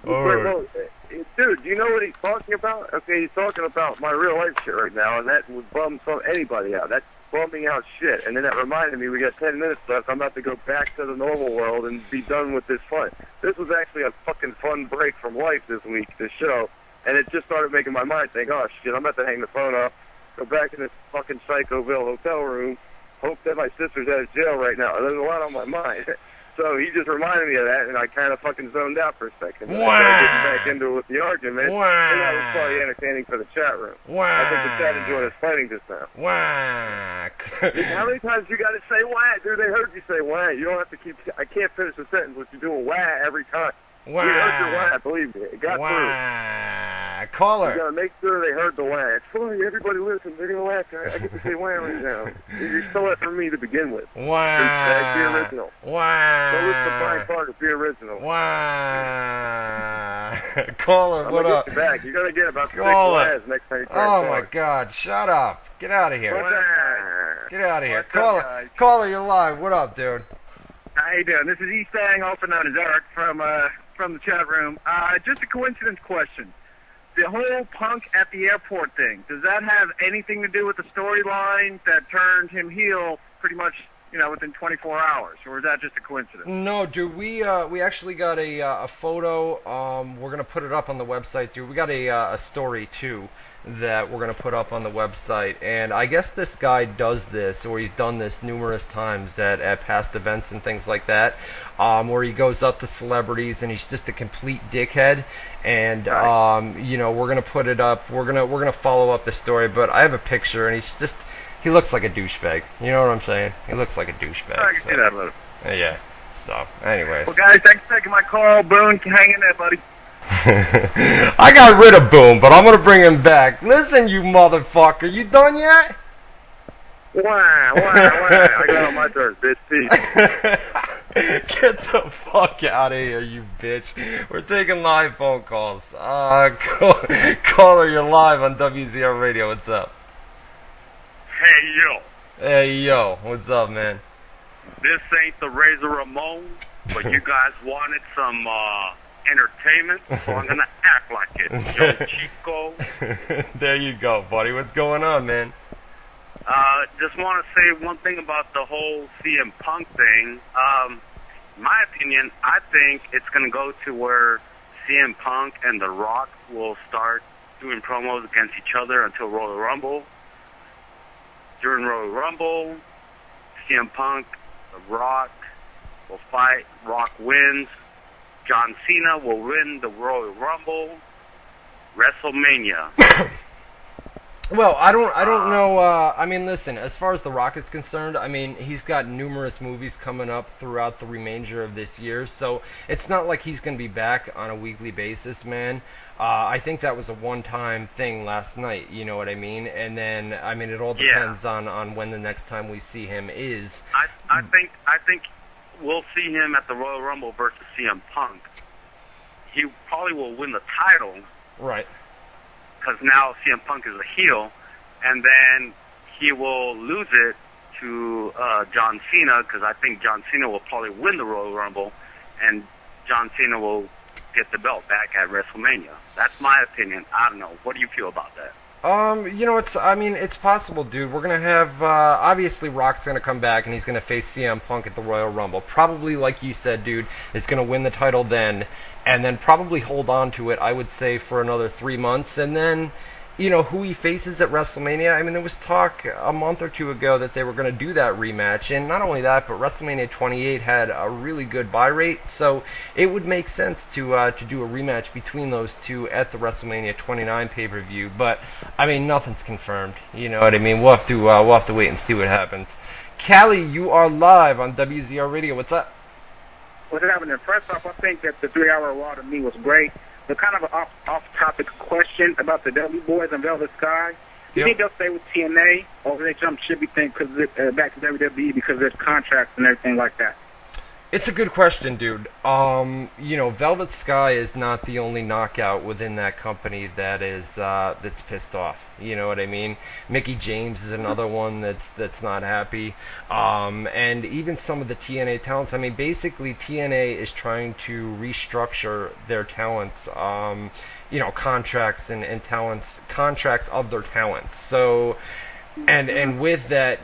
Speaker 1: All right.
Speaker 2: Dude, do you know what he's talking about? Okay, he's talking about my real life shit right now, and that would bum anybody out. That's bumming out shit. And then that reminded me, we got 10 minutes left. I'm about to go back to the normal world and be done with this fun. This was actually a fucking fun break from life this week, this show, and it just started making my mind think, oh shit, I'm about to hang the phone up, go back in this fucking Psychoville hotel room, hope that my sister's out of jail right now. There's a lot on my mind. So he just reminded me of that, and I kind of fucking zoned out for a second.
Speaker 1: Wow.
Speaker 2: I tried to get back into it with the argument,
Speaker 1: Wow.
Speaker 2: and that was probably entertaining for the chat room.
Speaker 1: Wow.
Speaker 2: I think the chat enjoyed us fighting just now.
Speaker 1: Whack.
Speaker 2: How many times you got to say wah? Dude, they heard you say wah. You don't have to keep. I can't finish the sentence with you doing wah every time.
Speaker 1: Wah.
Speaker 2: We heard your wah, believe me. It got through.
Speaker 1: Wah. Caller.
Speaker 2: You got to make sure they heard the wah. It's funny. Everybody listens. They're going to laugh. I get to say wah right now. You stole that from me to begin with.
Speaker 1: Wow.
Speaker 2: Be original.
Speaker 1: Wow.
Speaker 2: Don't listen to Brian Parker. Be original.
Speaker 1: Wow. Caller,
Speaker 2: I'm
Speaker 1: what
Speaker 2: gonna
Speaker 1: up?
Speaker 2: get you back. You got to get about 6
Speaker 1: Caller.
Speaker 2: wahs next time you try
Speaker 1: Oh
Speaker 2: to
Speaker 1: my
Speaker 2: talk.
Speaker 1: God! Shut up! Get out of here! Get out of here!
Speaker 2: What's up, guys?
Speaker 1: Caller, you're live. What up, dude?
Speaker 11: How you doing? This is Eastang, also known as Eric, from the chat room. Just a coincidence question. The whole Punk at the airport thing, does that have anything to do with the storyline that turned him heel pretty much, within 24 hours? Or is that just a coincidence?
Speaker 1: No, dude. We actually got a photo. We're gonna put it up on the website, dude. We got a story too that we're gonna put up on the website. And I guess this guy does this, or he's done this numerous times at past events and things like that, where he goes up to celebrities and he's just a complete dickhead. And we're gonna put it up. We're gonna follow up the story. But I have a picture, and he looks like a douchebag. You know what I'm saying? He looks like a douchebag.
Speaker 11: I can see that a little.
Speaker 1: Yeah. So, anyways.
Speaker 11: Well, guys, thanks for taking my call. Boone, hang in there, buddy.
Speaker 1: I got rid of Boone, but I'm gonna bring him back. Listen, you motherfucker, you done yet?
Speaker 2: Wah. I got on my turn, bitch. Peace.
Speaker 1: Get the fuck out of here, you bitch. We're taking live phone calls. Caller, you're live on WZR Radio. What's up?
Speaker 12: Hey, yo.
Speaker 1: Hey, yo. What's up, man?
Speaker 12: This ain't the Razor Ramon, but you guys wanted some entertainment, so I'm going to act like it. Yo, Chico.
Speaker 1: There you go, buddy. What's going on, man?
Speaker 12: Just want to say one thing about the whole CM Punk thing. In my opinion, I think it's going to go to where CM Punk and The Rock will start doing promos against each other until Royal Rumble. During Royal Rumble, CM Punk, The Rock will fight. Rock wins. John Cena will win the Royal Rumble. WrestleMania.
Speaker 1: Well, I don't know. I mean, listen. As far as The Rock is concerned, I mean, he's got numerous movies coming up throughout the remainder of this year, so it's not like he's going to be back on a weekly basis, man. I think that was a one-time thing last night. You know what I mean? And then, I mean, it all depends on when the next time we see him is.
Speaker 12: I think we'll see him at the Royal Rumble versus CM Punk. He probably will win the title.
Speaker 1: Right.
Speaker 12: Because now CM Punk is a heel, and then he will lose it to John Cena, because I think John Cena will probably win the Royal Rumble, and John Cena will get the belt back at WrestleMania. That's my opinion. I don't know. What do you feel about that?
Speaker 1: It's possible, dude. We're gonna have obviously Rock's gonna come back and he's gonna face CM Punk at the Royal Rumble. Probably, like you said, dude, is gonna win the title then, and then probably hold on to it. I would say for another 3 months, and then, who he faces at WrestleMania. I mean, there was talk a month or two ago that they were going to do that rematch, and not only that, but WrestleMania 28 had a really good buy rate, so it would make sense to do a rematch between those two at the WrestleMania 29 pay-per-view. But I mean, nothing's confirmed. You know what I mean? We'll have to wait and see what happens. Callie, you are live on WZR Radio. What's up?
Speaker 13: What's happening? First off, I think that the 3-hour Raw to me was great. But kind of an off-topic question about the W Boys and Velvet Sky. Do you think they'll stay with TNA, or will they jump ship, you think, back to WWE because there's contracts and everything like that?
Speaker 1: It's a good question, dude. Velvet Sky is not the only knockout within that company that's pissed off. You know what I mean? Mickie James is another one that's not happy. And even some of the TNA talents. I mean, basically TNA is trying to restructure their talents, contracts and contracts of their talents. So. And with that,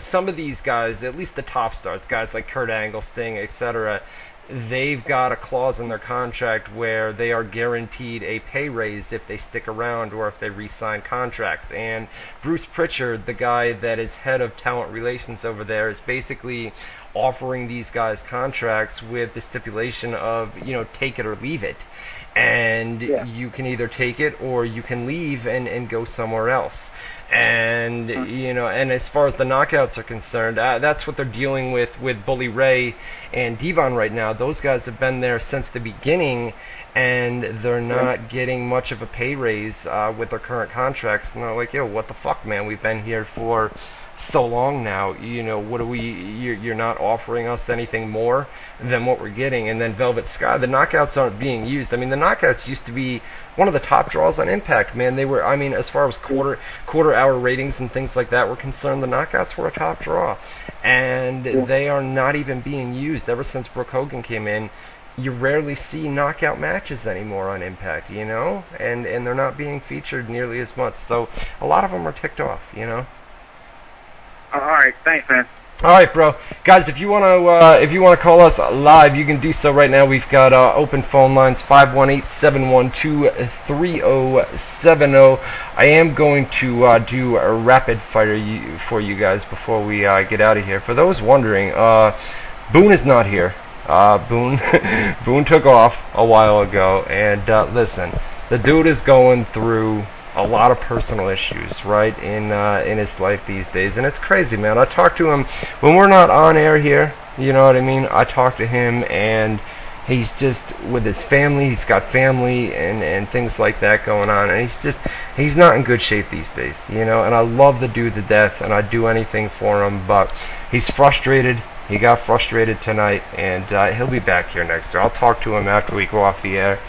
Speaker 1: some of these guys, at least the top stars, guys like Kurt Angle, Sting, etc., they've got a clause in their contract where they are guaranteed a pay raise if they stick around or if they re-sign contracts. And Bruce Pritchard, the guy that is head of talent relations over there, is basically offering these guys contracts with the stipulation of, take it or leave it. And you can either take it or you can leave and go somewhere else. And, and as far as the knockouts are concerned, that's what they're dealing with Bully Ray and Devon right now. Those guys have been there since the beginning, and they're not getting much of a pay raise with their current contracts. And they're like, yo, what the fuck, man? We've been here for so long now. What are you're not offering us anything more than what we're getting. And then Velvet Sky, the knockouts aren't being used. I mean, the knockouts used to be one of the top draws on Impact, man. They were, as far as quarter hour ratings and things like that were concerned, the knockouts were a top draw. And they are not even being used. Ever since Brooke Hogan came in, you rarely see knockout matches anymore on Impact, and they're not being featured nearly as much. So a lot of them are ticked off,
Speaker 13: All right, thanks, man.
Speaker 1: All right, bro. Guys, if you want to call us live, you can do so right now. We've got open phone lines 518-712-3070. I am going to do a rapid fire for you guys before we get out of here. For those wondering, Boone is not here. Boone took off a while ago, and listen, the dude is going through a lot of personal issues, right, in his life these days, and it's crazy, man. I talk to him when we're not on air here, you know what I mean? I talk to him, and he's just with his family. He's got family and things like that going on, and he's not in good shape these days, and I love the dude to death, and I'd do anything for him, but he's frustrated. He got frustrated tonight, and he'll be back here next year. I'll talk to him after we go off the air,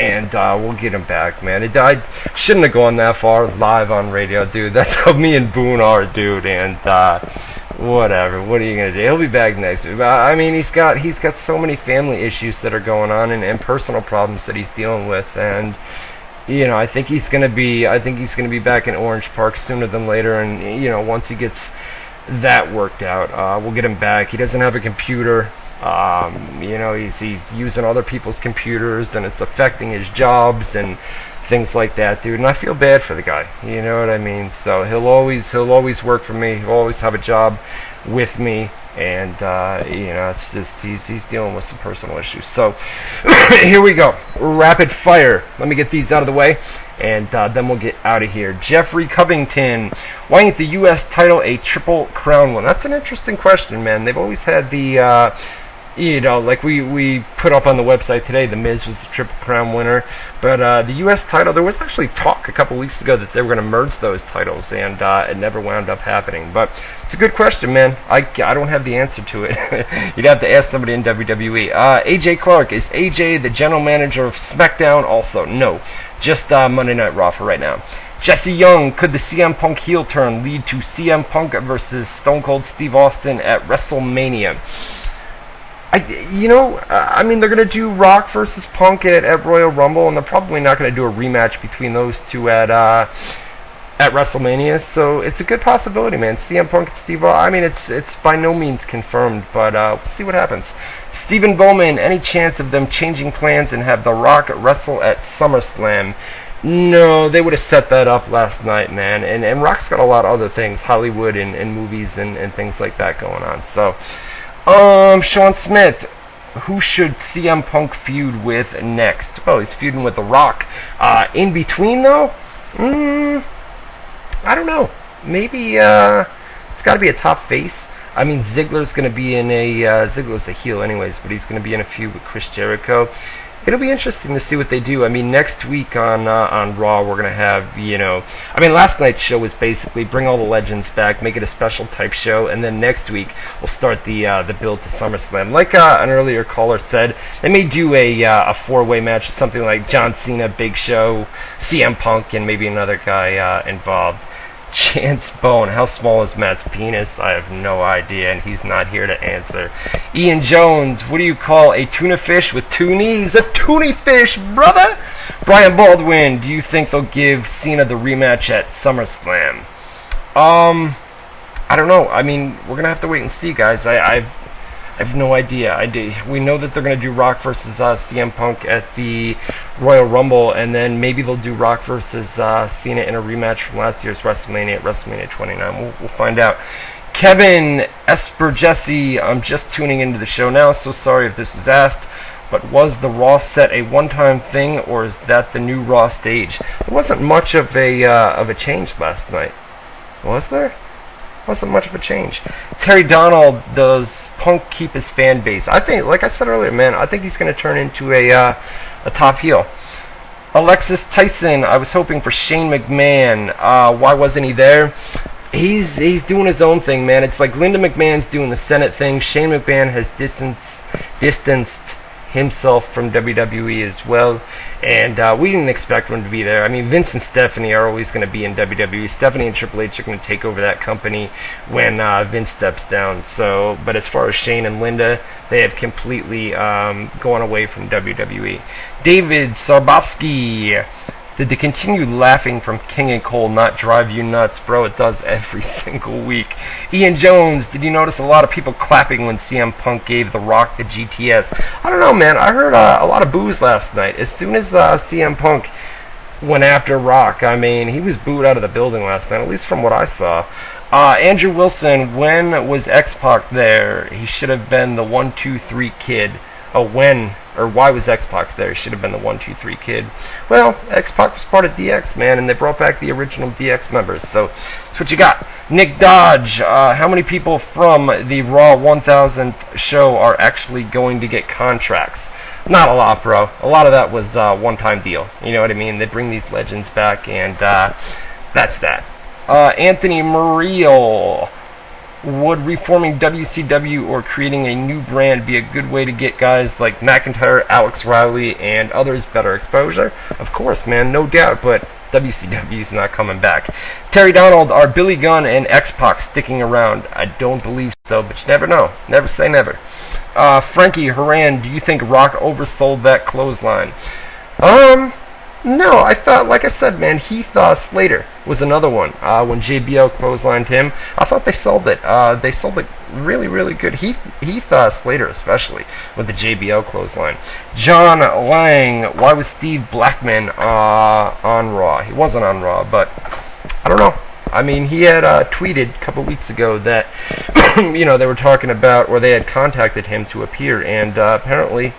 Speaker 1: and we'll get him back, man. I shouldn't have gone that far live on radio, dude. That's how me and Boone are, dude, and whatever. What are you going to do? He'll be back next year. I mean, he's got so many family issues that are going on and personal problems that he's dealing with, and I think he's going to be back in Orange Park sooner than later, and once he gets that worked out, we'll get him back. He doesn't have a computer. He's using other people's computers, and it's affecting his jobs and things like that, dude. And I feel bad for the guy. You know what I mean? So he'll always work for me. He'll always have a job with me, and it's just he's dealing with some personal issues. So here we go. Rapid fire. Let me get these out of the way, and then we'll get out of here. Jeffrey Covington, why ain't the U.S. title a Triple Crown one? That's an interesting question, man. They've always had the, like we put up on the website today, The Miz was the Triple Crown winner. But the U.S. title, there was actually talk a couple weeks ago that they were going to merge those titles, and it never wound up happening. But it's a good question, man. I don't have the answer to it. You'd have to ask somebody in WWE. AJ Clark, is AJ the general manager of SmackDown? Also, no. Just Monday Night Raw for right now. Jesse Young, could the CM Punk heel turn lead to CM Punk versus Stone Cold Steve Austin at WrestleMania? They're going to do Rock versus Punk at Royal Rumble, and they're probably not going to do a rematch between those two at at WrestleMania, so it's a good possibility, man. CM Punk and Steve Austin, I mean, it's by no means confirmed, but we'll see what happens. Stephen Bowman, any chance of them changing plans and have The Rock wrestle at SummerSlam? No, they would have set that up last night, man. And Rock's got a lot of other things, Hollywood and movies and things like that going on. So, Sean Smith, who should CM Punk feud with next? Oh, he's feuding with The Rock. In between, though? I don't know. Maybe it's got to be a top face. I mean, Ziggler's going to be in Ziggler's a heel anyways, but he's going to be in a feud with Chris Jericho. It'll be interesting to see what they do. I mean, next week on Raw, we're going to have, I mean, last night's show was basically bring all the legends back, make it a special type show, and then next week we'll start the build to SummerSlam. Like an earlier caller said, they may do a four-way match or something like John Cena, Big Show, CM Punk, and maybe another guy involved. Chance Bone, how small is Matt's penis? I have no idea, and he's not here to answer. Ian Jones, what do you call a tuna fish with two knees? A toonie fish, brother! Brian Baldwin, do you think they'll give Cena the rematch at SummerSlam? I don't know. I mean, we're going to have to wait and see, guys. I have no idea. We know that they're going to do Rock versus CM Punk at the Royal Rumble, and then maybe they'll do Rock versus Cena in a rematch from last year's WrestleMania at WrestleMania 29. We'll find out. Kevin Espergesi, I'm just tuning into the show now, so sorry if this was asked, but was the Raw set a one-time thing, or is that the new Raw stage? There wasn't much of a change last night. Was there? Wasn't much of a change. Terry Donald, does Punk keep his fan base? I think, like I said earlier, man, I think he's going to turn into a top heel. Alexis Tyson, I was hoping for Shane McMahon. Why wasn't he there? He's doing his own thing, man. It's like Linda McMahon's doing the Senate thing. Shane McMahon has distanced himself from WWE as well, and we didn't expect him to be there. I mean, Vince and Stephanie are always going to be in WWE. Stephanie and Triple H are going to take over that company when Vince steps down. So, but as far as Shane and Linda, they have completely gone away from WWE. David Sarbowski, did the continued laughing from King and Cole not drive you nuts? Bro, it does every single week. Ian Jones, did you notice a lot of people clapping when CM Punk gave The Rock the GTS? I don't know, man. I heard a lot of boos last night. As soon as CM Punk went after Rock, I mean, he was booed out of the building last night, at least from what I saw. Andrew Wilson, when was X-Pac there? He should have been the 1-2-3 kid. Why was X-Pac there? He should have been the 1-2-3 kid. Well, X-Pac was part of DX, man, and they brought back the original DX members. So that's what you got. Nick Dodge, how many people from the Raw 1000th show are actually going to get contracts? Not a lot, bro. A lot of that was one-time deal. You know what I mean? They bring these legends back, and that's that. Anthony Muriel, would reforming WCW or creating a new brand be a good way to get guys like McIntyre, Alex Riley, and others better exposure? Of course, man, no doubt, but WCW's not coming back. Terry Donald, are Billy Gunn and X-Pac sticking around? I don't believe so, but you never know. Never say never. Frankie Horan, do you think Rock oversold that clothesline? No, I thought, like I said, man, Heath Slater was another one. When JBL clotheslined him, I thought they sold it. They sold it really, really good. Heath Slater especially with the JBL clothesline. John Lang, why was Steve Blackman on Raw? He wasn't on Raw, but I don't know. I mean, he had tweeted a couple weeks ago that they were talking about, or they had contacted him to appear, and apparently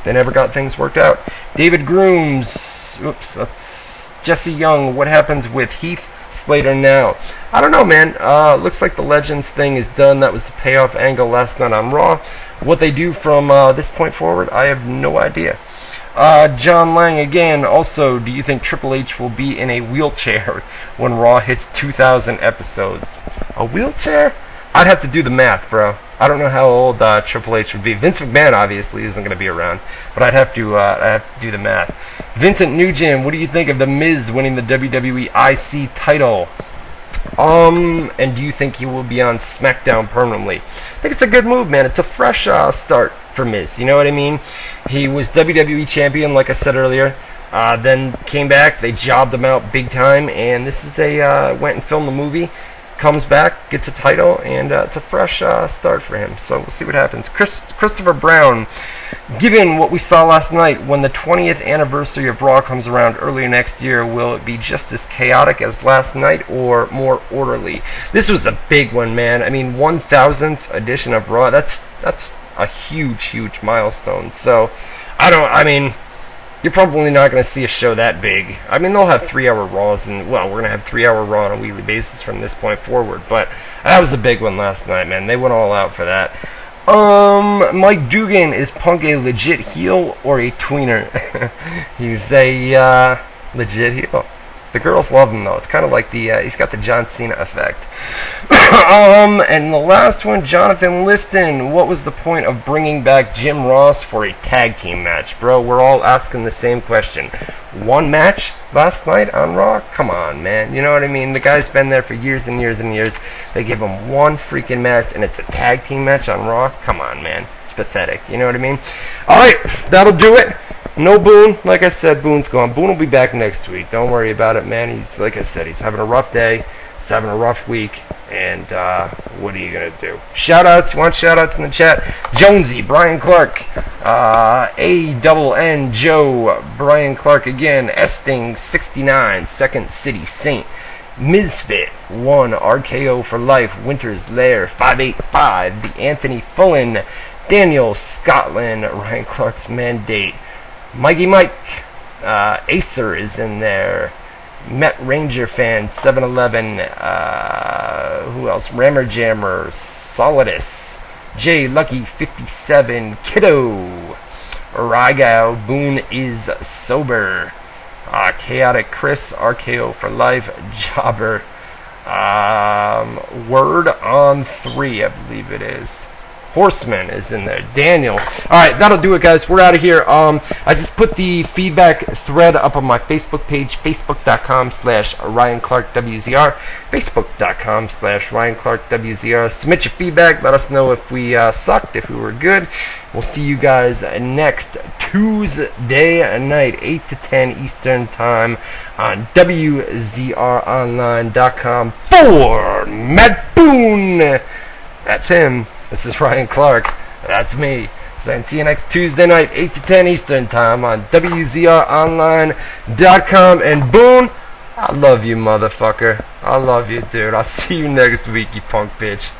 Speaker 1: they never got things worked out. David Grooms. Oops, that's Jesse Young. What happens with Heath Slater now? I don't know, man. Looks like the Legends thing is done. That was the payoff angle last night on Raw. What they do from this point forward, I have no idea. John Lang again. Also, do you think Triple H will be in a wheelchair when Raw hits 2,000 episodes? A wheelchair? I'd have to do the math, bro. I don't know how old Triple H would be. Vince McMahon obviously isn't going to be around, but I'd have to do the math. Vincent Nugent, what do you think of The Miz winning the WWE IC title? And do you think he will be on SmackDown permanently? I think it's a good move, man. It's a fresh start for Miz. You know what I mean? He was WWE champion, like I said earlier. Then came back, they jobbed him out big time, and this is went and filmed the movie, comes back, gets a title, and it's a fresh start for him. So we'll see what happens. Christopher Brown, given what we saw last night, when the 20th anniversary of Raw comes around earlier next year, will it be just as chaotic as last night or more orderly? This was a big one, man. I mean, 1,000th edition of Raw, that's a huge milestone. So, you're probably not going to see a show that big. I mean, they'll have 3-hour Raws, and, well, we're going to have 3-hour Raw on a weekly basis from this point forward, but that was a big one last night, man. They went all out for that. Mike Dugan, is Punk a legit heel or a tweener? He's a legit heel. The girls love him, though. It's kind of like he's got the John Cena effect. And the last one, Jonathan Liston. What was the point of bringing back Jim Ross for a tag team match? Bro, we're all asking the same question. One match last night on Raw? Come on, man. You know what I mean? The guy's been there for years and years and years. They give him one freaking match, and it's a tag team match on Raw? Come on, man. It's pathetic. You know what I mean? Alright, that'll do it. No Boone. Like I said, Boone's gone. Boone will be back next week. Don't worry about it, man. He's, like I said, he's having a rough day. He's having a rough week. And what are you going to do? Shout-outs. You want shout-outs in the chat? Jonesy, Brian Clark, A-double-N, Joe, Brian Clark again, Esting, 69, Second City Saint, Misfit, 1, RKO for Life, Winter's Lair, 585, The Anthony Fullen, Daniel Scotland, Ryan Clark's Mandate, Mikey Mike, Acer is in there, Met Ranger fan, 7-Eleven, who else? Rammer Jammer, Solidus, J Lucky 57, Kiddo, Rygal, Boone is sober, Chaotic Chris, RKO for Life, Jobber, Word on 3, I believe it is. Horseman is in there. Daniel. Alright, that'll do it, guys. We're out of here. I just put the feedback thread up on my Facebook page, facebook.com/RyanClarkWZR, facebook.com/RyanClarkWZR. Submit your feedback. Let us know if we sucked, if we were good. We'll see you guys next Tuesday night, 8 to 10 Eastern Time on WZROnline.com for Matt Boone. That's him. This is Ryan Clark. That's me. Saying see you next Tuesday night, 8 to 10 Eastern Time on WZROnline.com. And Boone, I love you, motherfucker. I love you, dude. I'll see you next week, you punk bitch.